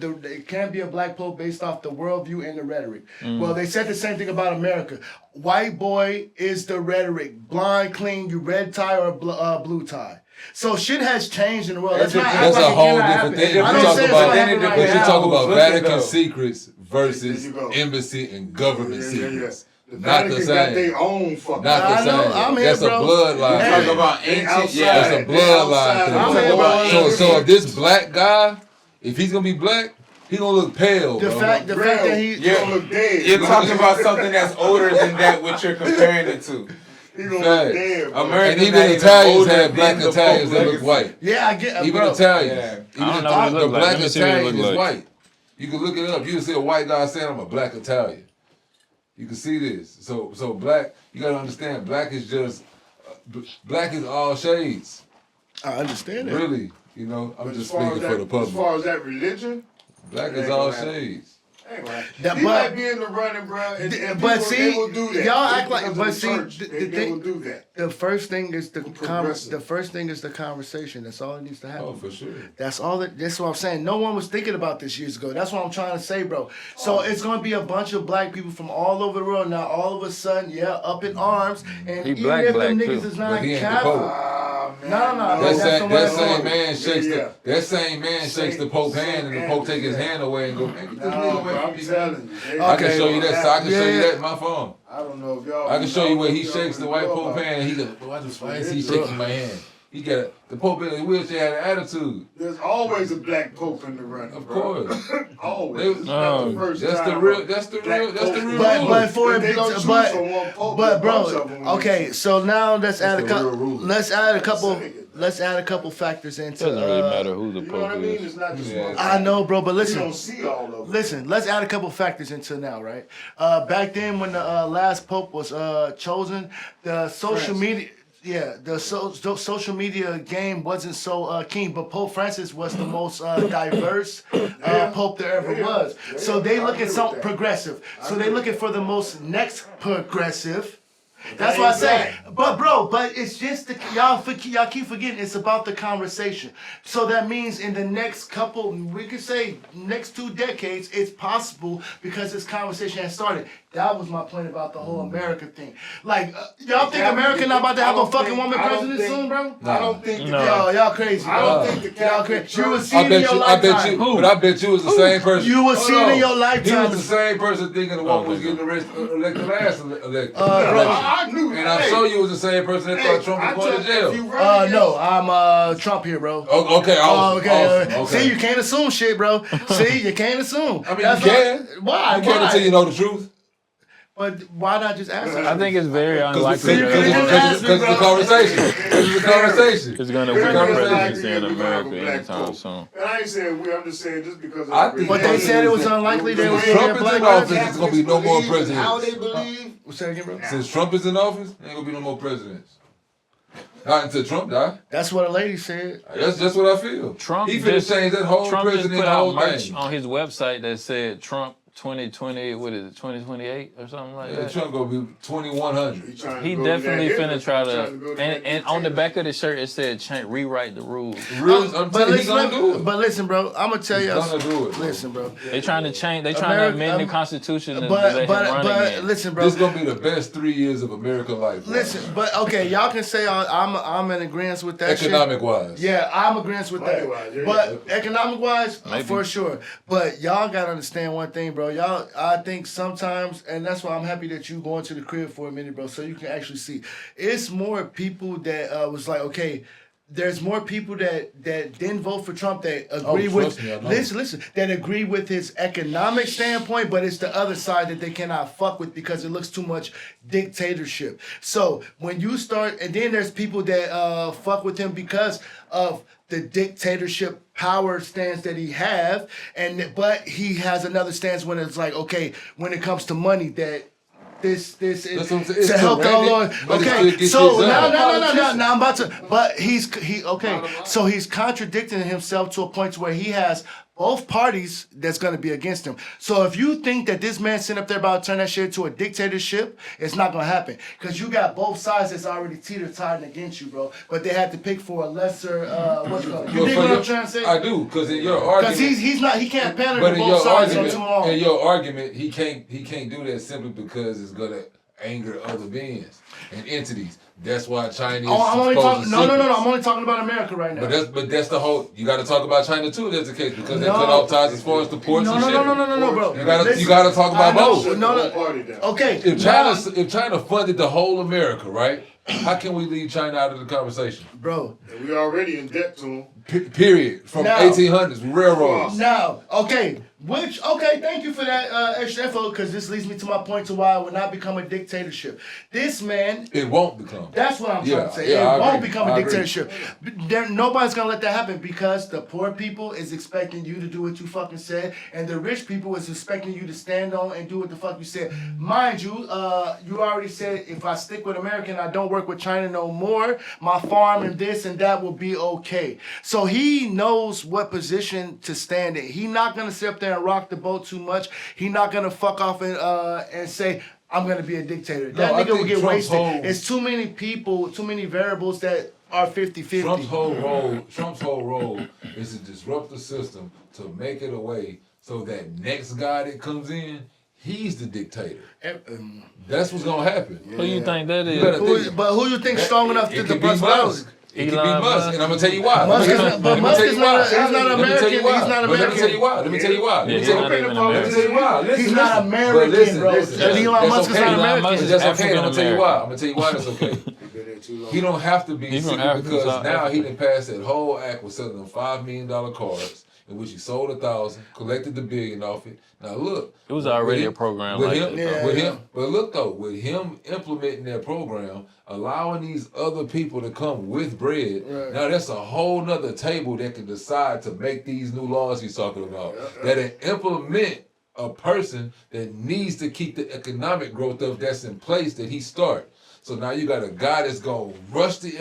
it can't be a black pope based off the worldview and the rhetoric. Well, they said the same thing about America. White boy is the rhetoric. Blind, clean, you red tie or blue tie. So shit has changed in the world. Let's not act That's like a it whole cannot different happen. thing. I We don't talk say it's about not happening right we should now. talk about Look Vatican though. secrets versus There you go. embassy and government secrets. The Not the Vatican same. got their own fucking. Not the I know, same. I'm here, That's a bro. bloodline. Hey. Talk about They ancient, outside. yeah. That's a They bloodline outside. thing. I'm here, bro. So if this black guy, if he's gonna be black, he gonna look pale, The bro. fact that he He gonna look dead. You're bro. talking about something that's older than that, what you're comparing it to. He gonna look Facts. dead, bro. America- And even not even Italians older have black than the Italians Pope that look legacy. white. yeah, I get Even bro. Italians. Yeah. Even I don't know what it the look like. black Let me see what it Italian look is like. white. You can look it up. You can see a white guy saying I'm a black Italian. You can see this. So black, you gotta understand, black is just, black is all shades. I understand that. Really. You know, I'm But just as far speaking as for the that, as public. far as that religion, Black it is ain't all gonna happen. shades. ain't right. That- He but- might be in the running, bro. And but people, see, they will do that. y'all Just act like- because but of the see, church, the they thing- will do that. The first thing is the Progressive. the first thing is the conversation. That's all that needs to happen. Oh, for sure. That's all that. That's what I'm saying. No one was thinking about this years ago. That's what I'm trying to say, bro. So Oh. it's gonna be a bunch of black people from all over the world now. All of a sudden, yeah, up in arms, and He even black, if them black, niggas too. is But not he ain't the Catholic, Pope. Ah, man. No. That that's same, somewhere that else. same man shakes Yeah. that same man shakes the Pope hand and the Pope take his hand away and go, man, get this nigga No, away bro, from I'm me. telling you. they- I can Okay. show you that. So I can show you Yeah. that in my phone. I don't know if y'all. I can show you where he y'all shakes the really white know Pope about hand and he goes, why is he shaking my hand? He got the Pope in his wheelchair had an attitude. There's always a black pope in the running. Of bro. course. Always. It's not the first That's time. the real. That's the real. That's the real. But for They don't choose but from one pope, but there's a bunch bro, of them. okay. So now let's add a the couple. real rule. Let's add a couple. Let's add a couple factors into. Doesn't really matter who the You know what I Pope mean? is. It's not just one. I know, bro, but You listen. don't see all of them. Listen, let's add a couple factors into now, right? Back then, when the last pope was chosen, the social media, the social media game wasn't so keen. But Pope Francis was the most diverse pope there ever was. So they look at some progressive. So they looking for the most next progressive. That's why I say, but it's just y'all keep forgetting it's about the conversation. So that means in the next couple, we could say next 2 decades, it's possible because this conversation has started. That was my point about the whole America thing. Like, y'all think America not about to have a fucking woman president soon, bro? I don't think Y'all crazy. I don't think the y'all Catholic crazy. You will Church. see it in your lifetime. But I bet you was the same person. You will see it in your He lifetime. was the same person thinking the one was getting elected last election. I knew And I'm sure you was the same person that thought Trump was going to jail. No, I'm Trump here, bro. Okay, awesome. See, you can't assume shit, bro. See, you can't assume. I mean, you can. Why? You can until you know the truth. But why not just ask? I think it's very unlikely. Because it's a conversation. It's a conversation. It's going to win the presidency in America anytime soon. And I ain't saying I'm just saying just because of I think But they said it was unlikely they would Since Trump is in office, black there's going to be no more presidents. How they believe. Say it again, bro. Since Trump is in office, there ain't going to be no more presidents. Not until Trump die. That's what a lady said. That's just what I feel. Trump He finna just- change that whole Trump just president, put the out whole merch thing. on his website that said Trump 2020, what is it, 2028 or something like Yeah, that. Trump gonna be 2100. He definitely finna try to, and on the back of the shirt it said rewrite the rules. I'm telling you, he gonna do it. But listen, bro, I'm gonna tell He's you. gonna do it. Listen, bro. They trying to change. They trying to amend the Constitution to But let him run again. listen, bro. This gonna be the best 3 years of American life. bro. Listen, but okay, y'all can say I'm in agreement with that. Economic wise. Yeah, I'm agreeing with that. Money-wise, yeah. But economic wise, Maybe. for sure. But y'all gotta understand one thing, bro. Y'all, I think sometimes, and that's why I'm happy that you going to the crib for a minute, bro, so you can actually see. It's more people that was like, okay, there's more people that didn't vote for Trump that agree with trust me, I know. listen that agree with his economic standpoint, but it's the other side that they cannot fuck with because it looks too much dictatorship. So when you start, and then there's people that fuck with him because of the dictatorship power stance that he have, but he has another stance when it's like, okay, when it comes to money, that this is That's what I'm saying. It's to help the Lord. correct, but it Okay, still gets so you done. now I'm about to. But he okay. So he's contradicting himself to a point to where he has both parties that's gonna be against him. So if you think that this man sitting up there about to turn that shit into a dictatorship, it's not gonna happen. Cause you got both sides that's already teeter-tottering against you, bro. But they had to pick for a lesser what you call it. You dig what I'm trying to say? I do, because in your argument, Cause he can't pander but to in both your sides on argument, too long. in your argument, he can't do that simply because it's gonna anger other beings and entities. That's why China is I'm only exposing talking. No. secrets. I'm only talking about America right now. But that's the whole. You got to talk about China too. If that's the case because they No. cut off ties as far as the ports and shit. No, bro. You gotta Listen, talk about I know. both. No. Okay. If China funded the whole America, right? How can we leave China out of the conversation? Bro. We already in debt to them. Period. From Now- 1800s, railroads. Now, okay, thank you for that extra info, because this leads me to my point to why it will not become a dictatorship. This man, It won't become. that's what I'm trying to say. Yeah, It I won't agree. become a I agree. dictatorship. Nobody's gonna let that happen because the poor people is expecting you to do what you fucking said, and the rich people is expecting you to stand on and do what the fuck you said. Mind you, you already said if I stick with America and I don't work with China no more, my farm and this and that will be okay. So he knows what position to stand in. He not gonna sit up there and rock the boat too much. He not gonna fuck off and say, I'm gonna be a dictator. That I nigga will think get Trump's wasted. whole- It's too many people, too many variables that are 50-50. Trump's whole role is to disrupt the system to make it a way so that next guy that comes in, he's the dictator. That's what's gonna happen. Who you think that You gotta is? think- But who you think strong enough to It could be bust Musk. It could be Elon Musk, Musk. and I'm gonna tell you why. Musk is Let me not- but tell Musk you is why. not- he's not Let me tell you American. why. He's not But let me tell you American. why. Let me tell you why. Yeah, Let me he's tell you not even Let me tell American. you why. Listen, He's not American, But listen, bro. listen. Elon That's Musk is okay. not Elon American. Musk is That's okay. African I'm gonna tell you why. American. I'm gonna tell you why that's okay. He don't have to be He from secret Africa, because South now he Africa. done passed that whole act with selling them $5 million cards in which he sold 1,000, collected the $1 billion off it. Now look, It was already a program with like him, that. with him. But look though, with him implementing that program, allowing these other people to come with bread, now that's a whole nother table that can decide to make these new laws he's talking about. That implement a person that needs to keep the economic growth up that's in place that he started. So now you got a guy that's gonna rush the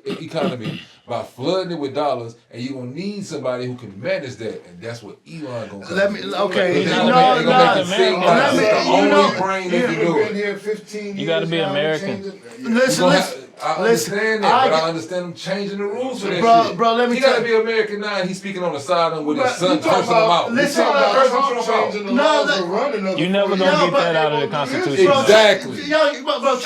economy by flooding it with dollars, and you're gonna need somebody who can manage that, and that's what Elon gonna come. Let me, okay, He's no, not no, American. no. Seem like Let me, it's the you only know, brain that can do Been it. here 15 years. You gotta be y'all American. changing- listen, listen. I Listen, understand that, I but get- I understand him changing the rules for that Bro, shit. bro, let me he tell gotta you. be American now, and he's speaking on the sideline with his But son You talking cursing him about- out. listen, He's about cursing Trump Trump out. changing the No, laws that- and running other You never people. gonna No, get but that they out of the won't do this. Constitution. Bro, though. Exactly. Bro,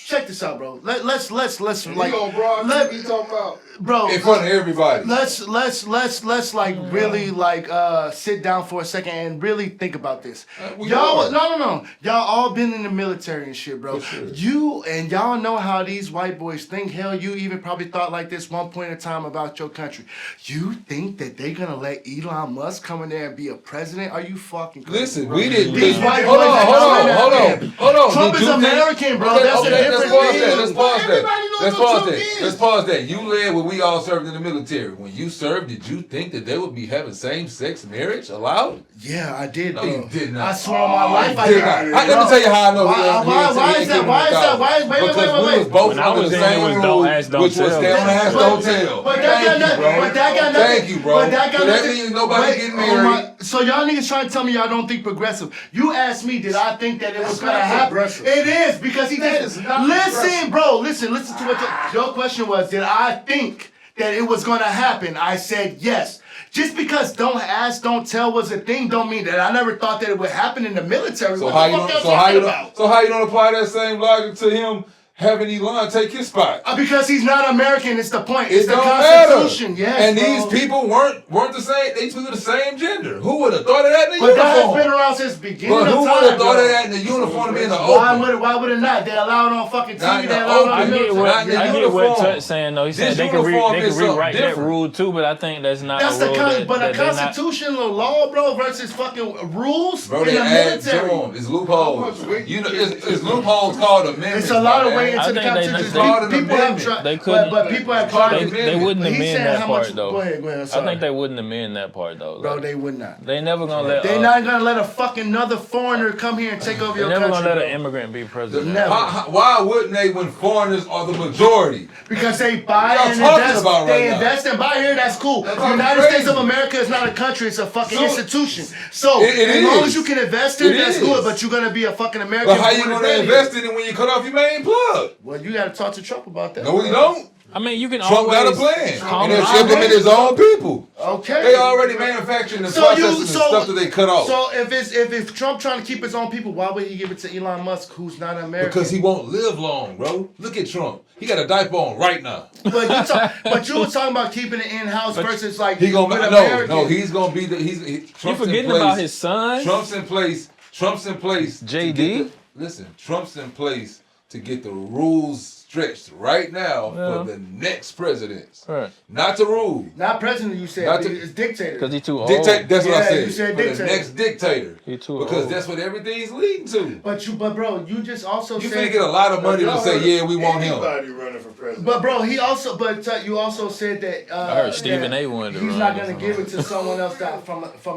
check this out, bro. Let's And like, he on broad let, TV talking about. bro. In front of everybody. Let's like really like sit down for a second and really think about this. We Y'all, are. no. Y'all all been in the military and shit, bro. For sure. You and y'all know how these white boys think. Hell, you even probably thought like this one point in time about your country. You think that they gonna let Elon Musk come in there and be a president? Are you fucking crazy? Listen, bro? we didn't. These white Hold boys on, ain't hold coming on, out hold there. on, hold on. Trump Did is you think- American, bro. Okay, That's a okay, different let's pause thing. that. Let's pause that. Everybody knows Let's what pause Trump that. is. Let's pause that. You led when we all served in the military. When you served, did you think that they would be having same-sex marriage allowed? Yeah, I did, No, bro. you did not. I swear on my life, I Did did. not. Let me tell you how I know. Why is that? Why is that? Why is wait, Because we wait. was both When I under was the in, it same was rule, don't ask, don't which was tell. don't ask, don't tell. But that got nothing. But that got nothing. Thank you, bro. But that got So that nothing. means nobody Wait, getting oh married. so y'all niggas trying to tell me y'all don't think progressive? You asked me, did I think that it was That's gonna not happen? progressive. It is because he That did. is not Listen, progressive. bro. Listen to what your question was. Did I think that it was gonna happen? I said yes. Just because don't ask, don't tell was a thing, don't mean that I never thought that it would happen in the military. So What how the you fuck don't? y'all So how talking you about? don't? So how you don't apply that same logic to him having Elon take his spot? Because he's not American, it's the point. It It's the don't Constitution, matter. yes. And bro. these people weren't the same. These people the same gender. Who would have thought of that in the But that has uniform? been around since the beginning But of who time. would have thought bro. of that in the uniform being the Why open? would it not? They allow it on fucking Not TV. in They the allow it open. on I the get military. what Not in the I get what uniform. Tut's saying though. He's saying This they can uniform is something rewrite that different. rule too, but I think that's not That's a the rule that but a they're not. constitutional law, bro, versus fucking rules Bro, in they the add to military. them. It's loopholes. How much weight You know, you it's loopholes called amendments. It's a lot of my weight man. into the I think they Constitution. just called an People have amendment. tried, They couldn't- but people have It's called tried an to. They wouldn't But he's amend saying that how part much- though. Go ahead. I Sorry. think they wouldn't amend that part though. Bro, Like, they would not. they never gonna let. They're not gonna let a fucking another foreigner come here and take over They're your never country. gonna let bro. an immigrant be president. Never. Why wouldn't they when foreigners are the majority? Because they buy Y'all and talking invest. about right They now. invest and buy here. That's cool. That's The United crazy. States of America is not a country. It's a fucking So- institution. So It as long is. as you can invest in, It that's is. good. But you're gonna be a fucking American. But how you born and gonna bred invest here. in it when you cut off your main plug? Well, you gotta talk to Trump about that. No, we don't. I mean, you can Trump got a always plan, calm and down. it's implement his own people. Okay. They already manufacturing and processing the stuff that they cut off. So if Trump trying to keep his own people, why would he give it to Elon Musk, who's not American? Because he won't live long, bro. Look at Trump. He got a diaper on right now. But you were talking about keeping it in house versus like He gonna with no. Americans. He's gonna be the You Trump's in forgetting place. about his son? Trump's in place. Trump's in place. to JD? get listen, Trump's in place to get the rules stretched right now Yeah. for the next presidents. Right. Not to rule. Not president, you said. Not to- It's dictator. Because he too old. Dictate. That's what I Yeah, said. you said for dictator. the next dictator. He too Because old. that's what everything's leading to. But bro, you just also You said. finna get a lot of money to say, yeah, we want him. Anybody running for president. But bro, you also said that. I heard Stephen A. wanted to He's run not or gonna something. give it to someone else that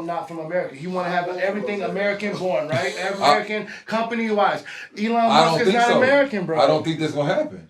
not from America. He want to have everything American born, right? American company wise. Elon I Musk don't is think not so. American, bro. I don't think that's gonna happen.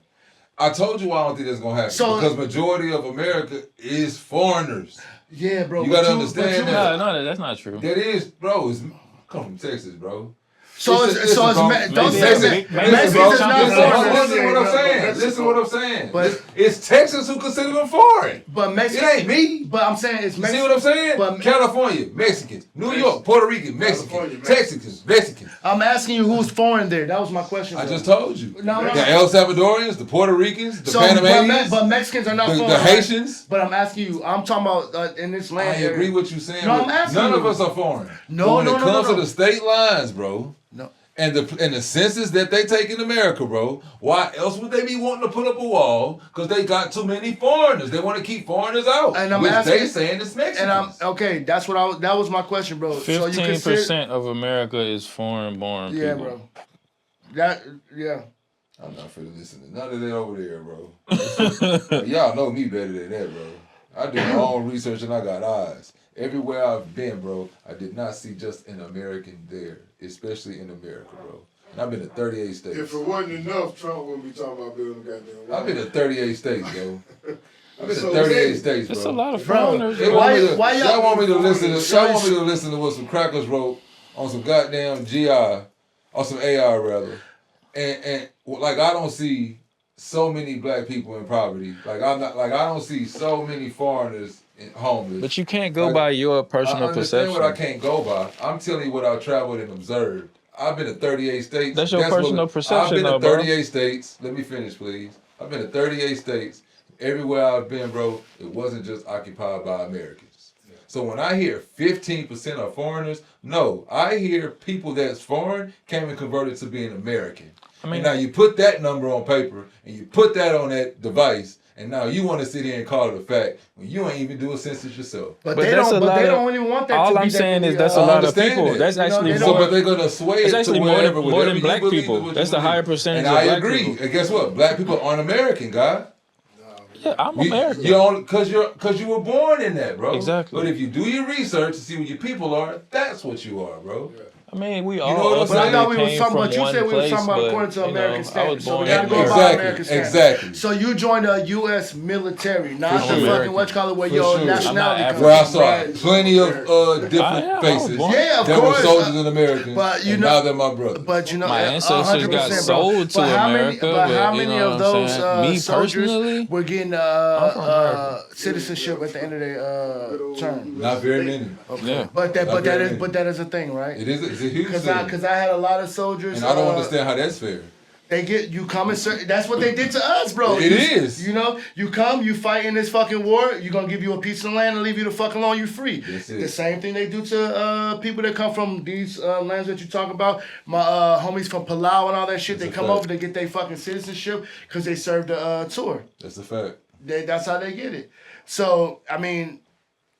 I told you why I don't think that's gonna happen. So- because majority of America is foreigners. Yeah, bro. You but gotta understand but that. No, that's not true. That is, bro. It's come from Texas, bro. So Listen, it's listen, bro. don't say Listen, that. listen, Mexico bro. is not Listen, foreign. listen what I'm saying. Mexico. Listen what I'm saying. But- It's Texas who consider them foreign. But It Mexico. ain't me. But I'm saying it's You see Mexico. what I'm saying? But- California, Mexicans. New York, Puerto Rican, Mexicans. California, Texans, Mexicans. I'm asking you who's foreign there. That was my question. I bro. just told you. No. The El Salvadorians, the Puerto Ricans, the So, Panamanians, but Mexicans are not the foreign. right? Haitians. But I'm asking you. I'm talking about in this I land. area. agree with you saying. No, but I'm asking none you. of us are foreign. No, But when no, it no, comes no, to no. the state lines, bro, No. And the census that they take in America, bro, why else would they be wanting to put up a wall? Because they got too many foreigners. They want to keep foreigners out. And I'm which asking, they saying it's Mexicans. And okay, that was my question, bro. 15% of America is foreign-born yeah, people. bro. Yeah. I'm not finna listen to none of that over there, bro. Y'all know me better than that, bro. I do my own research and I got eyes. Everywhere I've been, bro, I did not see just an American there, especially in America, bro. And I've been to 38 states. If it wasn't enough, Trump wouldn't be talking about building a goddamn wall. I've been to 38 states, bro. I've been to So 38 states, bro. It's a lot of foreigners. Y'all want me to listen to what some crackers wrote on some goddamn GI, on some AI rather, and like I don't see so many black people in poverty. Like I don't see so many foreigners homeless. But you can't go by your personal I understand perception. what I can't go by. I'm telling you what I've traveled and observed. I've been to 38 states. That's your personal perception, I've been to though, 38 states. Let me finish, please. I've been to 38 states. Everywhere I've been, bro, it wasn't just occupied by Americans. So when I hear 15% are foreigners, no, I hear people that's foreign came and converted to being American. I mean, and now you put that number on paper and you put that on that device, and now you want to sit here and call it a fact when you ain't even do a census yourself. But they don't even want that. All I'm saying is that's a lot of people. That's actually more. But they're gonna sway it to wherever. More than black people. That's the higher percentage of black people. And I agree. And guess what? Black people aren't American, guy. Yeah, I'm American. Because you were born in that, bro. Exactly. But if you do your research to see what your people are, that's what you are, bro. Yeah. I mean, we all. You know what I'm saying? But I thought we was talking about. You said we was talking about according to American standards. So we gotta go by American standards. Exactly. So you joined the U.S. military, not the fucking whatchamacallit where your nationality comes from. Where I saw plenty of different faces. Yeah, of that course. were soldiers in America. But you and know, now they're my brothers. But you know, my ancestors got sold to America. But how many of those me soldiers personally were getting citizenship at the end of their term? Not very many. Okay. Yeah. But that is a thing, right? It is. It's a huge thing. Because I had a lot of soldiers. And I don't understand how that's fair. They get you come and that's what they did to us, bro. It is. You know, you come, you fight in this fucking war. You gonna give you a piece of land and leave you the fucking alone. You free. That's it. The same thing they do to people that come from these lands that you talk about. My homies from Palau and all that shit. That's they come over to get their fucking citizenship because they served a tour. That's a fact. That's how they get it. So I mean,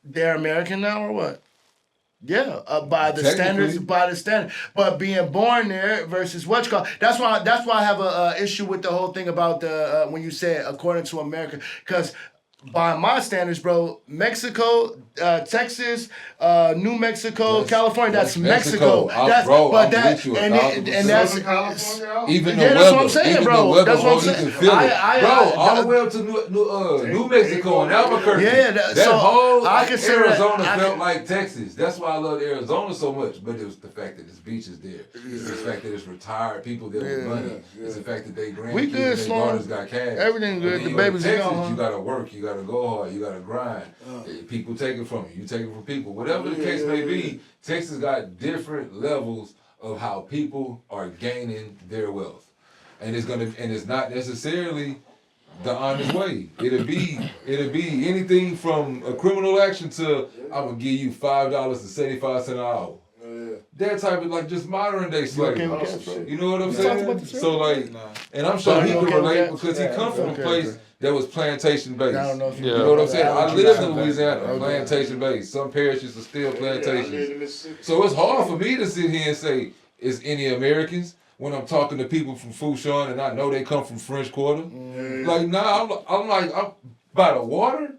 they're American now or what? Yeah, by the standards, but being born there versus what's called. That's why I have a issue with the whole thing about the when you said according to America, because by my standards, bro, Mexico, Texas, New Mexico, California, that's Mexico. That's even the that's weather, what I'm saying, even bro. the weather, That's what I'm you saying. can feel it. All the way up to New Mexico and Albuquerque. Yeah, that whole I consider Arizona felt like Texas. That's why I love Arizona so much. But it was the fact that there's beaches there. It's the fact that it's retired people there with money. It's the fact that they grandkids and their daughters got cash. Everything good. The babies Texas, gone. you gotta work. You gotta go hard. You gotta grind. People take it from you. You take it from people. Whatever the case may be, Texas got different levels of how people are gaining their wealth, and it's not necessarily the honest way. It'll be anything from a criminal action to I'm gonna give you $5.75 an hour. That type of like just modern day slavery. You know what I'm saying? So like, and I'm sure he can relate because he come from a place that was plantation based. I don't know if you know what I'm saying? I lived in Louisiana, plantation based. Some parishes are still plantations. So it's hard for me to sit here and say it's any Americans when I'm talking to people from Fouchon and I know they come from French Quarter. Like, I'm by the water.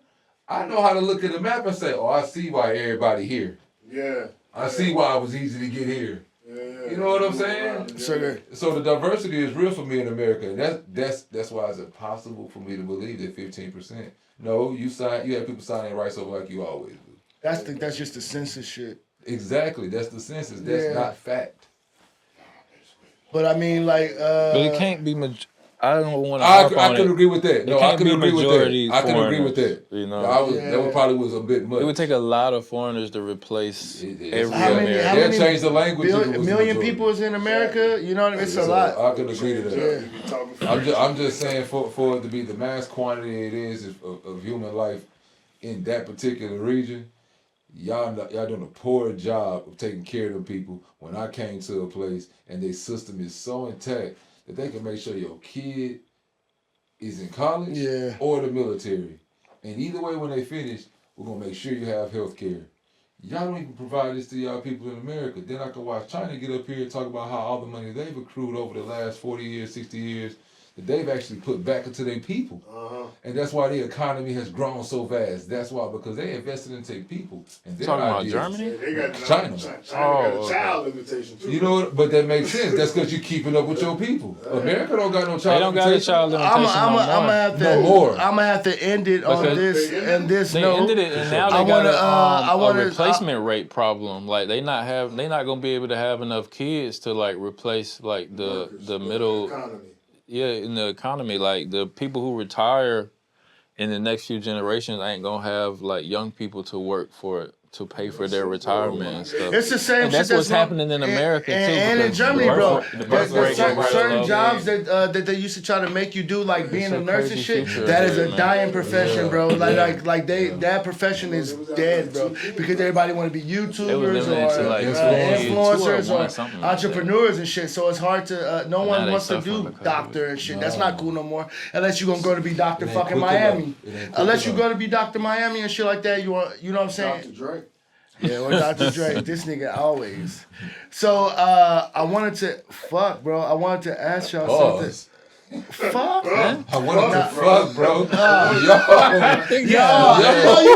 I know how to look at the map and say, oh, I see why everybody here. Yeah. I see why it was easy to get here. You know what I'm saying? So the diversity is real for me in America, and that's why it's impossible for me to believe that 15%. No, you have people signing rights over like you always do. That's just the census shit. Exactly, that's the census. That's not fact. But I mean, like, but it can't be. I don't want to. I could agree with that. No, I could agree with that. I can agree with that. You know, that probably was a bit much. It would take a lot of foreigners to replace every American. They'll change the language. A million people is in America. You know what I mean? It's a lot. I could agree to that. I'm just saying for it to be the mass quantity it is of human life in that particular region, y'all doing a poor job of taking care of them people. When I came to a place and their system is so intact that they can make sure your kid is in college or the military. And either way, when they finish, we're going to make sure you have health care. Y'all don't even provide this to y'all people in America. Then I can watch China get up here and talk about how all the money they've accrued over the last 40 years, 60 years, that they've actually put back into their people. And that's why the economy has grown so fast. That's why, because they invested into their people. And talking about Germany? Yeah, they got China. got a child limitation too. You know what? But that makes sense. That's because you're keeping up with your people. America don't got no child They don't got a child limitation I'm gonna have to end it on this. They note. ended it, and now they got a replacement rate problem. Like they not gonna be able to have enough kids to like replace like the middle. Economy. Yeah, in the economy, like the people who retire in the next few generations ain't gonna have like young people to work for it, to pay for their retirement and stuff. It's the same. And that's what's happening in America too. And in Germany, bro. There's certain certain jobs that they used to try to make you do, like being a nurse and shit. That is a dying profession, bro. Like that profession is dead, bro. Because everybody want to be YouTubers or influencers or entrepreneurs and shit. So it's hard to. No one wants to do doctor and shit. That's not cool no more. Unless you gonna go to be Dr. fucking Miami. Unless you go to be Dr. Miami and shit like that. You know what I'm saying? Dr. Drake. Yeah, or Dr. Dre. This nigga always. So I wanted to ask y'all something. Fuck, man. I wanted to fuck, bro. You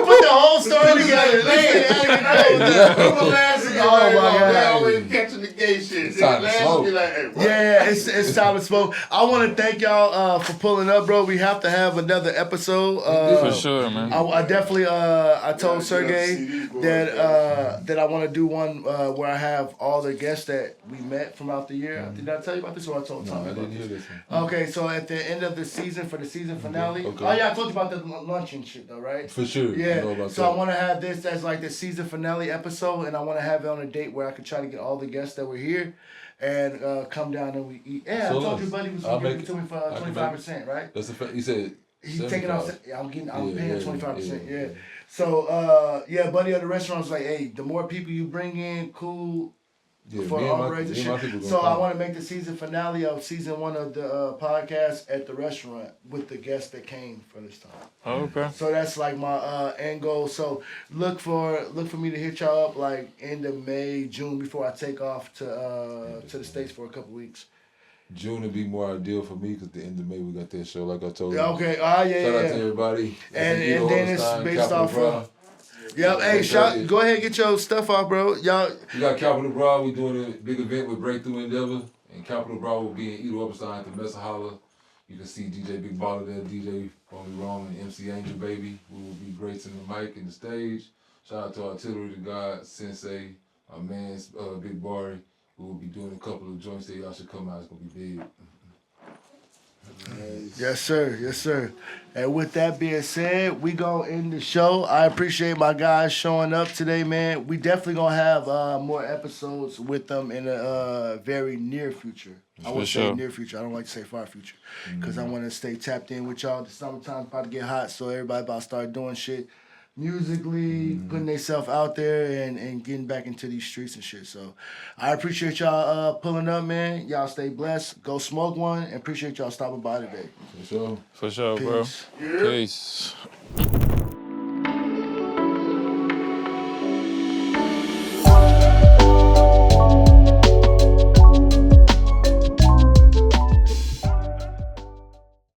put the whole story together. Oh my God. They always catching the gay shit. It's time to smoke. It's time to smoke. I want to thank y'all for pulling up, bro. We have to have another episode. For sure, man. I definitely I told Sergey that I want to do one where I have all the guests that we met from out the year. Did I tell you about this, or I told Tommy? I didn't hear this one. Okay, so at the end of the season, for the season finale. Okay. Oh yeah, I told you about the lunch and shit though, right? For sure. Yeah. I know about So that. I want to have this as like the season finale episode, and I want to have it on a date where I could try to get all the guests that were here and come down and we eat. Yeah, So I told you, buddy, was gonna give it to me for 25%, right? That's the fact. You said He's taking off. I'm paying 25%. Yeah. So buddy of the restaurant was like, hey, the more people you bring in, cool. Yeah, For me and all my raise and people shit. gonna So come. I want to make the season finale of season 1 of the podcast at the restaurant with the guests that came for this time. Okay. So that's like my end goal. So look for me to hit y'all up like end of May, June before I take off to the States for a couple weeks. June would be more ideal for me because the end of May we got that show like I told you. Okay. Shout out to everybody. And then it's based off of. Yep, hey, go ahead and get your stuff off, bro. Y'all. We got Capital Bra. We doing a big event with Breakthrough Endeavor. And Capital Bra will be in Edo Upstein at the Mesa Holla. You can see DJ Big Baller there, DJ Bonnie Wrong, and MC Angel Baby. We will be gracing the mic and the stage. Shout out to Artillery to God, Sensei, our man, Big Barry. We will be doing a couple of joints that y'all should come out. It's going to be big. Nice. Yes, sir. Yes, sir. And with that being said, we gonna end the show. I appreciate my guys showing up today, man. We definitely gonna have more episodes with them in a very near future. I want to say near future. I don't like to say far future because I want to stay tapped in with y'all. The summertime's about to get hot, so everybody about to start doing shit musically, putting themselves out there and getting back into these streets and shit. So I appreciate y'all pulling up, man. Y'all stay blessed. Go smoke one, and appreciate y'all stopping by today. For sure. For sure, Peace. bro. Peace.